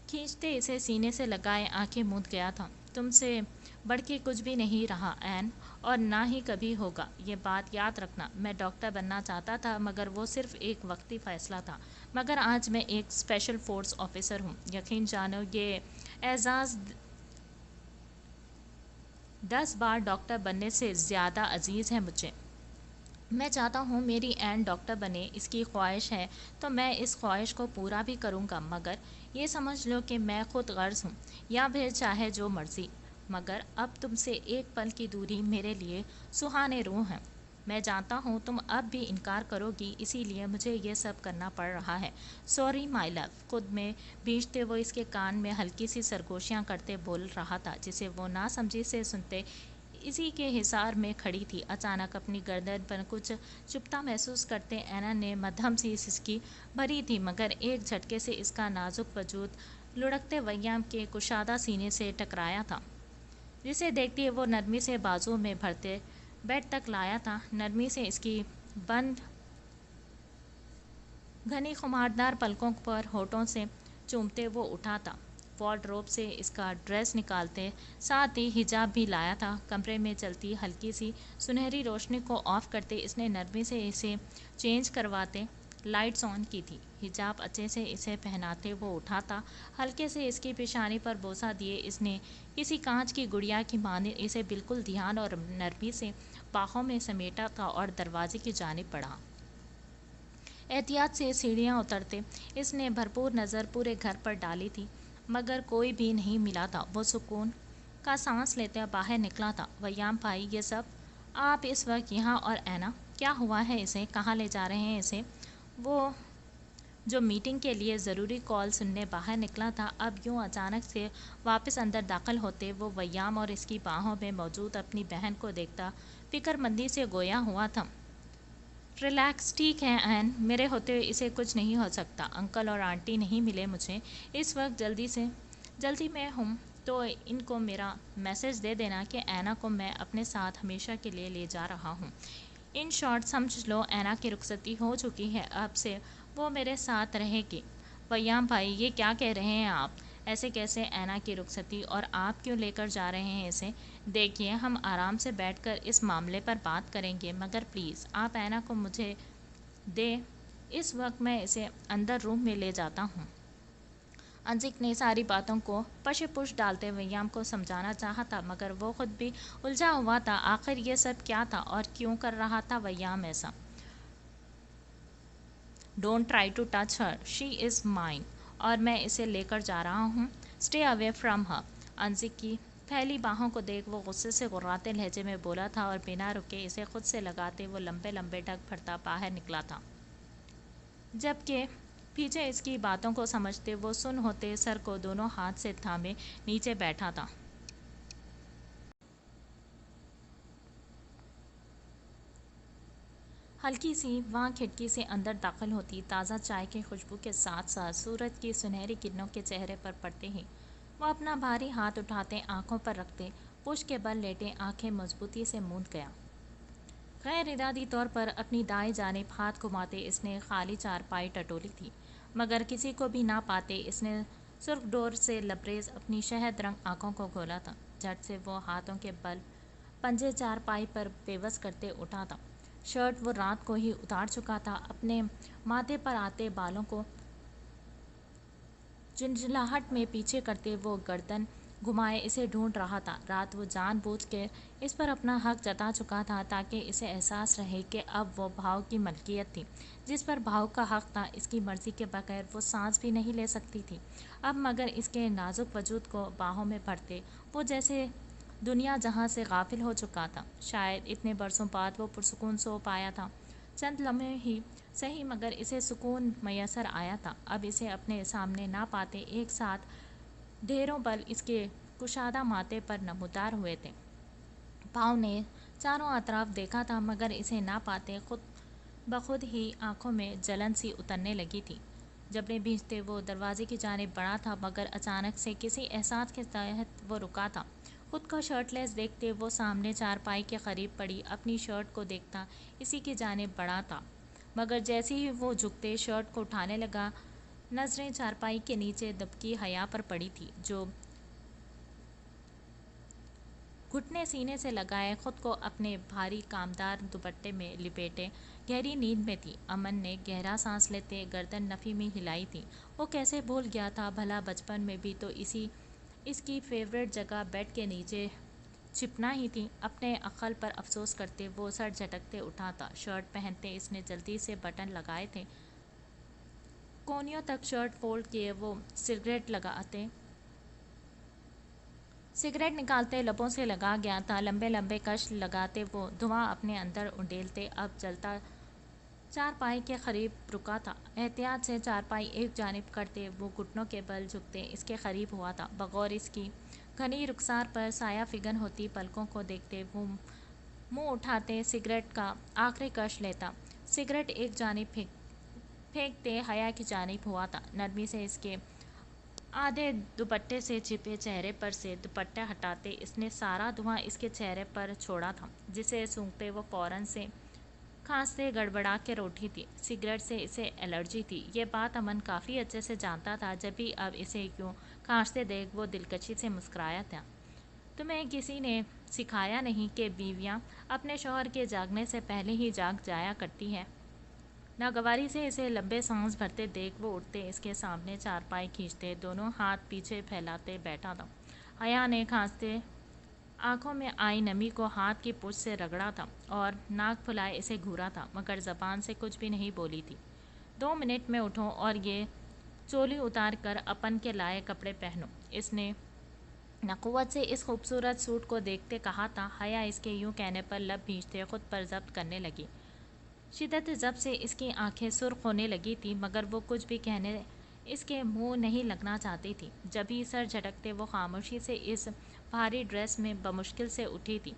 کھینچتے اسے سینے سے لگائے آنکھیں موند گیا تھا۔ تم سے بڑھ کے کچھ بھی نہیں رہا این، اور نہ ہی کبھی ہوگا، یہ بات یاد رکھنا۔ میں ڈاکٹر بننا چاہتا تھا، مگر وہ صرف ایک وقتی فیصلہ تھا، مگر آج میں ایک اسپیشل فورس آفیسر ہوں۔ یقین جانو یہ اعزاز 10 بار ڈاکٹر بننے سے زیادہ عزیز ہے مجھے۔ میں چاہتا ہوں میری این ڈاکٹر بنے، اس کی خواہش ہے تو میں اس خواہش کو پورا بھی کروں گا، مگر یہ سمجھ لو کہ میں خود غرض ہوں، یا پھر چاہے جو مرضی، مگر اب تم سے ایک پل کی دوری میرے لیے سہانے روح ہے۔ میں جانتا ہوں تم اب بھی انکار کرو گی، اسی لیے مجھے یہ سب کرنا پڑ رہا ہے۔ سوری مائی لو! خود میں بھینچتے وہ اس کے کان میں ہلکی سی سرگوشیاں کرتے بول رہا تھا، جسے وہ نہ سمجھی سے سنتے اسی کے حصار میں کھڑی تھی۔ اچانک اپنی گردن پر کچھ چبھتا محسوس کرتے اینا نے مدھم سی سسکی بھری تھی، مگر ایک جھٹکے سے اس کا نازک وجود لڑکتے ویام کے کشادہ سینے سے ٹکرایا تھا، جسے دیکھتی وہ نرمی سے بازو میں بھرتے بیڈ تک لایا تھا۔ نرمی سے اس کی بند گھنی خماردار پلکوں پر ہونٹوں سے چومتے وہ اٹھا تھا۔ وارڈروب سے اس کا ڈریس نکالتے ساتھ ہی حجاب بھی لایا تھا۔ کمرے میں چلتی ہلکی سی سنہری روشنی کو آف کرتے اس نے نرمی سے اسے چینج کرواتے لائٹس آن کی تھی۔ حجاب اچھے سے اسے پہناتے وہ اٹھا تھا، ہلکے سے اس کی پیشانی پر بوسہ دیے اس نے کسی کانچ کی گڑیا کی مانند اسے بالکل دھیان اور نرمی سے باہوں میں سمیٹا تھا اور دروازے کی جانب بڑھا۔ احتیاط سے سیڑھیاں اترتے اس نے بھرپور نظر پورے گھر پر ڈالی تھی، مگر کوئی بھی نہیں ملا تھا۔ وہ سکون کا سانس لیتے باہر نکلا تھا۔ ویام بھائی، یہ سب آپ اس وقت یہاں، اور اینا کیا ہوا ہے اسے؟ کہاں لے جا رہے ہیں اسے؟ وہ جو میٹنگ کے لیے ضروری کال سننے باہر نکلا تھا، اب یوں اچانک سے واپس اندر داخل ہوتے وہ ویام اور اس کی باہوں میں موجود اپنی بہن کو دیکھتا فکر مندی سے گویا ہوا تھا۔ ریلیکس، ٹھیک ہے این، میرے ہوتے ہوئے اسے کچھ نہیں ہو سکتا۔ انکل اور آنٹی نہیں ملے مجھے اس وقت، جلدی میں ہوں، تو ان کو میرا میسج دے دینا کہ اینا کو میں اپنے ساتھ ہمیشہ کے لیے لے جا رہا ہوں۔ ان شارٹ سمجھ لو اینا کی رخصتی ہو چکی ہے، اب سے وہ میرے ساتھ رہے گی۔ ویام بھائی، یہ کیا کہہ رہے ہیں آپ؟ ایسے کیسے اینا کی رخصتی، اور آپ کیوں لے کر جا رہے ہیں اسے؟ دیکھیے، ہم آرام سے بیٹھ کر اس معاملے پر بات کریں گے، مگر پلیز آپ اینا کو مجھے دیں، اس وقت میں اسے اندر روم میں لے جاتا ہوں۔ انزک نے ساری باتوں کو پش پش ڈالتے ویام کو سمجھانا چاہا تھا، مگر وہ خود بھی الجھا ہوا تھا۔ آخر یہ سب کیا تھا اور کیوں کر رہا تھا ویام ایسا؟ Don't try to touch her, she is mine, اور میں اسے لے کر جا رہا ہوں۔ Stay away from her. انزک کی پھیلی باہوں کو دیکھ وہ غصے سے غراتے لہجے میں بولا تھا، اور بنا رکے اسے خود سے لگاتے وہ لمبے لمبے ڈگ پھرتا باہر نکلا تھا۔ جبکہ پیچھے اس کی باتوں کو سمجھتے وہ سن ہوتے سر کو دونوں ہاتھ سے تھامے نیچے بیٹھا تھا۔ ہلکی سی وہاں کھڑکی سے اندر داخل ہوتی تازہ چائے کی خوشبو کے ساتھ ساتھ سورج کی سنہری کرنوں کے چہرے پر پڑتے ہی وہ اپنا بھاری ہاتھ اٹھاتے آنکھوں پر رکھتے پشت کے بل لیٹے آنکھیں مضبوطی سے موند گیا۔ غیر ارادی طور پر اپنی دائیں جانب ہاتھ گھماتے اس نے خالی چارپائی ٹٹولی تھی، مگر کسی کو بھی نہ پاتے اس نے سرخ ڈور سے لبریز اپنی شہد رنگ آنکھوں کو کھولا تھا۔ جھٹ سے وہ ہاتھوں کے بل پنجے چارپائی پر پیوست کرتے اٹھا تھا۔ شرٹ وہ رات کو ہی اتار چکا تھا۔ اپنے ماتھے پر آتے بالوں کو جھنجھلاہٹ میں پیچھے کرتے وہ گردن گھمائے اسے ڈھونڈ رہا تھا۔ رات وہ جان بوجھ کے اس پر اپنا حق جتا چکا تھا تاکہ اسے احساس رہے کہ اب وہ بھاؤ کی ملکیت تھی، جس پر بھاؤ کا حق تھا۔ اس کی مرضی کے بغیر وہ سانس بھی نہیں لے سکتی تھی اب، مگر اس کے نازک وجود کو باہوں میں بھرتے وہ جیسے دنیا جہاں سے غافل ہو چکا تھا۔ شاید اتنے برسوں بعد وہ پرسکون سو پایا تھا، چند لمحے ہی صحیح، مگر اسے سکون میسر آیا تھا۔ اب اسے اپنے سامنے نہ پاتے ایک ساتھ ڈھیروں بل اس کے کشادہ ماتھے پر نمودار ہوئے تھے۔ پاؤں نے چاروں اطراف دیکھا تھا، مگر اسے نہ پاتے خود بخود ہی آنکھوں میں جلن سی اترنے لگی تھی۔ جبڑے بھینچتے وہ دروازے کی جانب بڑھا تھا، مگر اچانک سے کسی احساس کے تحت وہ رکا تھا۔ خود کو شرٹ لیس دیکھتے وہ سامنے چارپائی کے قریب پڑی اپنی شرٹ کو دیکھتا اسی کی جانب بڑھا تھا، مگر جیسے ہی وہ جھکتے شرٹ کو اٹھانے لگا، نظریں چارپائی کے نیچے دبکی حیا پر پڑی تھی، جو گھٹنے سینے سے لگائے خود کو اپنے بھاری کامدار دوپٹے میں لپیٹے گہری نیند میں تھی۔ امن نے گہرا سانس لیتے گردن نفی میں ہلائی تھی۔ وہ کیسے بھول گیا تھا بھلا، بچپن میں بھی تو اس کی فیورٹ جگہ بیڈ کے نیچے چھپنا ہی تھی۔ اپنے عقل پر افسوس کرتے وہ سر جھٹکتے اٹھا تھا۔ شرٹ پہنتے اس نے جلدی سے بٹن لگائے تھے، کونیوں تک شرٹ فولڈ کیے وہ سگریٹ نکالتے لبوں سے لگا گیا تھا۔ لمبے لمبے کش لگاتے وہ دھواں اپنے اندر انڈیلتے اب جلتا چارپائی کے قریب رکا تھا۔ احتیاط سے چارپائی ایک جانب کرتے وہ گھٹنوں کے بل جھکتے اس کے قریب ہوا تھا، بغور اس کی گھنی رخسار پر سایہ فگن ہوتی پلکوں کو دیکھتے وہ منہ اٹھاتے سگریٹ کا آخری کش لیتا، سگریٹ ایک جانب پھینکتے حیا کی جانب ہوا تھا۔ نرمی سے اس کے آدھے دوپٹے سے چھپے چہرے پر سے دوپٹہ ہٹاتے اس نے سارا دھواں اس کے چہرے پر چھوڑا تھا، جسے سونگھتے وہ فوراً سے کھانستے گڑبڑا کر اٹھی تھی۔ سگریٹ سے اسے الرجی تھی، یہ بات امن کافی اچھے سے جانتا تھا، جبھی اب اسے یوں کھانستے دیکھ وہ دلکشی سے مسکرایا تھا۔ تمہیں کسی نے سکھایا نہیں کہ بیویاں اپنے شوہر کے جاگنے سے پہلے ہی جاگ جایا کرتی ہیں؟ ناگواری سے اسے لمبے سانس بھرتے دیکھ وہ اٹھتے اس کے سامنے چارپائی کھینچتے دونوں ہاتھ پیچھے پھیلاتے بیٹھا تھا۔ حیا نے کھانستے آنکھوں میں آئی نمی کو ہاتھ کی پشت سے رگڑا تھا اور ناک پھلائے اسے گھورا تھا، مگر زبان سے کچھ بھی نہیں بولی تھی۔ 2 منٹ میں اٹھو اور یہ چولی اتار کر اپن کے لائے کپڑے پہنو، اس نے نخوت سے اس خوبصورت سوٹ کو دیکھتے کہا تھا۔ حیا اس کے یوں کہنے پر لب بھینچتے خود پر ضبط کرنے لگی۔ شدت ضبط سے اس کی آنکھیں سرخ ہونے لگی تھی، مگر وہ کچھ بھی کہنے اس کے منہ نہیں لگنا چاہتی تھی۔ جبھی سر جھٹکتے وہ خاموشی سے اس بھاری ڈریس میں بمشکل سے اٹھی تھی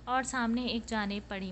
اور سامنے ایک جانب پڑی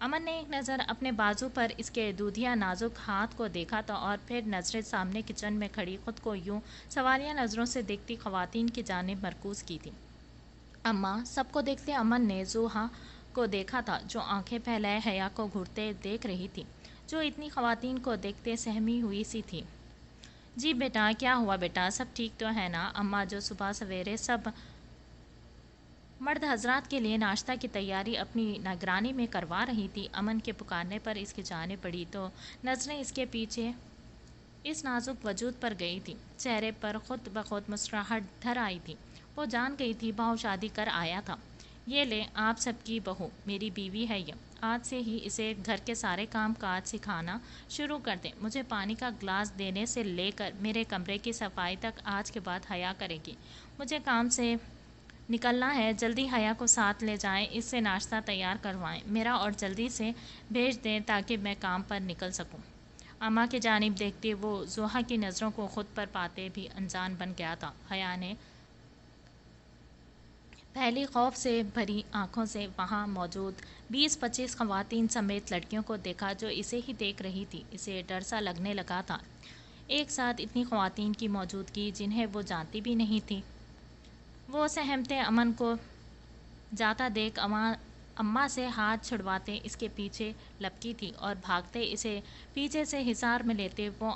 امن نے ایک نظر اپنے بازو پر اس کے دودھیا نازک ہاتھ کو دیکھا تھا اور پھر نظریں سامنے کچن میں کھڑی خود کو یوں سوالیہ نظروں سے دیکھتی خواتین کی جانب مرکوز کی تھی۔ اماں، سب کو دیکھتے امن نے زوہا کو دیکھا تھا جو آنکھیں پھیلائے حیا کو گھورتے دیکھ رہی تھی، جو اتنی خواتین کو دیکھتے سہمی ہوئی سی تھی۔ جی بیٹا، کیا ہوا بیٹا، سب ٹھیک تو ہے نا؟ اماں جو صبح سویرے سب مرد حضرات کے لیے ناشتہ کی تیاری اپنی نگرانی میں کروا رہی تھی، امن کے پکارنے پر اس کی جانب بڑھی تو نظریں اس کے پیچھے اس نازک وجود پر گئی تھی۔ چہرے پر خود بخود مسکراہٹ ڈھر آئی تھی۔ وہ جان گئی تھی بہو شادی کر آیا تھا۔ یہ لے آپ سب کی بہو، میری بیوی ہے یہ، آج سے ہی اسے گھر کے سارے کام کاج سکھانا شروع کر دیں۔ مجھے پانی کا گلاس دینے سے لے کر میرے کمرے کی صفائی تک آج کے بعد حیا کرے گی۔ مجھے کام سے نکلنا ہے، جلدی حیا کو ساتھ لے جائیں، اس سے ناشتہ تیار کروائیں میرا اور جلدی سے بھیج دیں تاکہ میں کام پر نکل سکوں۔ اماں کی جانب دیکھتے وہ زوہا کی نظروں کو خود پر پاتے بھی انجان بن گیا تھا۔ حیا نے پہلی خوف سے بھری آنکھوں سے وہاں موجود 20-25 خواتین سمیت لڑکیوں کو دیکھا جو اسے ہی دیکھ رہی تھی۔ اسے ڈر سا لگنے لگا تھا، ایک ساتھ اتنی خواتین کی موجودگی جنہیں وہ جانتی بھی نہیں تھی۔ وہ سہمتے امن کو جاتا دیکھ اماں سے ہاتھ چھڑواتے اس کے پیچھے لپکی تھی اور بھاگتے اسے پیچھے سے حصار میں لیتے وہ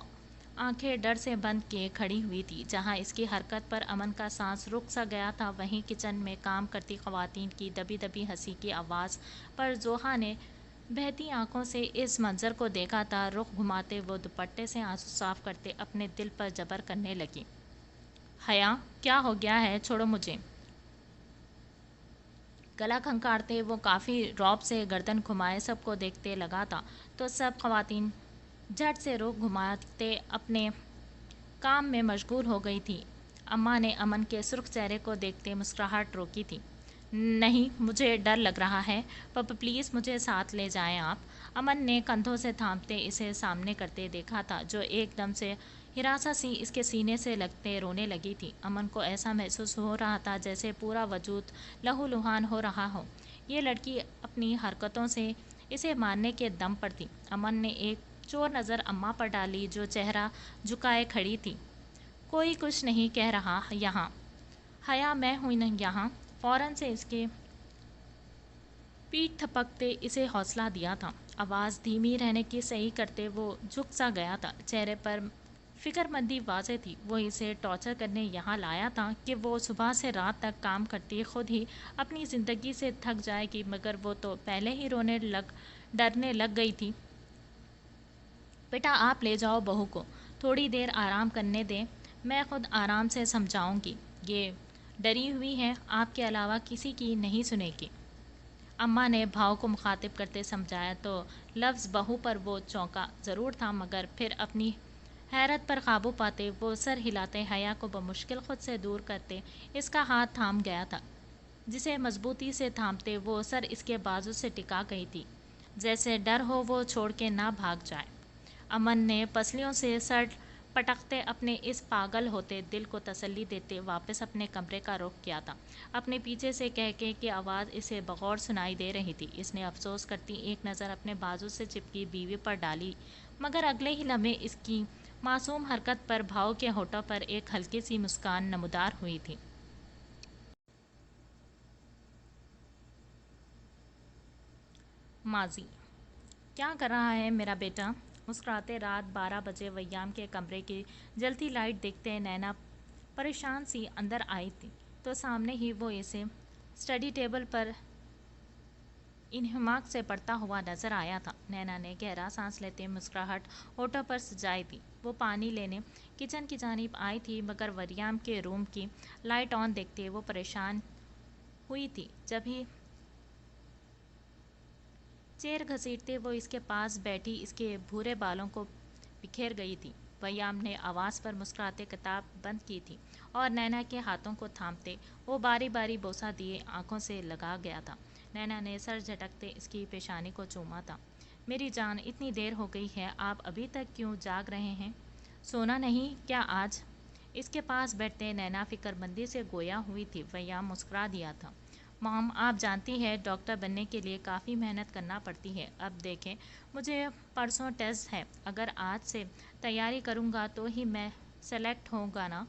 آنکھیں ڈر سے بند کیے کھڑی ہوئی تھی۔ جہاں اس کی حرکت پر امن کا سانس رک سا گیا تھا، وہیں کچن میں کام کرتی خواتین کی دبی دبی ہنسی کی آواز پر زوہا نے بہتی آنکھوں سے اس منظر کو دیکھا تھا۔ رخ گھماتے وہ دوپٹے سے آنسو صاف کرتے اپنے دل پر جبر کرنے لگی۔ حیا، کیا ہو گیا ہے؟ چھوڑو مجھے۔ گلا کھنکارتے وہ کافی رعب سے گردن گھمائے سب کو دیکھتے لگا تھا تو سب خواتین جھٹ سے رخ گھماتے اپنے کام میں مشغول ہو گئی تھی۔ اماں نے امن کے سرخ چہرے کو دیکھتے مسکراہٹ روکی تھی۔ نہیں، مجھے ڈر لگ رہا ہے، پاپا پلیز مجھے ساتھ لے جائیں آپ۔ امن نے کندھوں سے تھامتے اسے سامنے کرتے دیکھا تھا جو ایک دم سے ہراساں سی اس کے سینے سے لگتے رونے لگی تھی۔ امن کو ایسا محسوس ہو رہا تھا جیسے پورا وجود لہو لہان ہو رہا ہو۔ یہ لڑکی اپنی حرکتوں سے اسے مارنے کے دم پر تھی۔ امن نے ایک چور نظر اماں پر ڈالی جو چہرہ جھکائے کھڑی تھی۔ کوئی کچھ نہیں کہہ رہا یہاں؟ حیا، میں ہوں یہاں۔ فوراً سے اس کے پیٹھ تھپکتے اسے حوصلہ دیا تھا۔ آواز دھیمی رہنے کی صحیح کرتے وہ جھک سا گیا تھا، چہرے پر فکر مندی واضح تھی۔ وہ اسے ٹارچر کرنے یہاں لایا تھا کہ وہ صبح سے رات تک کام کرتی خود ہی اپنی زندگی سے تھک جائے گی، مگر وہ تو پہلے ہی ڈرنے لگ گئی تھی۔ بیٹا آپ لے جاؤ بہو کو، تھوڑی دیر آرام کرنے دیں، میں خود آرام سے سمجھاؤں گی، یہ ڈری ہوئی ہے، آپ کے علاوہ کسی کی نہیں سنے گی۔ اماں نے بھاؤ کو مخاطب کرتے سمجھایا تو لفظ بہو پر وہ چونکا ضرور تھا، مگر پھر اپنی حیرت پر قابو پاتے وہ سر ہلاتے حیا کو بمشکل خود سے دور کرتے اس کا ہاتھ تھام گیا تھا، جسے مضبوطی سے تھامتے وہ سر اس کے بازو سے ٹکا گئی تھی، جیسے ڈر ہو وہ چھوڑ کے نہ بھاگ جائے۔ امن نے پسلیوں سے سر پٹکتے اپنے اس پاگل ہوتے دل کو تسلی دیتے واپس اپنے کمرے کا رخ کیا تھا۔ اپنے پیچھے سے کہکے کی آواز اسے بغور سنائی دے رہی تھی۔ اس نے افسوس کرتی ایک نظر اپنے بازو سے چپکی بیوی پر ڈالی، مگر اگلے ہی لمحے اس کی معصوم حرکت پر بھاؤ کے ہونٹوں پر ایک ہلکی سی مسکان نمودار ہوئی تھی۔ ماضی کیا کر رہا ہے میرا بیٹا؟ مسکراتے رات 12 بجے ویام کے کمرے کی جلتی لائٹ دیکھتے نینا پریشان سی اندر آئی تھی تو سامنے ہی وہ اسے اسٹڈی ٹیبل پر انہماک سے پڑھتا ہوا نظر آیا تھا۔ نینا نے گہرا سانس لیتے مسکراہٹ ہونٹوں پر سجائی تھی۔ وہ پانی لینے کچن کی جانب آئی تھی، مگر ویام کے روم کی لائٹ آن دیکھتے وہ پریشان ہوئی تھی۔ جب ہی چیر گھسیٹتے وہ اس کے پاس بیٹھی اس کے بھورے بالوں کو بکھیر گئی تھی۔ ویام نے آواز پر مسکراتے کتاب بند کی تھی اور نینا کے ہاتھوں کو تھامتے وہ باری باری بوسہ دیے آنکھوں سے لگا گیا تھا۔ نینا نے سر جھٹکتے اس کی پیشانی کو چوما تھا۔ میری جان، اتنی دیر ہو گئی ہے، آپ ابھی تک کیوں جاگ رہے ہیں؟ سونا نہیں کیا آج؟ اس کے پاس بیٹھتے نینا فکر مندی سے گویا ہوئی تھی۔ ویام مسکرا دیا تھا۔ مام، آپ جانتی ہے ڈاکٹر بننے کے لیے کافی محنت کرنا پڑتی ہے. اب دیکھیں، مجھے پرسوں ٹیسٹ ہے. اگر آج سے تیاری کروں گا تو ہی میں سلیکٹ ہوں گا نا؟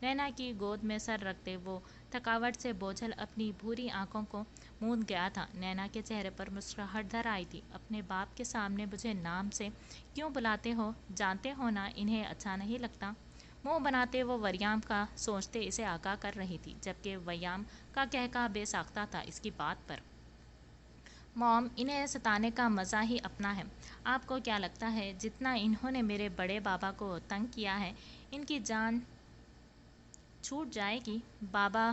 نینا کی گود میں سر رکھتے وہ تھکاوٹ سے بوجھل اپنی بھوری آنکھوں کو موند گیا تھا. نینا کے چہرے پر مسکراہٹ دھر آئی تھی. اپنے باپ کے سامنے مجھے نام سے کیوں بلاتے ہو؟ جانتے ہو نا انہیں اچھا نہیں لگتا. منہ بناتے وہ ویام کا سوچتے اسے آگاہ کر رہی تھی، جبکہ ویام کا کہکا بے ساختہ تھا اس کی بات پر. موم، انہیں ستانے کا مزہ ہی اپنا ہے. آپ کو کیا لگتا ہے جتنا انہوں نے میرے بڑے بابا کو تنگ کیا ہے ان کی جان چھوٹ جائے گی؟ بابا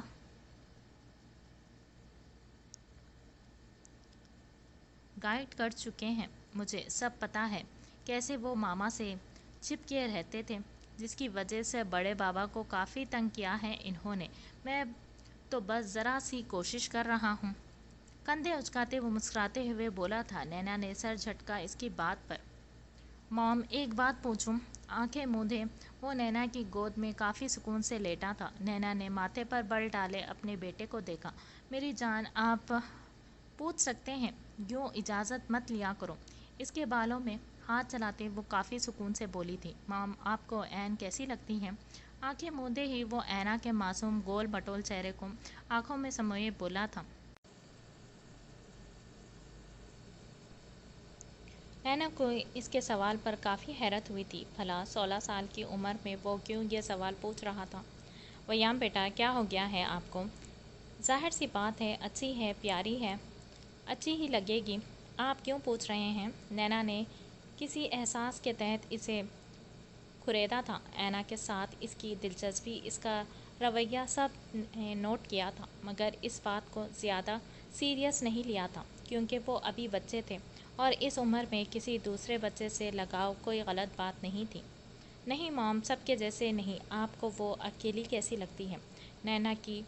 گائیڈ کر چکے ہیں، مجھے سب پتہ ہے. کیسے وہ ماما سے چھپ کے رہتے تھے، جس کی وجہ سے بڑے بابا کو کافی تنگ کیا ہے انہوں نے. میں تو بس ذرا سی کوشش کر رہا ہوں. کندھے اچکاتے وہ مسکراتے ہوئے بولا تھا. نینا نے سر جھٹکا اس کی بات پر. موم، ایک بات پوچھوں؟ آنکھیں موندے وہ نینا کی گود میں کافی سکون سے لیٹا تھا. نینا نے ماتھے پر بل ڈالے اپنے بیٹے کو دیکھا. میری جان، آپ پوچھ سکتے ہیں، یوں اجازت مت لیا کرو. اس کے بالوں میں ہاتھ چلاتے وہ کافی سکون سے بولی تھی. مام، آپ کو این کیسی لگتی ہے؟ آنکھیں موندے ہی وہ اینا کے معصوم گول مٹول چہرے کو آنکھوں میں سموئے بولا تھا. نینا کو اس کے سوال پر کافی حیرت ہوئی تھی. بھلا 16 سال کی عمر میں وہ کیوں یہ سوال پوچھ رہا تھا؟ ویام بیٹا، کیا ہو گیا ہے آپ کو؟ ظاہر سی بات ہے، اچھی ہے، پیاری ہے، اچھی ہی لگے گی. آپ کیوں پوچھ رہے ہیں؟ نینا نے کسی احساس کے تحت اسے کھریدا تھا. اینا کے ساتھ اس کی دلچسپی، اس کا رویہ سب نے نوٹ کیا تھا، مگر اس بات کو زیادہ سیریس نہیں لیا تھا، کیونکہ وہ ابھی بچے تھے اور اس عمر میں کسی دوسرے بچے سے لگاؤ کوئی غلط بات نہیں تھی. نہیں مام، سب کے جیسے نہیں. آپ کو وہ اکیلی کیسی لگتی ہے؟ نینا کی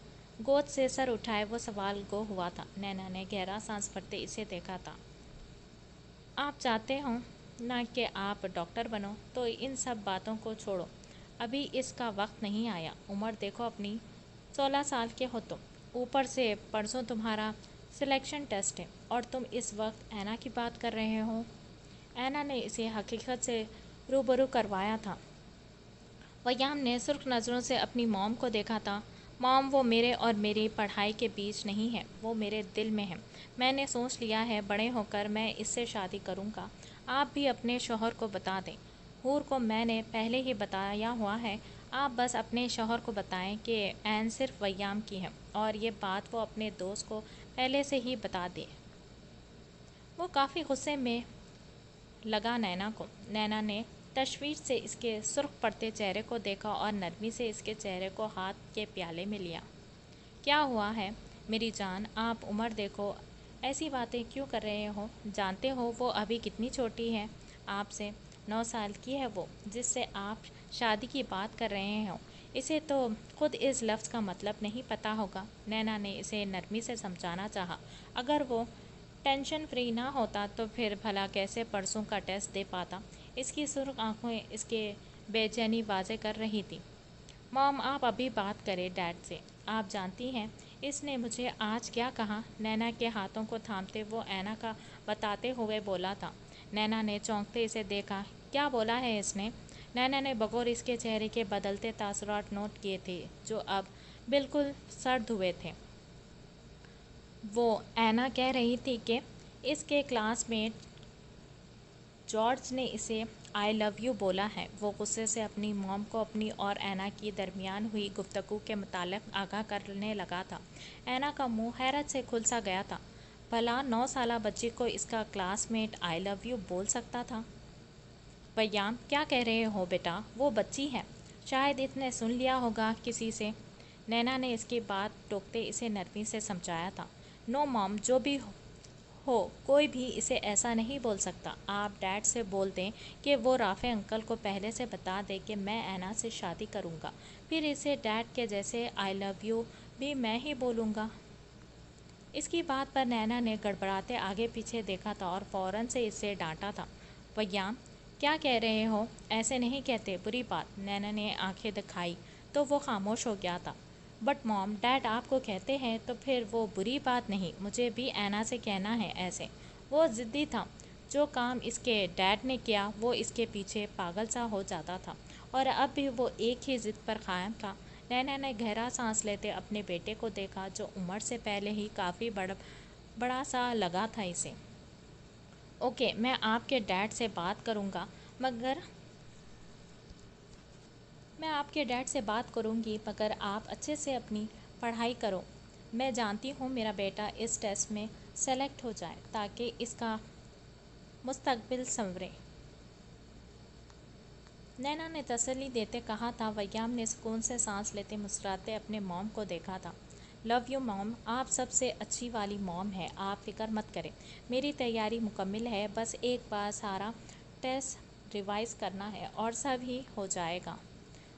گود سے سر اٹھائے وہ سوال گو ہوا تھا. نینا نے گہرا سانس بھرتے اسے دیکھا تھا. آپ چاہتے ہو نا کہ آپ ڈاکٹر بنو، تو ان سب باتوں کو چھوڑو. ابھی اس کا وقت نہیں آیا. عمر دیکھو اپنی، 16 سال کے ہو تم. اوپر سے پرسوں تمہارا سلیکشن ٹیسٹ ہے، اور تم اس وقت اینا کی بات کر رہے ہو. اینا نے اسے حقیقت سے روبرو کروایا تھا. ویام نے سرخ نظروں سے اپنی موم کو دیکھا تھا. موم، وہ میرے اور میری پڑھائی کے بیچ نہیں ہے، وہ میرے دل میں ہے. میں نے سوچ لیا ہے بڑے ہو کر میں اس سے شادی کروں گا. آپ بھی اپنے شوہر کو بتا دیں. حور کو میں نے پہلے ہی بتایا ہوا ہے. آپ بس اپنے شوہر کو بتائیں کہ این صرف ویام کی ہے، اور یہ بات وہ اپنے دوست کو پہلے سے ہی بتا دے. وہ کافی غصے میں لگا نینا کو. نینا نے تشویش سے اس کے سرخ پڑتے چہرے کو دیکھا اور نرمی سے اس کے چہرے کو ہاتھ کے پیالے میں لیا. کیا ہوا ہے میری جان؟ آپ عمر دیکھو، ایسی باتیں کیوں کر رہے ہو؟ جانتے ہو وہ ابھی کتنی چھوٹی ہے آپ سے؟ 9 سال کی ہے وہ، جس سے آپ شادی کی بات کر رہے ہو. اسے تو خود اس لفظ کا مطلب نہیں پتہ ہوگا. نینا نے اسے نرمی سے سمجھانا چاہا. اگر وہ ٹینشن فری نہ ہوتا تو پھر بھلا کیسے پرسوں کا ٹیسٹ دے پاتا؟ اس کی سرخ آنکھیں اس کے بے چینی واضح کر رہی تھی. موم، آپ ابھی بات کریں ڈیڈ سے. آپ جانتی ہیں اس نے مجھے آج کیا کہا؟ نینا کے ہاتھوں کو تھامتے وہ اینا کا بتاتے ہوئے بولا تھا. نینا نے چونکتے اسے دیکھا. کیا بولا ہے اس نے؟ نینا نے بغور اس کے چہرے کے بدلتے تاثرات نوٹ کیے تھے، جو اب بالکل سرد ہوئے تھے. وہ اینا کہہ رہی تھی کہ اس کے کلاس میٹ جارج نے اسے آئی لو یو بولا ہے. وہ غصے سے اپنی موم کو اپنی اور اینا کی درمیان ہوئی گفتگو کے متعلق آگاہ کرنے لگا تھا. اینا کا منہ حیرت سے کھل سا گیا تھا. بھلا 9 سالہ بچی کو اس کا classmate I love you بول سکتا تھا؟ ویام، کیا کہہ رہے ہو بیٹا؟ وہ بچی ہے، شاید اس نے سن لیا ہوگا کسی سے. نینا نے اس کی بات ٹوکتے اسے نرمی سے سمجھایا تھا. نو موم، جو بھی ہو کوئی بھی اسے ایسا نہیں بول سکتا. آپ ڈیڈ سے بول دیں کہ وہ رافع انکل کو پہلے سے بتا دے کہ میں اینا سے شادی کروں گا، پھر اسے ڈیڈ کے جیسے آئی لو یو بھی میں ہی بولوں گا. اس کی بات پر نینا نے گڑبڑاتے آگے پیچھے دیکھا تھا اور فوراً سے اسے ڈانٹا تھا. ویام، کیا کہہ رہے ہو؟ ایسے نہیں کہتے، بری بات. نینا نے آنکھیں دکھائی تو وہ خاموش ہو گیا تھا. بٹ موم، ڈیڈ آپ کو کہتے ہیں تو پھر وہ بری بات نہیں، مجھے بھی اینا سے کہنا ہے ایسے۔ وہ ضدی تھا، جو کام اس کے ڈیڈ نے کیا وہ اس کے پیچھے پاگل سا ہو جاتا تھا، اور اب بھی وہ ایک ہی ضد پر قائم تھا۔ نینا نے گہرا سانس لیتے اپنے بیٹے کو دیکھا، جو عمر سے پہلے ہی کافی بڑا سا لگا تھا اسے۔ اوکے، میں آپ کے ڈیڈ سے بات کروں گا، مگر آپ اچھے سے اپنی پڑھائی کرو۔ میں جانتی ہوں میرا بیٹا اس ٹیسٹ میں سلیکٹ ہو جائے تاکہ اس کا مستقبل سنورے۔ نینا نے تسلی دیتے کہا تھا۔ ویام نے سکون سے سانس لیتے مسکراتے اپنے موم کو دیکھا تھا۔ لو یو موم، آپ سب سے اچھی والی موم ہے، آپ فکر مت کریں، میری تیاری مکمل ہے، بس ایک بار سارا ٹیسٹ ریوائز کرنا ہے اور سب ہی ہو جائے گا۔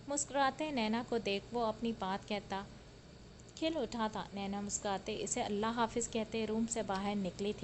مسکراتے نینا کو دیکھ وہ اپنی بات کہتا کھل اٹھا تھا۔ نینا مسکراتے اسے اللہ حافظ کہتے روم سے باہر نکلی تھی۔